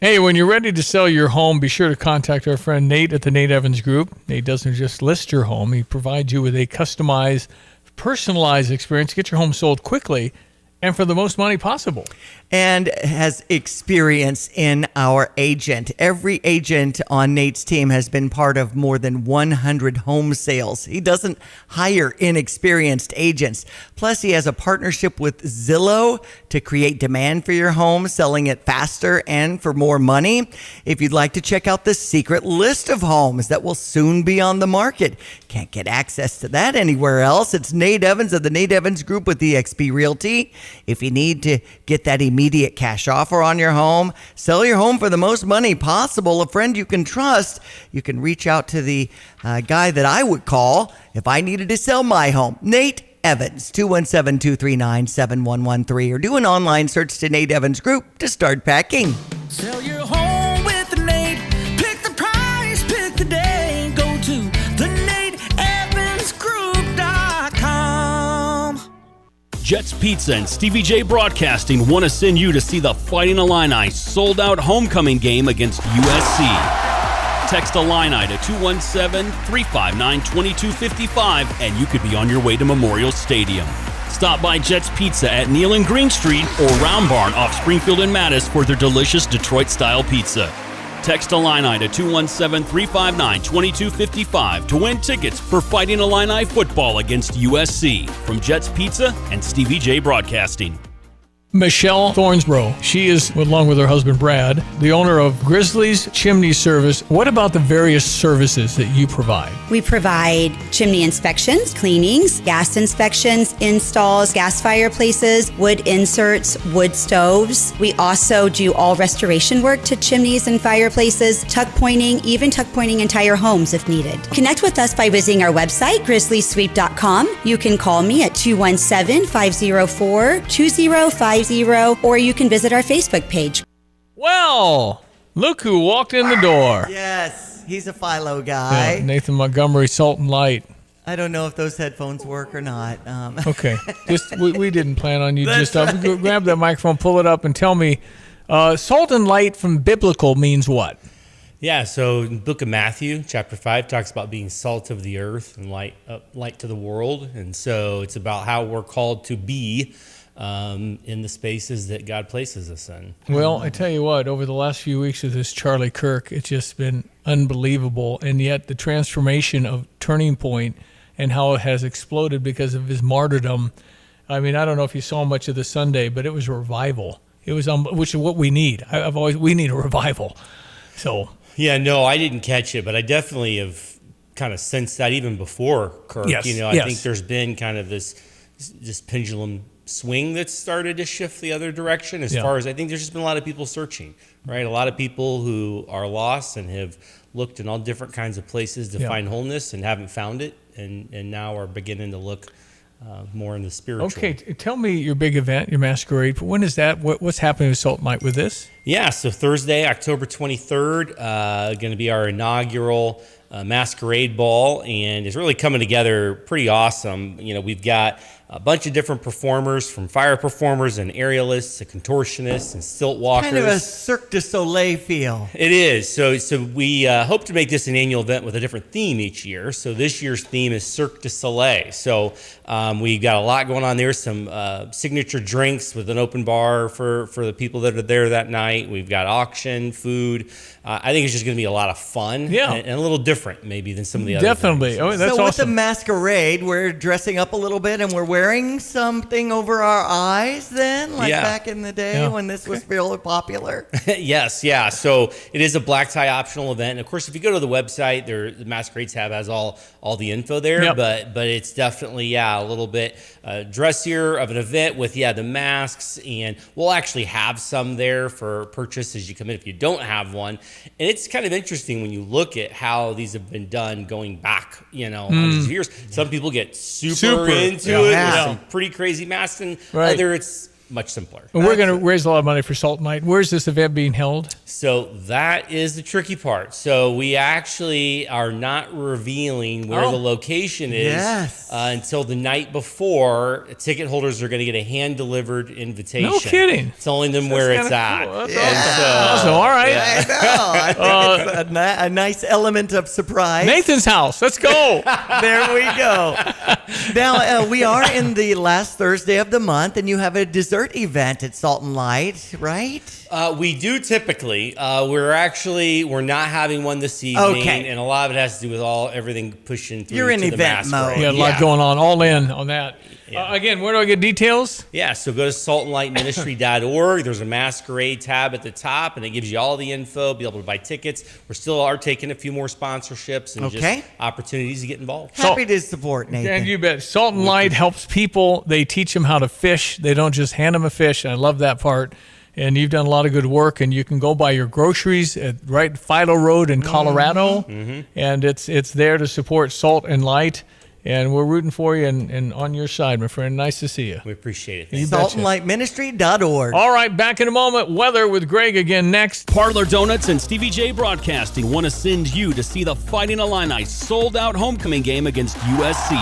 Hey, when you're ready to sell your home, be sure to contact our friend Nate at the Nate Evans Group. Nate doesn't just list your home. He provides you with a customized, personalized experience. Get your home sold quickly and for the most money possible. And has experience in our agent. Every agent on Nate's team has been part of more than 100 home sales. He doesn't hire inexperienced agents. Plus, he has a partnership with Zillow to create demand for your home, selling it faster and for more money. If you'd like to check out the secret list of homes that will soon be on the market, can't get access to that anywhere else. It's Nate Evans of the Nate Evans Group with eXp Realty. If you need to get that immediate cash offer on your home, sell your home for the most money possible, a friend you can trust, you can reach out to the guy that I would call if I needed to sell my home, Nate Evans, 217-239-7113, or do an online search to Nate Evans Group to start packing. Sell your home with Nate. Pick the price, pick the day. Go to theNateEvansGroup.com. Jets Pizza and Stevie J Broadcasting want to send you to see the Fighting Illini sold-out homecoming game against USC. Text Illini to 217-359-2255 and you could be on your way to Memorial Stadium. Stop by Jets Pizza at Neal and Green Street or Round Barn off Springfield and Mattis for their delicious Detroit-style pizza. Text Illini to 217-359-2255 to win tickets for Fighting Illini football against USC from Jets Pizza and Stevie J Broadcasting. Michelle Thornsborough. She is, along with her husband Brad, the owner of Grizzly's Chimney Service. What about the various services that you provide? We provide chimney inspections, cleanings, gas inspections, installs, gas fireplaces, wood inserts, wood stoves. We also do all restoration work to chimneys and fireplaces, tuck pointing, even tuck pointing entire homes if needed. Connect with us by visiting our website, grizzlysweep.com. You can call me at 217-504-2050. 888-212-5250, or you can visit our Facebook page. Well, look who walked in the door. Yes, he's a Philo guy. Yeah, Nathan Montgomery, Salt and Light. I don't know if those headphones work or not. Okay, we didn't plan on you. Just grab that microphone, pull it up, and tell me, Salt and Light from biblical means what? Yeah, so in the book of Matthew, chapter 5, talks about being salt of the earth and light to the world. And so it's about how we're called to be in the spaces that God places us in. Well, I tell you what, over the last few weeks with this Charlie Kirk, it's just been unbelievable. And yet the transformation of Turning Point and how it has exploded because of his martyrdom. I mean, I don't know if you saw much of the Sunday, but it was a revival. It was, which is what we need. We need a revival. So... Yeah, no, I didn't catch it, but I definitely have kind of sensed that even before Kirk. Yes, I think there's been kind of this pendulum swing that's started to shift the other direction as far as I think there's just been a lot of people searching, right? A lot of people who are lost and have looked in all different kinds of places to find wholeness and haven't found it, and now are beginning to look more in the spiritual. Okay, tell me your big event, your masquerade. When is that? What's happening with Salt and Light with this? Yeah, so Thursday, October 23rd, going to be our inaugural masquerade ball, and it's really coming together pretty awesome. We've got a bunch of different performers, from fire performers and aerialists to contortionists and stilt walkers. Kind of a Cirque du Soleil feel. It is. So we hope to make this an annual event with a different theme each year. So this year's theme is Cirque du Soleil. So we've got a lot going on there, some signature drinks with an open bar for the people that are there that night. We've got auction, food. I think it's just going to be a lot of fun and a little different maybe than some of the other Definitely. things. That's so awesome. with the masquerade, we're dressing up a little bit and we're wearing something over our eyes then, like back in the day when this was really popular? Yes, yeah. So it is a black tie optional event. And of course, if you go to the website, the Masquerade tab has all the info there, but it's definitely, a little bit dressier of an event with, the masks. And we'll actually have some there for purchase as you come in if you don't have one. And it's kind of interesting when you look at how these have been done going back, hundreds of years. Some people get super into it with some pretty crazy masks, and other it's much simpler. And we're going to raise a lot of money for Salt and Light. Where's this event being held? So that is the tricky part. So we actually are not revealing where the location is until the night before. Ticket holders are going to get a hand-delivered invitation. No kidding. Telling them where it's at. Cool. That's awesome. All right. Yeah, I know. I think it's a nice element of surprise. Nathan's house. Let's go. There we go. Now, we are in the last Thursday of the month, and you have a dessert event at Salt and Light, right? We do typically. We're not having one this evening, and a lot of it has to do with everything pushing through. You're in to event the mode. Yeah, a lot going on. All in on that. Again, where do I get details? Yeah, so go to saltandlightministry.org. There's a masquerade tab at the top, and it gives you all the info. Be able to buy tickets. We still are taking a few more sponsorships and just opportunities to get involved. Happy to support, Nathan. And you bet. Salt and Light helps people. They teach them how to fish. They don't just hand them a fish. I love that part. And you've done a lot of good work, and you can go buy your groceries at Philo Road in Colorado, and it's there to support Salt and Light. And we're rooting for you and on your side, my friend. Nice to see you. We appreciate it. Saltandlightministry.org. All right, back in a moment. Weather with Greg again next. Parlor Donuts and Stevie J Broadcasting want to send you to see the Fighting Illini sold-out homecoming game against USC.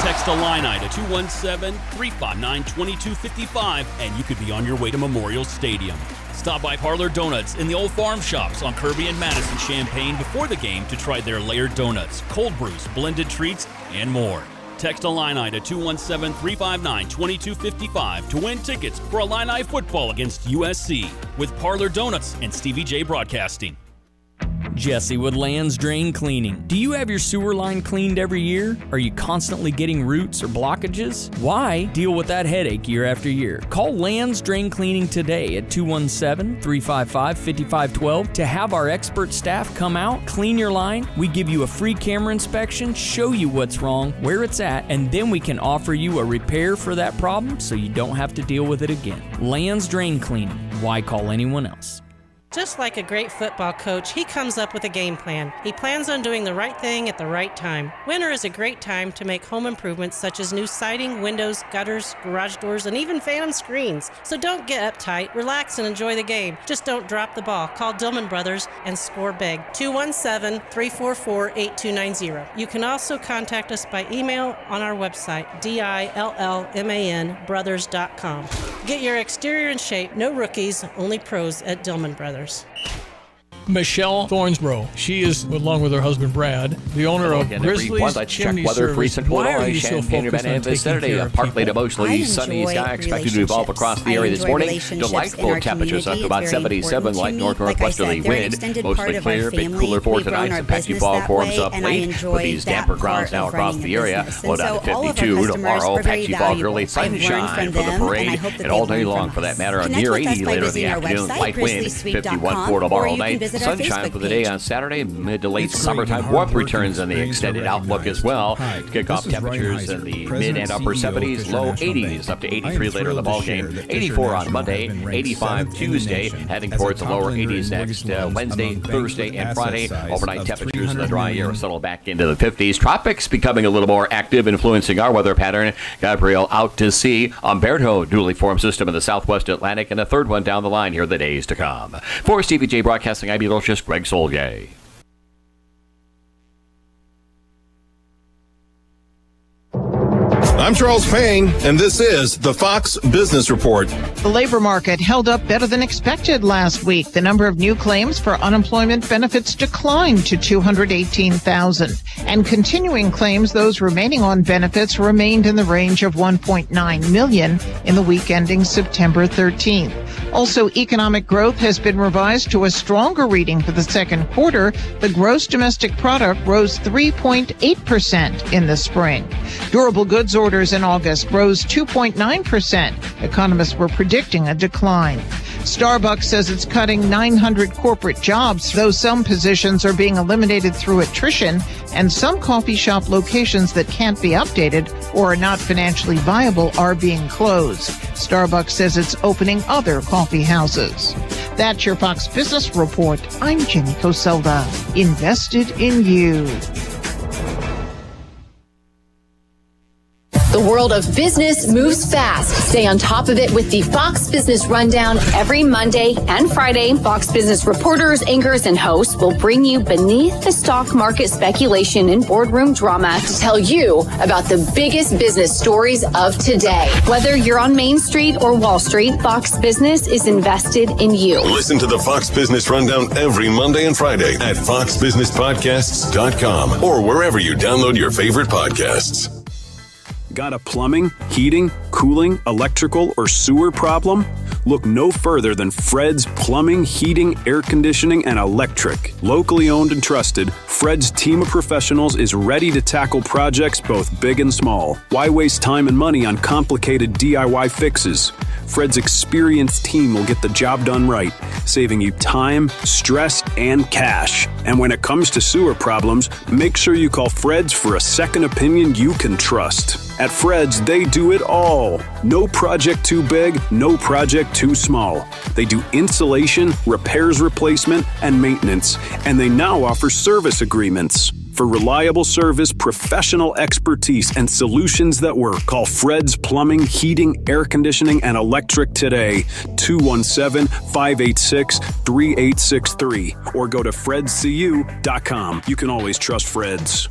Text Illini to 217-359-2255, and you could be on your way to Memorial Stadium. Stop by Parlor Donuts in the Old Farm Shops on Kirby and Madison Champaign before the game to try their layered donuts, cold brews, blended treats, and more. Text Illini to 217-359-2255 to win tickets for Illini football against USC with Parlor Donuts and Stevie J Broadcasting. Jesse with Land's Drain Cleaning. Do you have your sewer line cleaned every year? Are you constantly getting roots or blockages? Why deal with that headache year after year? Call Land's Drain Cleaning today at 217-355-5512 to have our expert staff come out, clean your line. We give you a free camera inspection, show you what's wrong, where it's at, and then we can offer you a repair for that problem so you don't have to deal with it again. Land's Drain Cleaning. Why call anyone else? Just like a great football coach, he comes up with a game plan. He plans on doing the right thing at the right time. Winter is a great time to make home improvements such as new siding, windows, gutters, garage doors, and even phantom screens. So don't get uptight, relax, and enjoy the game. Just don't drop the ball. Call Dillman Brothers and score big. 217-344-8290. You can also contact us by email on our website, DILLMANBrothers.com. Get your exterior in shape. No rookies, only pros at Dillman Brothers. Michelle Thornsborough. She is, along with her husband Brad, the owner of Grizzly's Let's check Chimney weather for Service. Central Why are Illinois. you so Champaign, focused on Urbana, taking Saturday, care of partly to people? mostly sunny sky expected to evolve across the area this morning. Delightful temperatures up to about 77, light north-northwesterly wind. Mostly clear, bit cooler for tonight. Some patchy fog forms up late with these damper grounds now across the area. Low down to 52 tomorrow. Patchy fog early, sunshine for the parade, and all day long for that matter. Near 80 later in the afternoon. Light wind, 51 for tomorrow night. Sunshine for the day on Saturday. Mid to late summertime warmth returns in the extended outlook as well. Kickoff temperatures in the mid and upper 70s, low 80s, up to 83 later in the ballgame. 84 on Monday, 85 Tuesday, heading towards the lower 80s next Wednesday, Thursday, and Friday. Overnight temperatures in the dry air settle back into the 50s. Tropics becoming a little more active, influencing our weather pattern. Gabrielle out to sea. Umberto, newly formed system in the southwest Atlantic, and a third one down the line here in the days to come. For Stevie J Broadcasting, I'm meteorologist Greg Solgay. I'm Charles Payne, and this is the Fox Business Report. The labor market held up better than expected last week. The number of new claims for unemployment benefits declined to 218,000. And continuing claims, those remaining on benefits, remained in the range of 1.9 million in the week ending September 13th. Also, economic growth has been revised to a stronger reading for the second quarter. The gross domestic product rose 3.8% in the spring. Durable goods orders in August rose 2.9%. Economists were predicting a decline. Starbucks says it's cutting 900 corporate jobs, though some positions are being eliminated through attrition, and some coffee shop locations that can't be updated or are not financially viable are being closed. Starbucks says it's opening other coffee houses. That's your Fox Business Report. I'm Jenny Coselda. Invested in you. The world of business moves fast. Stay on top of it with the Fox Business Rundown every Monday and Friday. Fox Business reporters, anchors, and hosts will bring you beneath the stock market speculation and boardroom drama to tell you about the biggest business stories of today. Whether you're on Main Street or Wall Street, Fox Business is invested in you. Listen to the Fox Business Rundown every Monday and Friday at foxbusinesspodcasts.com or wherever you download your favorite podcasts. Got a plumbing, heating, cooling, electrical, or sewer problem? Look no further than Fred's Plumbing, Heating, Air Conditioning, and Electric. Locally owned and trusted, Fred's team of professionals is ready to tackle projects both big and small. Why waste time and money on complicated DIY fixes? Fred's experienced team will get the job done right, saving you time, stress, and cash. And when it comes to sewer problems, make sure you call Fred's for a second opinion you can trust. At Fred's, they do it all. No project too big, no project too small. They do insulation, repairs, replacement, and maintenance, and they now offer service agreements. For reliable service, professional expertise, and solutions that work, call Fred's Plumbing, Heating, Air Conditioning, and Electric today, 217-586-3863, or go to fredscu.com. You can always trust Fred's.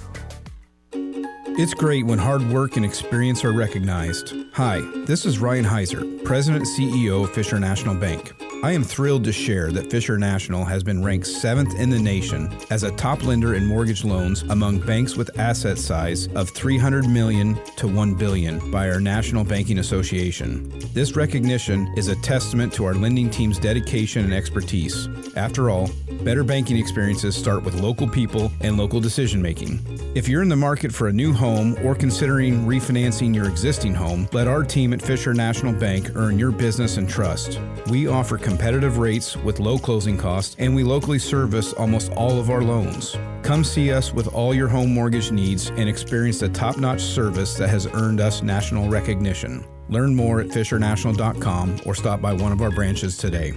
It's great when hard work and experience are recognized. Hi, this is Ryan Heiser, President and CEO of Fisher National Bank. I am thrilled to share that Fisher National has been ranked 7th in the nation as a top lender in mortgage loans among banks with asset size of $300 million to $1 billion by our National Banking Association. This recognition is a testament to our lending team's dedication and expertise. After all, better banking experiences start with local people and local decision making. If you're in the market for a new home or considering refinancing your existing home, let our team at Fisher National Bank earn your business and trust. We offer competitive rates with low closing costs, and we locally service almost all of our loans. Come see us with all your home mortgage needs and experience the top-notch service that has earned us national recognition. Learn more at fishernational.com or stop by one of our branches today.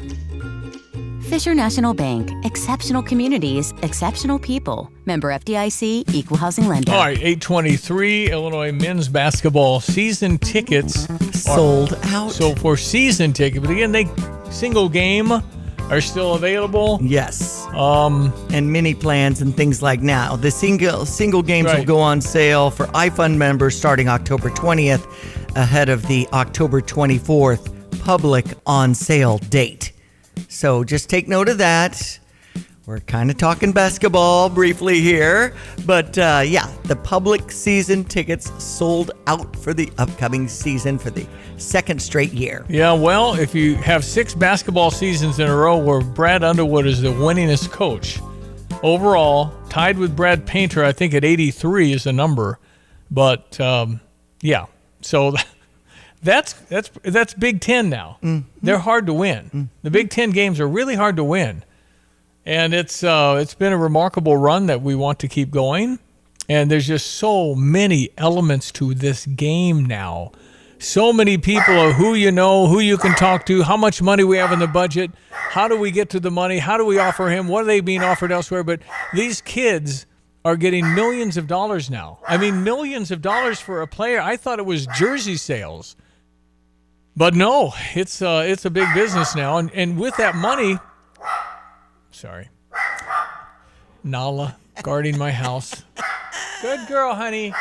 Fisher National Bank. Exceptional communities, exceptional people. Member FDIC, Equal Housing Lender. All right, 8:23, Illinois men's basketball season tickets sold out. So for season tickets, but again, single game are still available. Yes. And mini plans and things like now. The single games will go on sale for iFund members starting October 20th ahead of the October 24th public on sale date. So just take note of that. We're kind of talking basketball briefly here, but the public season tickets sold out for the upcoming season for the second straight year. Yeah, well, if you have 6 basketball seasons in a row where Brad Underwood is the winningest coach overall, tied with Brad Painter, I think at 83 is the number. But so that's Big Ten now. Mm-hmm. They're hard to win. Mm-hmm. The Big Ten games are really hard to win. And it's been a remarkable run that we want to keep going. And there's just so many elements to this game now. So many people are who you know, who you can talk to, how much money we have in the budget, how do we get to the money, how do we offer him, what are they being offered elsewhere. But these kids are getting millions of dollars now. I mean, millions of dollars for a player. I thought it was jersey sales. But no, it's a big business now. And with that money... Sorry. Nala guarding my house. Good girl, honey.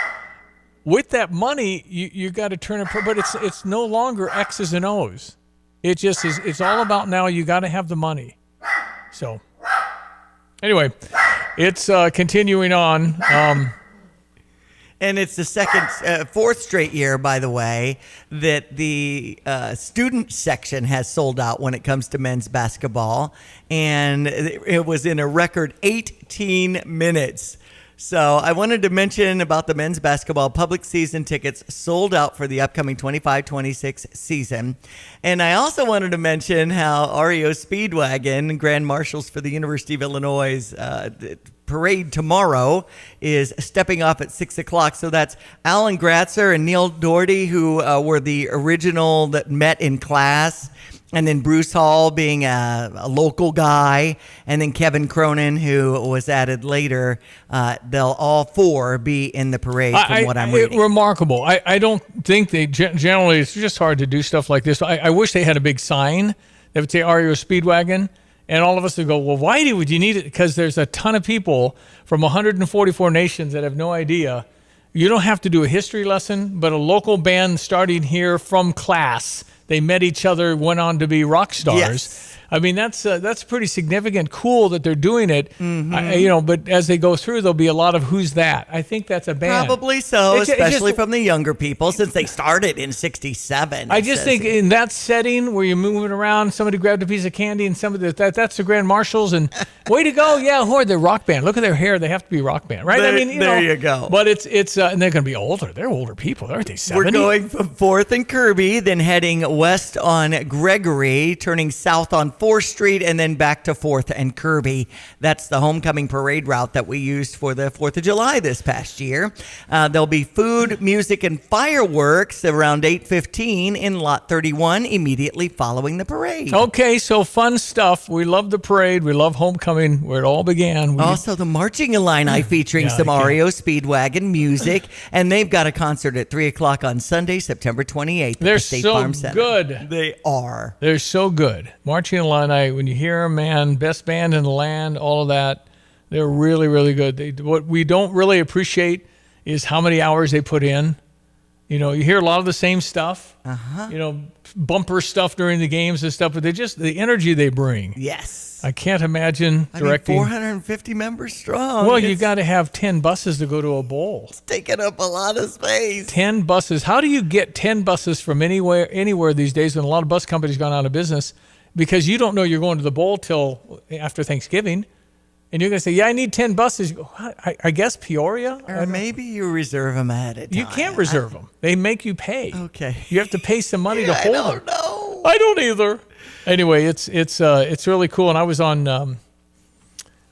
With that money, you got to turn it, but it's no longer X's and O's. It just is. It's all about now. You got to have the money. So, anyway, it's continuing on. And it's the fourth straight year, by the way, that the student section has sold out when it comes to men's basketball. And it was in a record 18 minutes. So I wanted to mention about the men's basketball public season tickets sold out for the upcoming 25-26 season. And I also wanted to mention how REO Speedwagon, Grand Marshals for the University of Illinois' parade tomorrow is stepping off at 6 o'clock. So that's Alan Gratzer and Neil Doherty, who were the original that met in class. And then Bruce Hall being a local guy. And then Kevin Cronin, who was added later. They'll all 4 be in the parade from what I'm reading. Remarkable. I don't think they generally, it's just hard to do stuff like this. I wish they had a big sign that would say REO Speedwagon. And all of us would go, well, why would you need it? Because there's a ton of people from 144 nations that have no idea. You don't have to do a history lesson, but a local band starting here from class. They met each other, went on to be rock stars. Yes. I mean, that's pretty significant. Cool that they're doing it. Mm-hmm. But as they go through, there'll be a lot of who's that. I think that's a band. Probably so, especially from the younger people, since they started in '67. I just think in that setting where you're moving around, somebody grabbed a piece of candy, and that's the Grand Marshals, and way to go, yeah, who are the rock band? Look at their hair; they have to be rock band, right? There you go. But it's and they're going to be older. They're older people, aren't they? 70? We're going from 4th and Kirby, then heading west on Gregory, turning south on 4th Street, and then back to 4th and Kirby. That's the homecoming parade route that we used for the 4th of July this past year. There'll be food, music, and fireworks around 8:15 in Lot 31 immediately following the parade. Okay, so fun stuff. We love the parade. We love homecoming, where it all began. Also, the Marching Illini featuring some REO Speedwagon music, and they've got a concert at 3 o'clock on Sunday, September 28th at the State Farm Center. They're so good. They are. They're so good. Marching Illini, when you hear them, man, best band in the land, all of that, they're really, really good. What we don't really appreciate is how many hours they put in. You hear a lot of the same stuff, bumper stuff during the games and stuff, but the energy they bring. Yes. I can't imagine directing. 450 members strong. Well, you got to have 10 buses to go to a bowl. It's taking up a lot of space. 10 buses. How do you get 10 buses from anywhere these days when a lot of bus companies gone out of business? Because you don't know you're going to the bowl till after Thanksgiving. And you're going to say, yeah, I need 10 buses. You go, I guess Peoria? Or maybe you reserve them at a time. You can't reserve them. They make you pay. Okay. You have to pay some money to hold them. I don't know. I don't either. Anyway, it's really cool. And I was on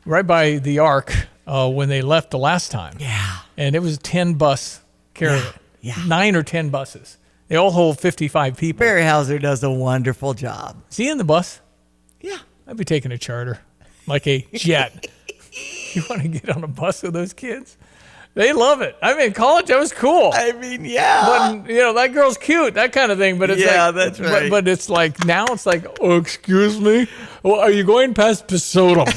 right by the Ark when they left the last time. Yeah. And it was 10 bus carrier. Yeah. 9 or 10 buses. They all hold 55 people. Barry Hauser does a wonderful job. Is he in the bus? Yeah. I'd be taking a charter, like a jet. You want to get on a bus with those kids? They love it. I mean, college, that was cool. I mean, yeah. But, that girl's cute, that kind of thing. But it's that's right. But it's like, now it's like, oh, excuse me? Well, are you going past Pisodum?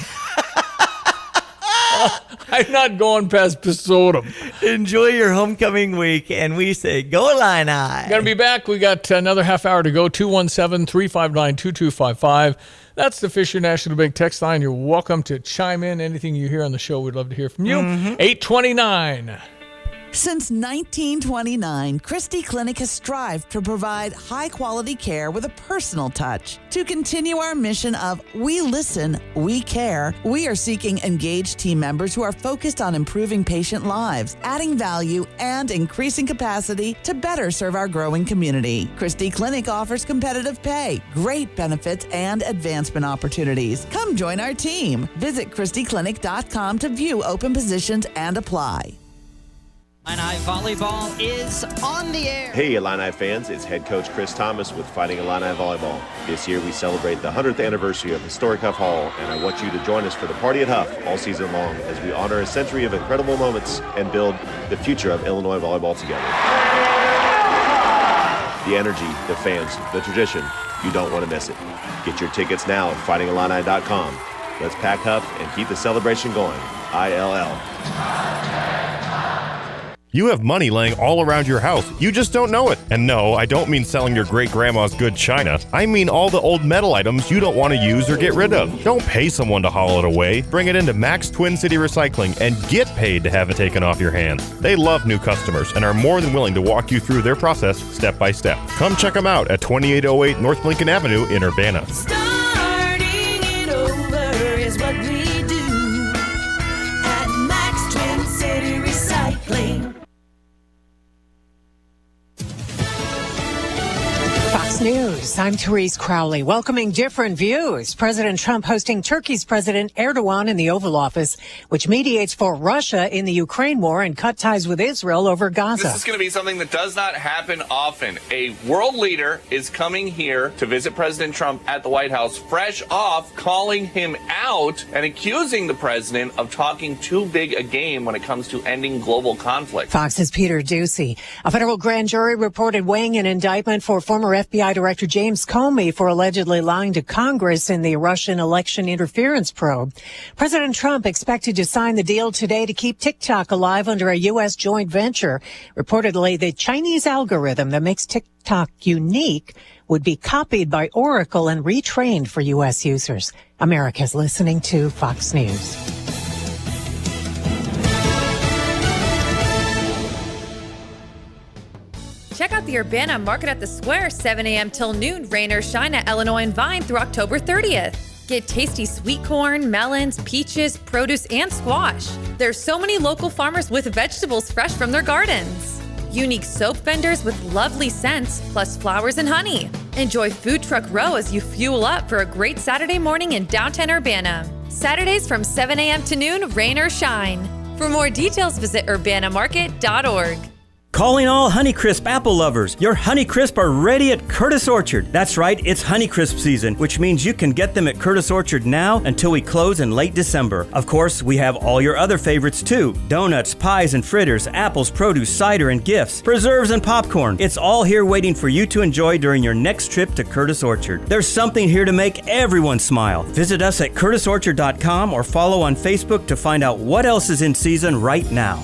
I'm not going past Pisodum. Enjoy your homecoming week, and we say, go Illini. Going to be back. We got another half hour to go, 217-359-2255. That's the Fisher National Bank text line. You're welcome to chime in. Anything you hear on the show, we'd love to hear from you. 829. Since 1929, Christie Clinic has strived to provide high-quality care with a personal touch. To continue our mission of we listen, we care, we are seeking engaged team members who are focused on improving patient lives, adding value, and increasing capacity to better serve our growing community. Christie Clinic offers competitive pay, great benefits, and advancement opportunities. Come join our team. Visit ChristieClinic.com to view open positions and apply. Illini Volleyball is on the air. Hey, Illini fans, it's head coach Chris Thomas with Fighting Illini Volleyball. This year we celebrate the 100th anniversary of historic Huff Hall, and I want you to join us for the Party at Huff all season long as we honor a century of incredible moments and build the future of Illinois volleyball together. The energy, the fans, the tradition, you don't want to miss it. Get your tickets now at fightingillini.com. Let's pack Huff and keep the celebration going. ILL. You have money laying all around your house. You just don't know it. And no, I don't mean selling your great-grandma's good china. I mean all the old metal items you don't want to use or get rid of. Don't pay someone to haul it away. Bring it into Max Twin City Recycling and get paid to have it taken off your hands. They love new customers and are more than willing to walk you through their process step by step. Come check them out at 2808 North Lincoln Avenue in Urbana. Starting it over is what we do at Max Twin City Recycling. Fox News, I'm Therese Crowley, welcoming different views. President Trump hosting Turkey's President Erdogan in the Oval Office, which mediates for Russia in the Ukraine war and cut ties with Israel over Gaza. This is going to be something that does not happen often. A world leader is coming here to visit President Trump at the White House, fresh off calling him out and accusing the president of talking too big a game when it comes to ending global conflict. Fox's Peter Ducey. A federal grand jury reported weighing an indictment for former FBI Director James Comey for allegedly lying to Congress in the Russian election interference probe. President Trump expected to sign the deal today to keep TikTok alive under a U.S. joint venture. Reportedly, the Chinese algorithm that makes TikTok unique would be copied by Oracle and retrained for U.S. users. America's listening to Fox News. Check out the Urbana Market at the Square, 7 a.m. till noon, rain or shine at Illinois and Vine through October 30th. Get tasty sweet corn, melons, peaches, produce, and squash. There's so many local farmers with vegetables fresh from their gardens. Unique soap vendors with lovely scents, plus flowers and honey. Enjoy Food Truck Row as you fuel up for a great Saturday morning in downtown Urbana. Saturdays from 7 a.m. to noon, rain or shine. For more details, visit urbanamarket.org. Calling all Honeycrisp apple lovers. Your Honeycrisp are ready at Curtis Orchard. That's right, it's Honeycrisp season, which means you can get them at Curtis Orchard now until we close in late December. Of course, we have all your other favorites too. Donuts, pies and fritters, apples, produce, cider and gifts, preserves and popcorn. It's all here waiting for you to enjoy during your next trip to Curtis Orchard. There's something here to make everyone smile. Visit us at curtisorchard.com or follow on Facebook to find out what else is in season right now.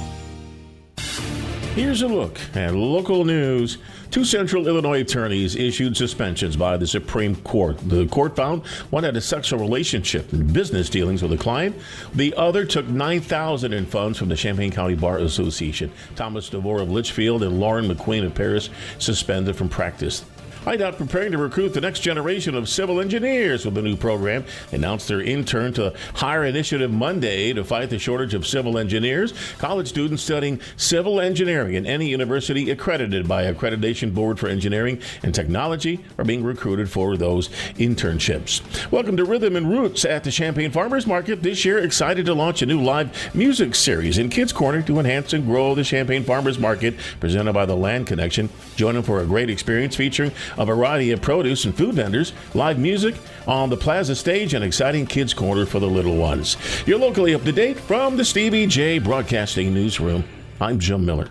Here's a look at local news. Two Central Illinois attorneys issued suspensions by the Supreme Court. The court found one had a sexual relationship and business dealings with a client. The other took $9,000 in funds from the Champaign County Bar Association. Thomas DeVore of Litchfield and Lauren McQueen of Paris suspended from practice. IDOT preparing to recruit the next generation of civil engineers with the new program. They announced their intern to hire initiative Monday to fight the shortage of civil engineers. College students studying civil engineering in any university accredited by Accreditation Board for Engineering and Technology are being recruited for those internships. Welcome to Rhythm and Roots at the Champaign Farmers Market. This year, excited to launch a new live music series in Kids Corner to enhance and grow the Champaign Farmers Market, presented by the Land Connection. Join them for a great experience featuring a variety of produce and food vendors, live music on the plaza stage, and exciting kids corner for the little ones. You're locally up to date from the Stevie J Broadcasting Newsroom. I'm Jim Miller.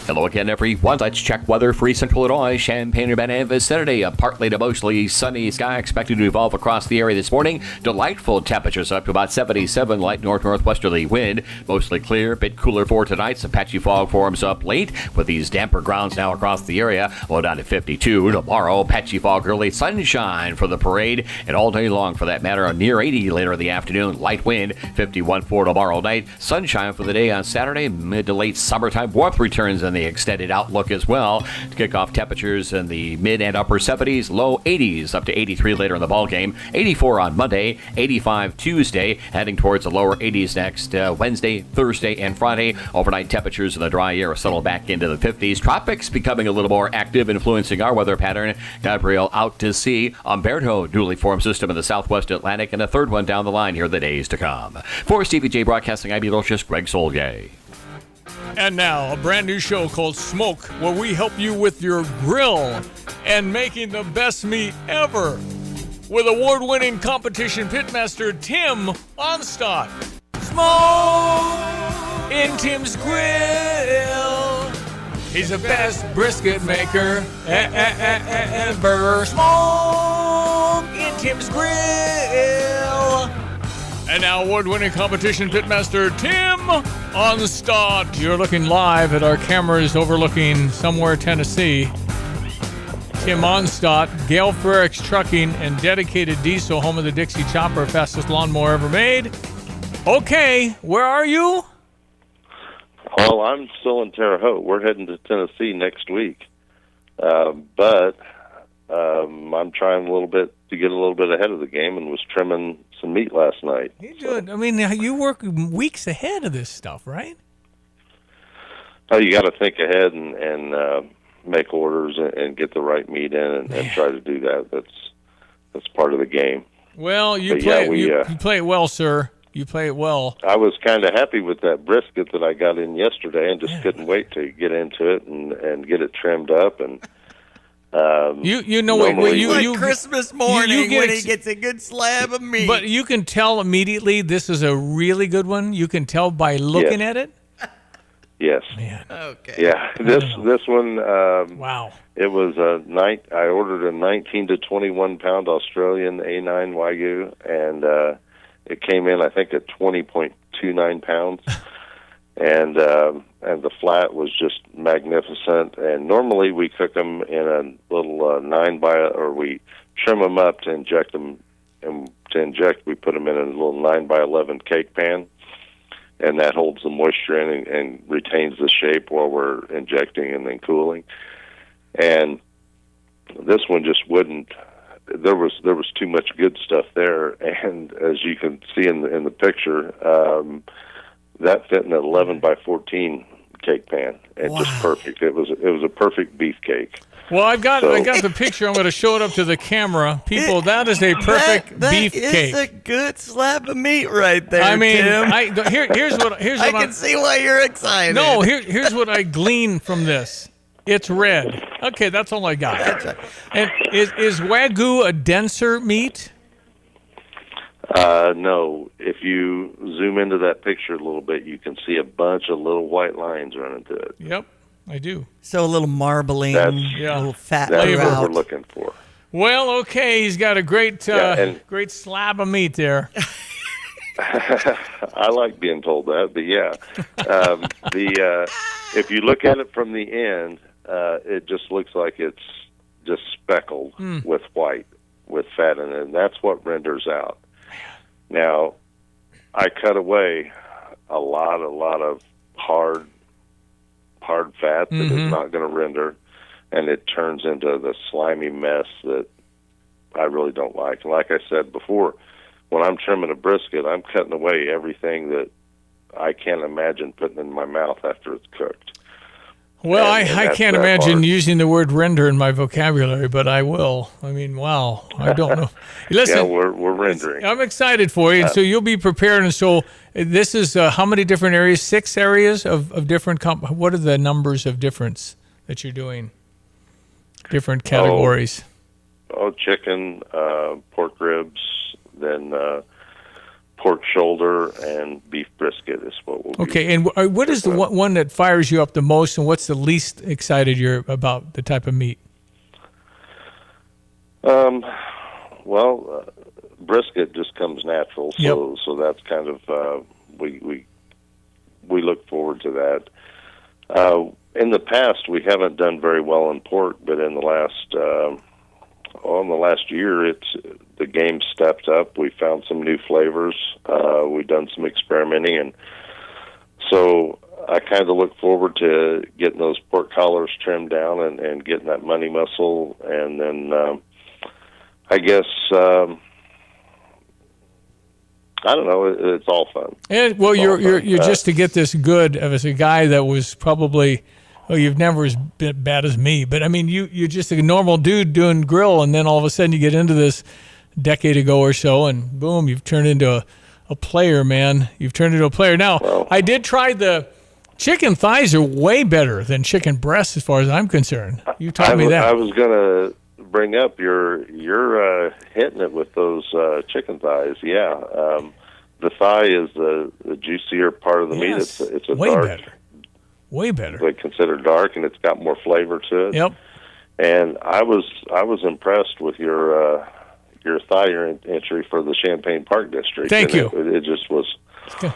Hello again, everyone. Let's check weather for East Central Illinois, Champaign-Urbana vicinity. A partly to mostly sunny sky expected to evolve across the area this morning. Delightful temperatures up to about 77, light north-northwesterly wind. Mostly clear, bit cooler for tonight. Some patchy fog forms up late with these damper grounds now across the area. Low down to 52. Tomorrow, patchy fog early, sunshine for the parade, and all day long for that matter. Near 80 later in the afternoon. Light wind, 51 for tomorrow night. Sunshine for the day on Saturday. Mid to late summertime warmth returns in the extended outlook as well. To kick off, temperatures in the mid and upper 70s, low 80s, up to 83 later in the ball game. 84 on Monday, 85 Tuesday, heading towards the lower 80s next Wednesday, Thursday, and Friday. Overnight temperatures in the dry air settle back into the 50s. Tropics becoming a little more active, influencing our weather pattern. Gabrielle out to sea. Umberto, newly formed system in the southwest Atlantic, and a third one down the line here in the days to come. For Stevie J Broadcasting, I'm Eulogist Greg Solgay. And now, a brand new show called Smoke, where we help you with your grill and making the best meat ever. With award-winning competition pitmaster Tim Onstadt. Smoke in Tim's Grill. He's the best brisket maker ever. Smoke in Tim's Grill. And now, award-winning competition pitmaster Tim Onstadt. You're looking live at our cameras overlooking somewhere Tennessee. Tim Onstadt, Gale Frericks Trucking, and Dedicated Diesel, home of the Dixie Chopper, fastest lawnmower ever made. Okay, where are you? Well, I'm still in Terre Haute. We're heading to Tennessee next week. But I'm trying a little bit to get a little bit ahead of the game and was trimming some meat last night. You do it. I mean, you work weeks ahead of this stuff, right? Oh, you got to think ahead and make orders and get the right meat in and try to do that. That's part of the game. Well, you play it well, sir. You play it well. I was kind of happy with that brisket that I got in yesterday, and just couldn't wait to get into it and get it trimmed up and. You know what you Christmas morning when he gets a good slab of meat. But you can tell immediately this is a really good one. You can tell by looking at it. Yes. Man. Okay. Yeah. This one. Wow. It was I ordered a 19 to 21 pound Australian A9 Wagyu, and it came in I think at 20.29 pounds. And the flat was just magnificent. And normally we cook them in a little we trim them up to inject them. And to inject, we put them in a little 9x11 cake pan, and that holds the moisture in and retains the shape while we're injecting and then cooling. And this one just wouldn't. There was too much good stuff there, and as you can see in the picture. That fit in an 11x14 cake pan, and just perfect. It was a perfect beef cake. Well, I got the picture. I'm going to show it up to the camera, people. That is a perfect beef cake. It's a good slab of meat right there. I mean, Tim. here's what I can see why you're excited. No, here's what I glean from this. It's red. Okay, that's all I got. That's right. And is Wagyu a denser meat? No. If you zoom into that picture a little bit, you can see a bunch of little white lines running through it. Yep, I do. So a little marbling, a little fat That's throughout. what we're looking for. Well, okay, he's got a great great slab of meat there. I like being told that, but yeah. If you look at it from the end, it just looks like it's just speckled with white, with fat in it, and that's what renders out. Now, I cut away a lot of hard fat that is not going to render, and it turns into the slimy mess that I really don't like. And like I said before, when I'm trimming a brisket, I'm cutting away everything that I can't imagine putting in my mouth after it's cooked. Well, I can't imagine using the word render in my vocabulary, but I will. I mean, wow, I don't know. Listen, yeah, we're rendering. I'm excited for you, and so you'll be prepared. And so this is how many different areas? 6 areas of different. What are the numbers of difference that you're doing? Different categories. Chicken, pork ribs, then pork shoulder, and beef brisket is what we'll be. Okay, and what is the one that fires you up the most, and what's the least excited you're about the type of meat? Brisket just comes natural, so that's kind of we look forward to that. In the past, we haven't done very well in pork, but in the last year, the game stepped up. We found some new flavors. We've done some experimenting, and so I kind of look forward to getting those pork collars trimmed down and getting that money muscle, and then I guess I don't know. It's all fun. And well, you're just to get this good as a guy that was probably. Oh, you've never as bad as me, but I mean, you're just a normal dude doing grill, and then all of a sudden you get into this decade ago or so, and boom, you've turned into a player, man. You've turned into a player. Now, I did try the chicken thighs are way better than chicken breasts as far as I'm concerned. You taught me that. I was going to bring up you're hitting it with those chicken thighs. Yeah, the thigh is the juicier part of the meat. It's a way dark. Better. Way better. They consider dark, and it's got more flavor to it. Yep. And I was impressed with your thigh entry for the Champaign Park District. Thank you. It just was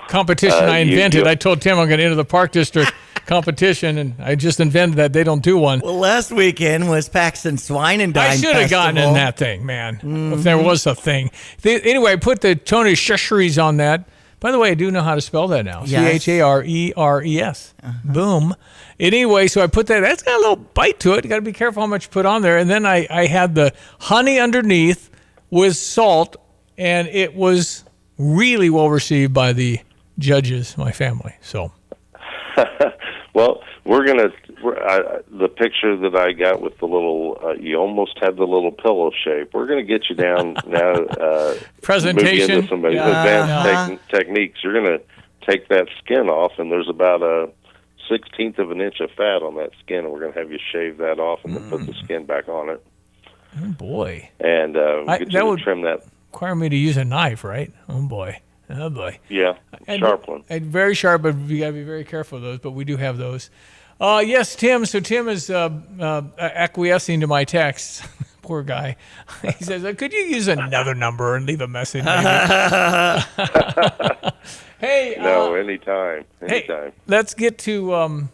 competition I invented. I told Tim I'm going to enter the Park District competition, and I just invented that. They don't do one. Well, last weekend was Paxton Swine and Dine Festival. I should have gotten in that thing, man. If there was a thing. Anyway, I put the Tony Chacheres on that. By the way, I do know how to spell that now. Yes. Chareres. Boom. Anyway, so I put that. That's got a little bite to it. You got to be careful how much you put on there. And then I had the honey underneath with salt, and it was really well received by the judges, my family. So, well, the picture that I got with the little, you almost had the little pillow shape. We're going to get you down now. Presentation. Move into some advanced techniques. You're going to take that skin off, and there's about a 1/16 of an inch of fat on that skin, and we're going to have you shave that off and then put the skin back on it. Oh, boy. And that would trim that. Require me to use a knife, right? Oh, boy. Oh, boy. Yeah, sharp one. Very sharp, but you got to be very careful of those, but we do have those. Yes, Tim. So Tim is acquiescing to my texts. Poor guy. He says, "Could you use another number and leave a message?" Hey. No, anytime. Hey, let's get to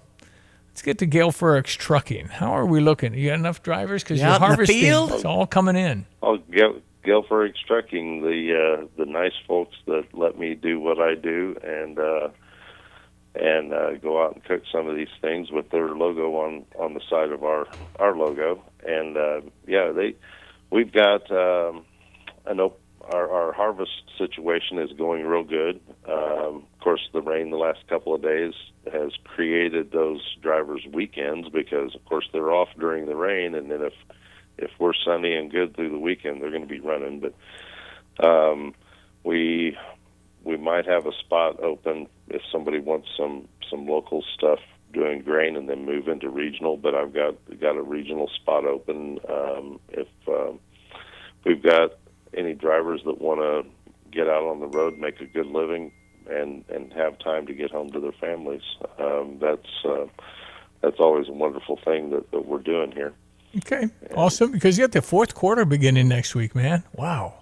Gale Frericks Trucking. How are we looking? You got enough drivers? Because you're harvesting. It's all coming in. Oh, Gale Frericks Trucking, the nice folks that let me do what I do, and go out and cook some of these things with their logo on the side of our logo. And we've got our harvest situation is going real good. Of course, the rain the last couple of days has created those drivers' weekends because, of course, they're off during the rain, and then if we're sunny and good through the weekend, they're going to be running. But we might have a spot open if somebody wants some local stuff doing grain and then move into regional. But I've got a regional spot open. If we've got any drivers that want to get out on the road, make a good living, and have time to get home to their families, that's always a wonderful thing that we're doing here. Okay, awesome. Because you got the fourth quarter beginning next week, man. Wow.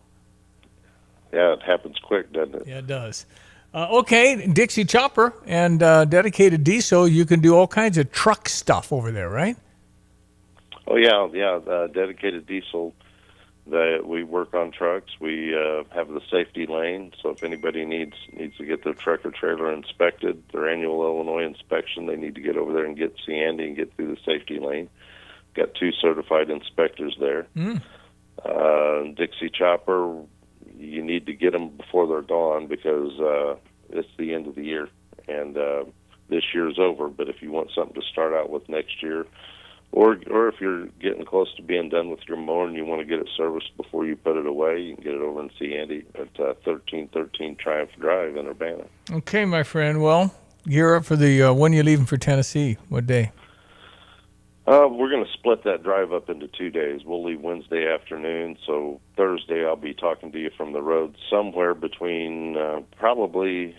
Yeah, it happens quick, doesn't it? Yeah, it does. Okay, Dixie Chopper and Dedicated Diesel, you can do all kinds of truck stuff over there, right? Oh, yeah. Dedicated Diesel, we work on trucks. We have the safety lane, so if anybody needs to get their truck or trailer inspected, their annual Illinois inspection, they need to get over there and see Andy and get through the safety lane. Got 2 certified inspectors there. Dixie Chopper, you need to get them before they're gone because it's the end of the year, and this year's over. But if you want something to start out with next year, or if you're getting close to being done with your mower and you want to get it serviced before you put it away, you can get it over and see Andy at 1313 Triumph Drive in Urbana. Okay, my friend. Well, gear up for the when you leaving for Tennessee. What day? We're going to split that drive up into 2 days. We'll leave Wednesday afternoon, so Thursday I'll be talking to you from the road somewhere between probably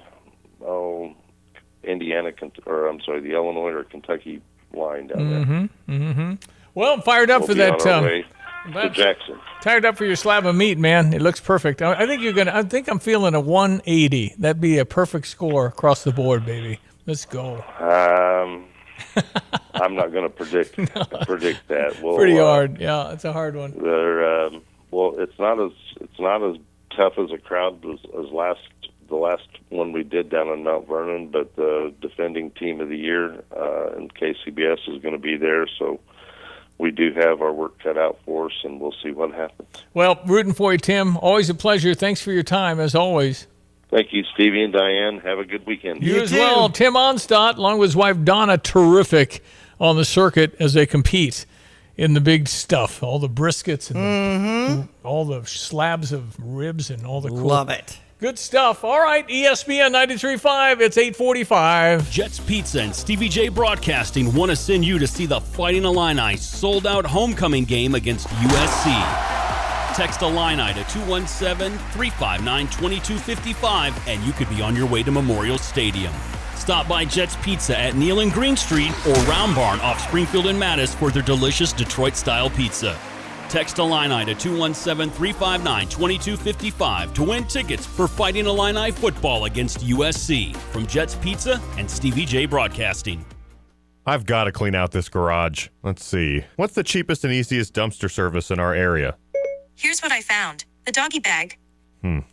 Indiana, the Illinois or Kentucky line down there. Well, I'm fired up for that. On our way to Jackson. Tired up for your slab of meat, man. It looks perfect. I think I'm feeling a 180. That'd be a perfect score across the board, baby. Let's go. I'm not going to predict that. Pretty hard. Yeah, it's a hard one. It's not as tough as a crowd as the last one we did down in Mount Vernon, but the defending team of the year in KCBS is going to be there, so we do have our work cut out for us, and we'll see what happens. Well, rooting for you, Tim. Always a pleasure. Thanks for your time, as always. Thank you, Stevie and Diane. Have a good weekend. You as well. Tim Onstadt, along with his wife Donna, terrific on the circuit as they compete in the big stuff. All the briskets and all the slabs of ribs and all the cool. Love it. Good stuff. All right, ESPN 93.5. It's 8:45. Jets Pizza and Stevie J Broadcasting want to send you to see the Fighting Illini sold-out homecoming game against USC. Text Illini to 217-359-2255, and you could be on your way to Memorial Stadium. Stop by Jets Pizza at Neal and Green Street or Round Barn off Springfield and Mattis for their delicious Detroit-style pizza. Text Illini to 217-359-2255 to win tickets for Fighting Illini football against USC from Jets Pizza and Stevie J Broadcasting. I've got to clean out this garage. Let's see. What's the cheapest and easiest dumpster service in our area? Here's what I found. The doggy bag.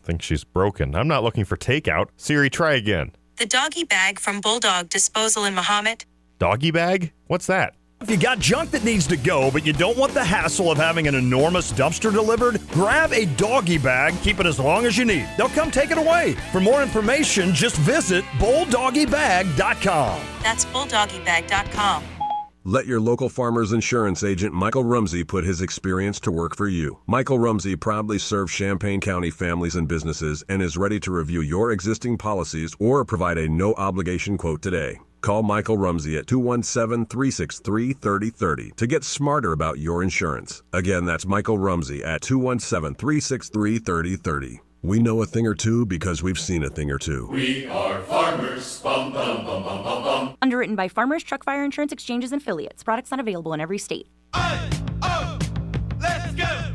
Think she's broken. I'm not looking for takeout. Siri, try again. The doggy bag from Bulldog Disposal in Mahomet. Doggy bag? What's that? If you got junk that needs to go, but you don't want the hassle of having an enormous dumpster delivered, grab a doggy bag, keep it as long as you need. They'll come take it away. For more information, just visit bulldoggybag.com. That's bulldoggybag.com. Let your local farmer's insurance agent, Michael Rumsey, put his experience to work for you. Michael Rumsey proudly serves Champaign County families and businesses and is ready to review your existing policies or provide a no-obligation quote today. Call Michael Rumsey at 217-363-3030 to get smarter about your insurance. Again, that's Michael Rumsey at 217-363-3030. We know a thing or two because we've seen a thing or two. We are farmers. Bum, bum, bum, bum, bum, bum. Underwritten by Farmers Truck Fire Insurance Exchanges and Affiliates. Products not available in every state. Let's go!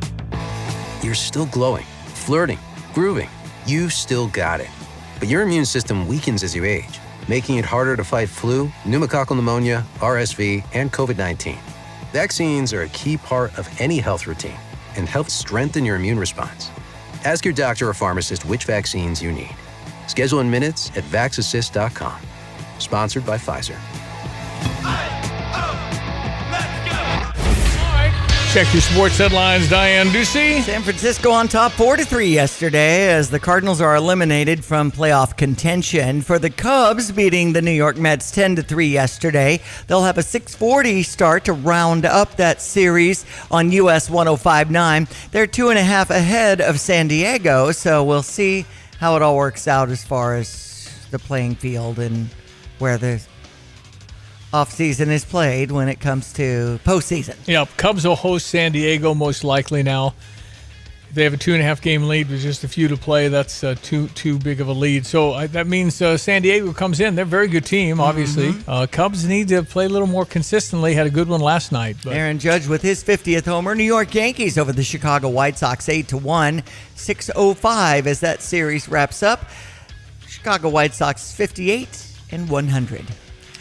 You're still glowing, flirting, grooving. You still got it. But your immune system weakens as you age, making it harder to fight flu, pneumococcal pneumonia, RSV, and COVID-19. Vaccines are a key part of any health routine and help strengthen your immune response. Ask your doctor or pharmacist which vaccines you need. Schedule in minutes at vaxassist.com. Sponsored by Pfizer. Check your sports headlines, Diane Ducey. San Francisco on top 4-3 yesterday as the Cardinals are eliminated from playoff contention. For the Cubs beating the New York Mets 10-3 yesterday, they'll have a 6:40 start to round up that series on US 105.9. They're 2.5 ahead of San Diego, so we'll see how it all works out as far as the playing field and where the offseason is played when it comes to postseason. Yep, Cubs will host San Diego most likely now. If they have a 2.5 game lead with just a few to play, that's too big of a lead. So that means San Diego comes in. They're a very good team, obviously. Cubs need to play a little more consistently. Had a good one last night. But. Aaron Judge with his 50th homer. New York Yankees over the Chicago White Sox 8-1, 6:05 as that series wraps up. Chicago White Sox 58-100.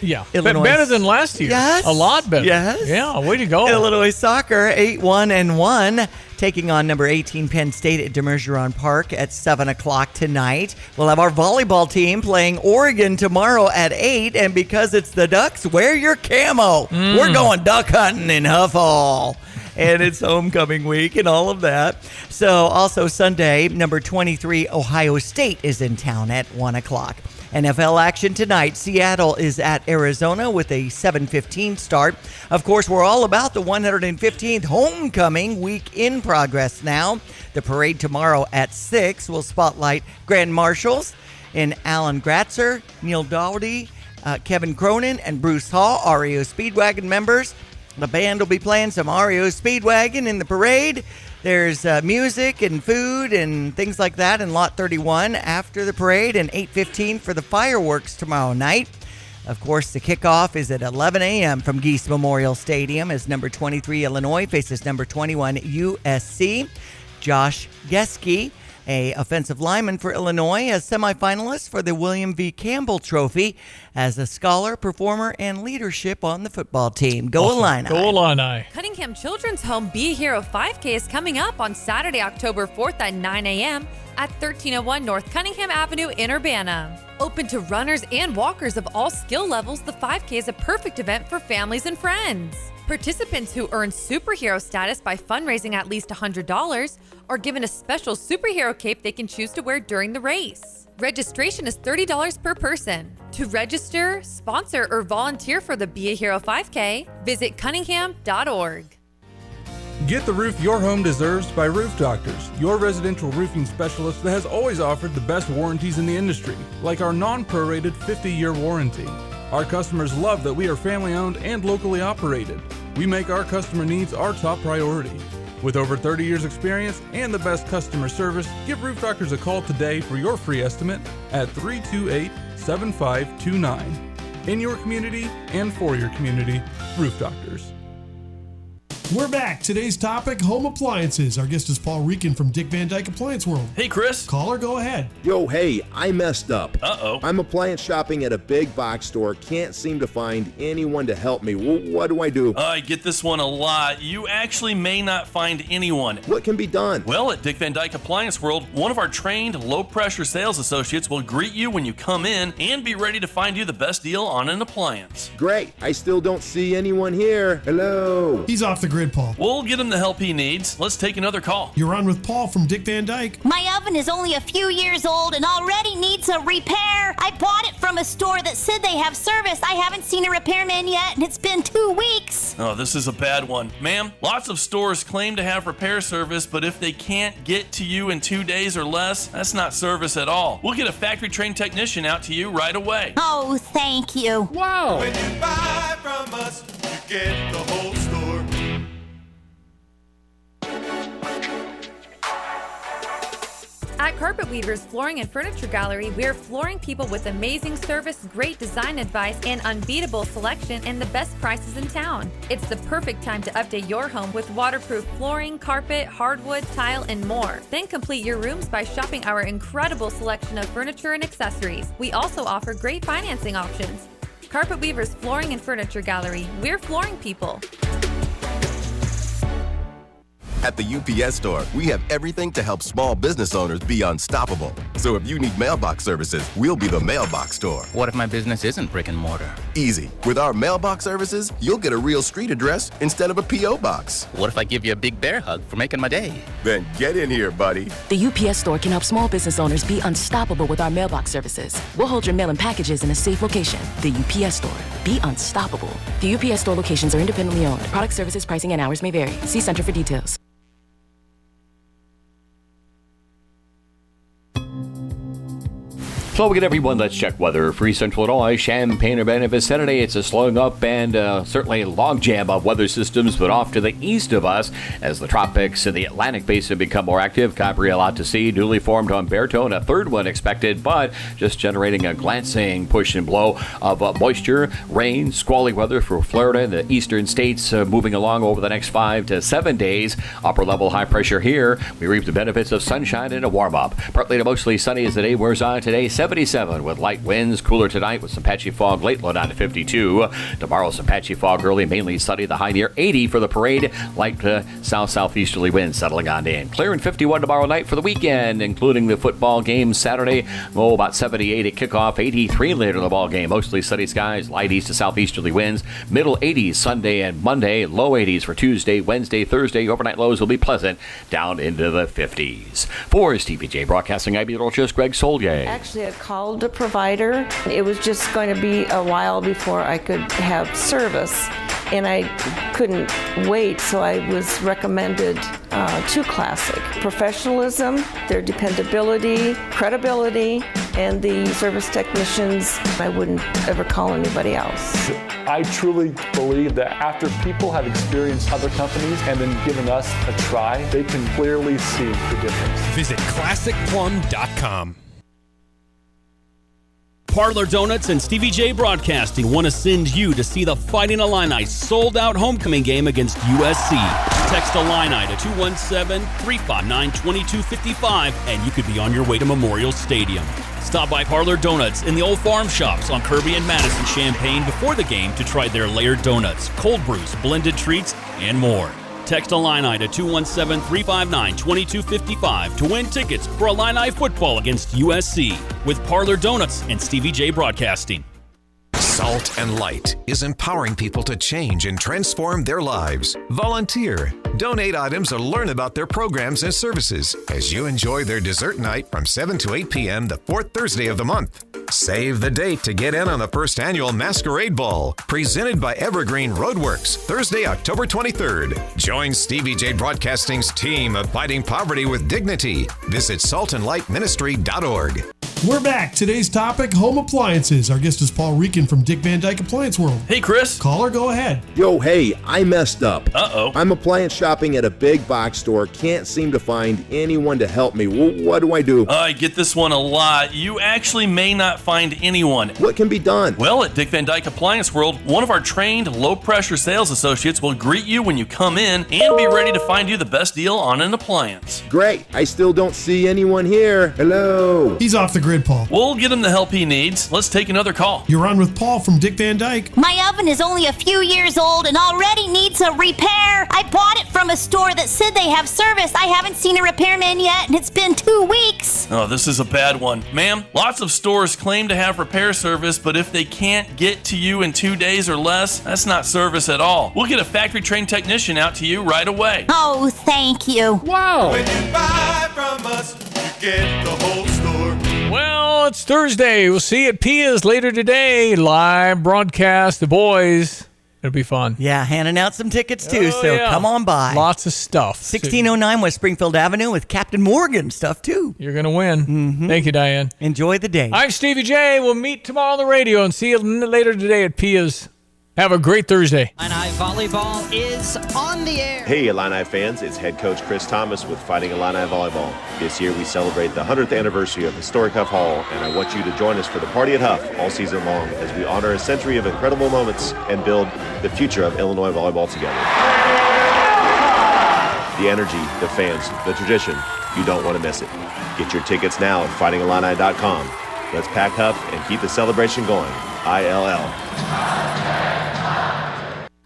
Yeah, Illinois, better than last year. Yes. A lot better. Yes. Yeah, way to go. Illinois soccer 8-1-1, taking on number 18 Penn State at Demergeron Park at 7 o'clock tonight. We'll have our volleyball team playing Oregon tomorrow at 8, and because it's the Ducks, wear your camo. We're going duck hunting in Huff Hall. And it's homecoming week and all of that. So also Sunday, number 23 Ohio State is in town at 1 o'clock. NFL action tonight. Seattle is at Arizona with a 7:15 start. Of course, we're all about the 115th homecoming week in progress now. The parade tomorrow at 6 will spotlight Grand Marshals in Alan Gratzer, Neil Dowdy, Kevin Cronin, and Bruce Hall, REO Speedwagon members. The band will be playing some REO Speedwagon in the parade. There's music and food and things like that in Lot 31 after the parade, and 8:15 for the fireworks tomorrow night. Of course, the kickoff is at 11 a.m. from Geese Memorial Stadium as number 23 Illinois faces number 21 USC. Josh Geske, a offensive lineman for Illinois, as semifinalist for the William V. Campbell Trophy as a scholar, performer, and leadership on the football team. Go Illini. Go Illini. Cunningham Children's Home Be a Hero 5K is coming up on Saturday, October 4th at 9 a.m. at 1301 North Cunningham Avenue in Urbana. Open to runners and walkers of all skill levels, the 5K is a perfect event for families and friends. Participants who earn superhero status by fundraising at least $100 are given a special superhero cape they can choose to wear during the race. Registration is $30 per person. To register, sponsor, or volunteer for the Be a Hero 5K, visit cunningham.org. Get the roof your home deserves by Roof Doctors, your residential roofing specialist that has always offered the best warranties in the industry, like our non-prorated 50-year warranty. Our customers love that we are family-owned and locally operated. We make our customer needs our top priority. With over 30 years experience and the best customer service, give Roof Doctors a call today for your free estimate at 328-7529. In your community and for your community, Roof Doctors. We're back. Today's topic, home appliances. Our guest is Paul Reekin from Dick Van Dyke Appliance World. Hey, Chris. Caller, go ahead. Yo, hey, I messed up. Uh-oh. I'm appliance shopping at a big box store. Can't seem to find anyone to help me. What do I do? I get this one a lot. You actually may not find anyone. What can be done? Well, at Dick Van Dyke Appliance World, one of our trained, low-pressure sales associates will greet you when you come in and be ready to find you the best deal on an appliance. Great. I still don't see anyone here. Hello. He's off the grid, Paul. We'll get him the help he needs. Let's take another call. You're on with Paul from Dick Van Dyke. My oven is only a few years old and already needs a repair. I bought it from a store that said they have service. I haven't seen a repairman yet, and it's been 2 weeks. Oh, this is a bad one. Ma'am, lots of stores claim to have repair service, but if they can't get to you in 2 days or less, that's not service at all. We'll get a factory-trained technician out to you right away. Oh, thank you. Wow. When you buy from us, you get the whole store. At Carpet Weavers Flooring and Furniture Gallery, we're flooring people with amazing service, great design advice, and unbeatable selection and the best prices in town. It's the perfect time to update your home with waterproof flooring, carpet, hardwood, tile, and more. Then complete your rooms by shopping our incredible selection of furniture and accessories. We also offer great financing options. Carpet Weavers Flooring and Furniture Gallery, we're flooring people. At the UPS Store, we have everything to help small business owners be unstoppable. So if you need mailbox services, we'll be the mailbox store. What if my business isn't brick and mortar? Easy. With our mailbox services, you'll get a real street address instead of a P.O. box. What if I give you a big bear hug for making my day? Then get in here, buddy. The UPS Store can help small business owners be unstoppable with our mailbox services. We'll hold your mail and packages in a safe location. The UPS Store. Be unstoppable. The UPS Store locations are independently owned. Product services, pricing, and hours may vary. See Center for details. So again, everyone, let's check weather. For East Central Illinois, Champaign-Urbana vicinity, it's a slowing up and certainly a logjam of weather systems, but off to the east of us as the tropics and the Atlantic Basin become more active. Gabrielle out to sea, newly formed on Baritone, a third one expected, but just generating a glancing push and blow of moisture, rain, squally weather for Florida and the eastern states moving along over the next 5 to 7 days. Upper level high pressure here. We reap the benefits of sunshine and a warm up. Partly to mostly sunny as the day wears on today. 77 with light winds. Cooler tonight with some patchy fog late, low down to 52. Tomorrow some patchy fog early, mainly sunny. The high near 80 for the parade. Light south-southeasterly winds settling on in. Clear and 51 tomorrow night for the weekend, including the football game Saturday. About 78 at kickoff, 83 later in the ball game. Mostly sunny skies, light east to southeasterly winds. Middle 80s Sunday and Monday. Low 80s for Tuesday, Wednesday, Thursday. Overnight lows will be pleasant, down into the 50s. For Stevie J Broadcasting, I'm meteorologist Greg Solye. Actually, had called a provider. It was just going to be a while before I could have service, and I couldn't wait, so I was recommended to Classic. Professionalism, their dependability, credibility, and the service technicians, I wouldn't ever call anybody else. I truly believe that after people have experienced other companies and then given us a try, they can clearly see the difference. Visit ClassicPlum.com. Parlor Donuts and Stevie J Broadcasting want to send you to see the Fighting Illini sold-out homecoming game against USC. Text Illini to 217-359-2255, and you could be on your way to Memorial Stadium. Stop by Parlor Donuts in the Old Farm Shops on Kirby and Madison Champaign before the game to try their layered donuts, cold brews, blended treats, and more. Text Illini to 217-359-2255 to win tickets for Illini football against USC with Parlor Donuts and Stevie J Broadcasting. Salt and Light is empowering people to change and transform their lives. Volunteer, donate items, or learn about their programs and services as you enjoy their dessert night from 7 to 8 p.m. the fourth Thursday of the month. Save the date to get in on the first annual Masquerade Ball, presented by Evergreen Roadworks, Thursday, October 23rd. Join Stevie J Broadcasting's team of fighting poverty with dignity. Visit saltandlightministry.org. We're back. Today's topic, home appliances. Our guest is Paul Rican from Dick Van Dyke Appliance World. Hey, Chris. Caller, go ahead. Yo, hey, I messed up. Uh-oh. I'm appliance shopping at a big box store. Can't seem to find anyone to help me. What do I do? I get this one a lot. You actually may not find anyone. What can be done? Well, at Dick Van Dyke Appliance World, one of our trained low-pressure sales associates will greet you when you come in and be ready to find you the best deal on an appliance. Great. I still don't see anyone here. Hello. He's off the grid, Paul. We'll get him the help he needs. Let's take another call. You're on with Paul from Dick Van Dyke. My oven is only a few years old and already needs a repair. I bought it from a store that said they have service. I haven't seen a repairman yet, and it's been 2 weeks. Oh, this is a bad one. Ma'am, lots of stores claim to have repair service, but if they can't get to you in 2 days or less, that's not service at all. We'll get a factory-trained technician out to you right away. Oh, thank you. Wow. When you buy from us, you get the whole store. Well, it's Thursday. We'll see you at Pia's later today. Live broadcast, the boys. It'll be fun. Yeah, handing out some tickets too, come on by. Lots of stuff. 1609 West Springfield Avenue with Captain Morgan stuff too. You're going to win. Mm-hmm. Thank you, Diane. Enjoy the day. I'm Stevie J. We'll meet tomorrow on the radio and see you later today at Pia's. Have a great Thursday. Illini Volleyball is on the air. Hey, Illini fans, it's head coach Chris Thomas with Fighting Illini Volleyball. This year we celebrate the 100th anniversary of historic Huff Hall, and I want you to join us for the Party at Huff all season long as we honor a century of incredible moments and build the future of Illinois volleyball together. The energy, the fans, the tradition, you don't want to miss it. Get your tickets now at fightingillini.com. Let's pack Huff and keep the celebration going. ILL.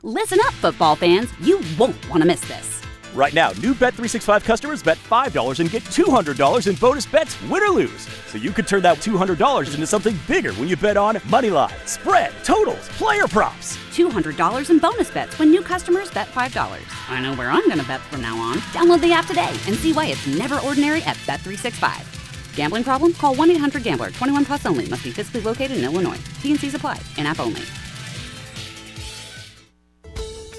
Listen up, football fans. You won't want to miss this. Right now, new Bet365 customers bet $5 and get $200 in bonus bets, win or lose. So you could turn that $200 into something bigger when you bet on money line, spread, totals, player props. $200 in bonus bets when new customers bet $5. I know where I'm going to bet from now on. Download the app today and see why it's never ordinary at Bet365. Gambling problem? Call 1-800-GAMBLER. 21 plus only. Must be physically located in Illinois. T&Cs apply. In-app only.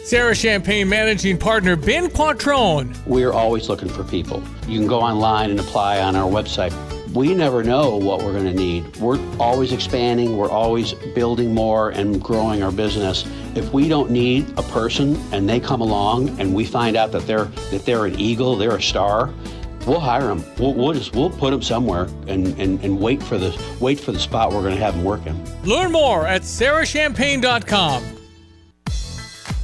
Sarah Champagne managing partner Ben Quattrone. We're always looking for people. You can go online and apply on our website. We never know what we're going to need. We're always expanding. We're always building more and growing our business. If we don't need a person and they come along and we find out that they're an eagle, they're a star, we'll hire them. We'll put them somewhere and wait for the spot we're going to have them working. Learn more at sarahchampagne.com.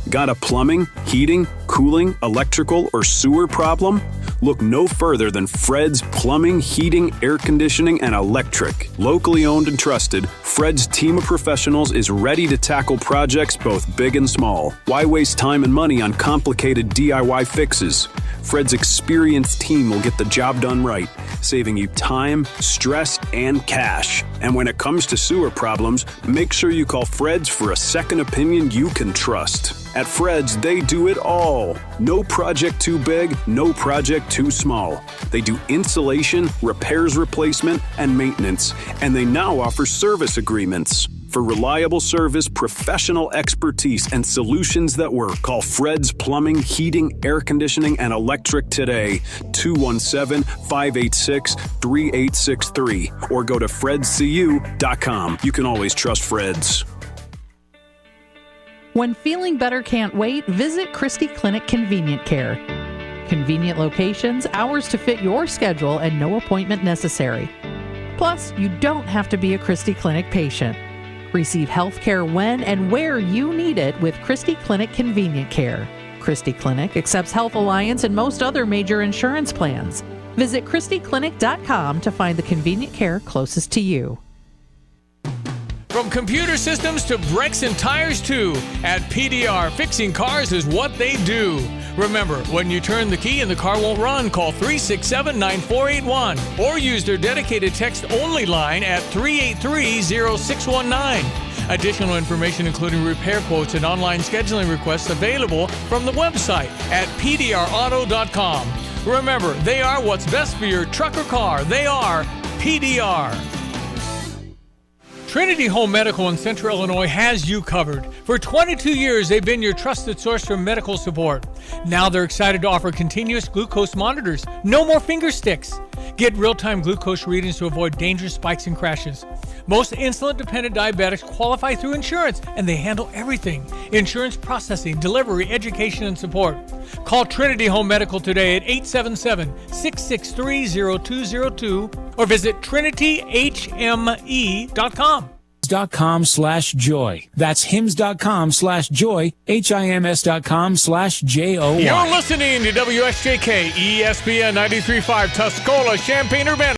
Got a plumbing, heating, cooling, electrical, or sewer problem? Look no further than Fred's Plumbing, Heating, Air Conditioning, and Electric. Locally owned and trusted, Fred's team of professionals is ready to tackle projects both big and small. Why waste time and money on complicated DIY fixes? Fred's experienced team will get the job done right, saving you time, stress, and cash. And when it comes to sewer problems, make sure you call Fred's for a second opinion you can trust. At Fred's, they do it all. No project too big, no project too small. They do insulation, repairs, replacement, and maintenance, and they now offer service agreements. For reliable service, professional expertise, and solutions that work, call Fred's Plumbing, Heating, Air Conditioning, and Electric today, 217-586-3863, or go to fredscu.com. You can always trust Fred's. When feeling better can't wait, visit Christie Clinic Convenient Care. Convenient locations, hours to fit your schedule, and no appointment necessary. Plus, you don't have to be a Christie Clinic patient. Receive health care when and where you need it with Christie Clinic Convenient Care. Christie Clinic accepts Health Alliance and most other major insurance plans. Visit ChristieClinic.com to find the convenient care closest to you. From computer systems to brakes and tires too, at PDR, fixing cars is what they do. Remember, when you turn the key and the car won't run, call 367-9481 or use their dedicated text-only line at 383-0619. Additional information including repair quotes and online scheduling requests available from the website at pdrauto.com. Remember, they are what's best for your truck or car. They are PDR. Trinity Home Medical in Central Illinois has you covered. For 22 years, they've been your trusted source for medical support. Now they're excited to offer continuous glucose monitors. No more finger sticks. Get real-time glucose readings to avoid dangerous spikes and crashes. Most insulin-dependent diabetics qualify through insurance, and they handle everything: insurance processing, delivery, education, and support. Call Trinity Home Medical today at 877-663-0202 or visit trinityhme.com. hims.com/joy. That's hims.com/joy. hims.com/joy. You're listening to WSJK ESPN 93.5 Tuscola, Champaign-Urbana.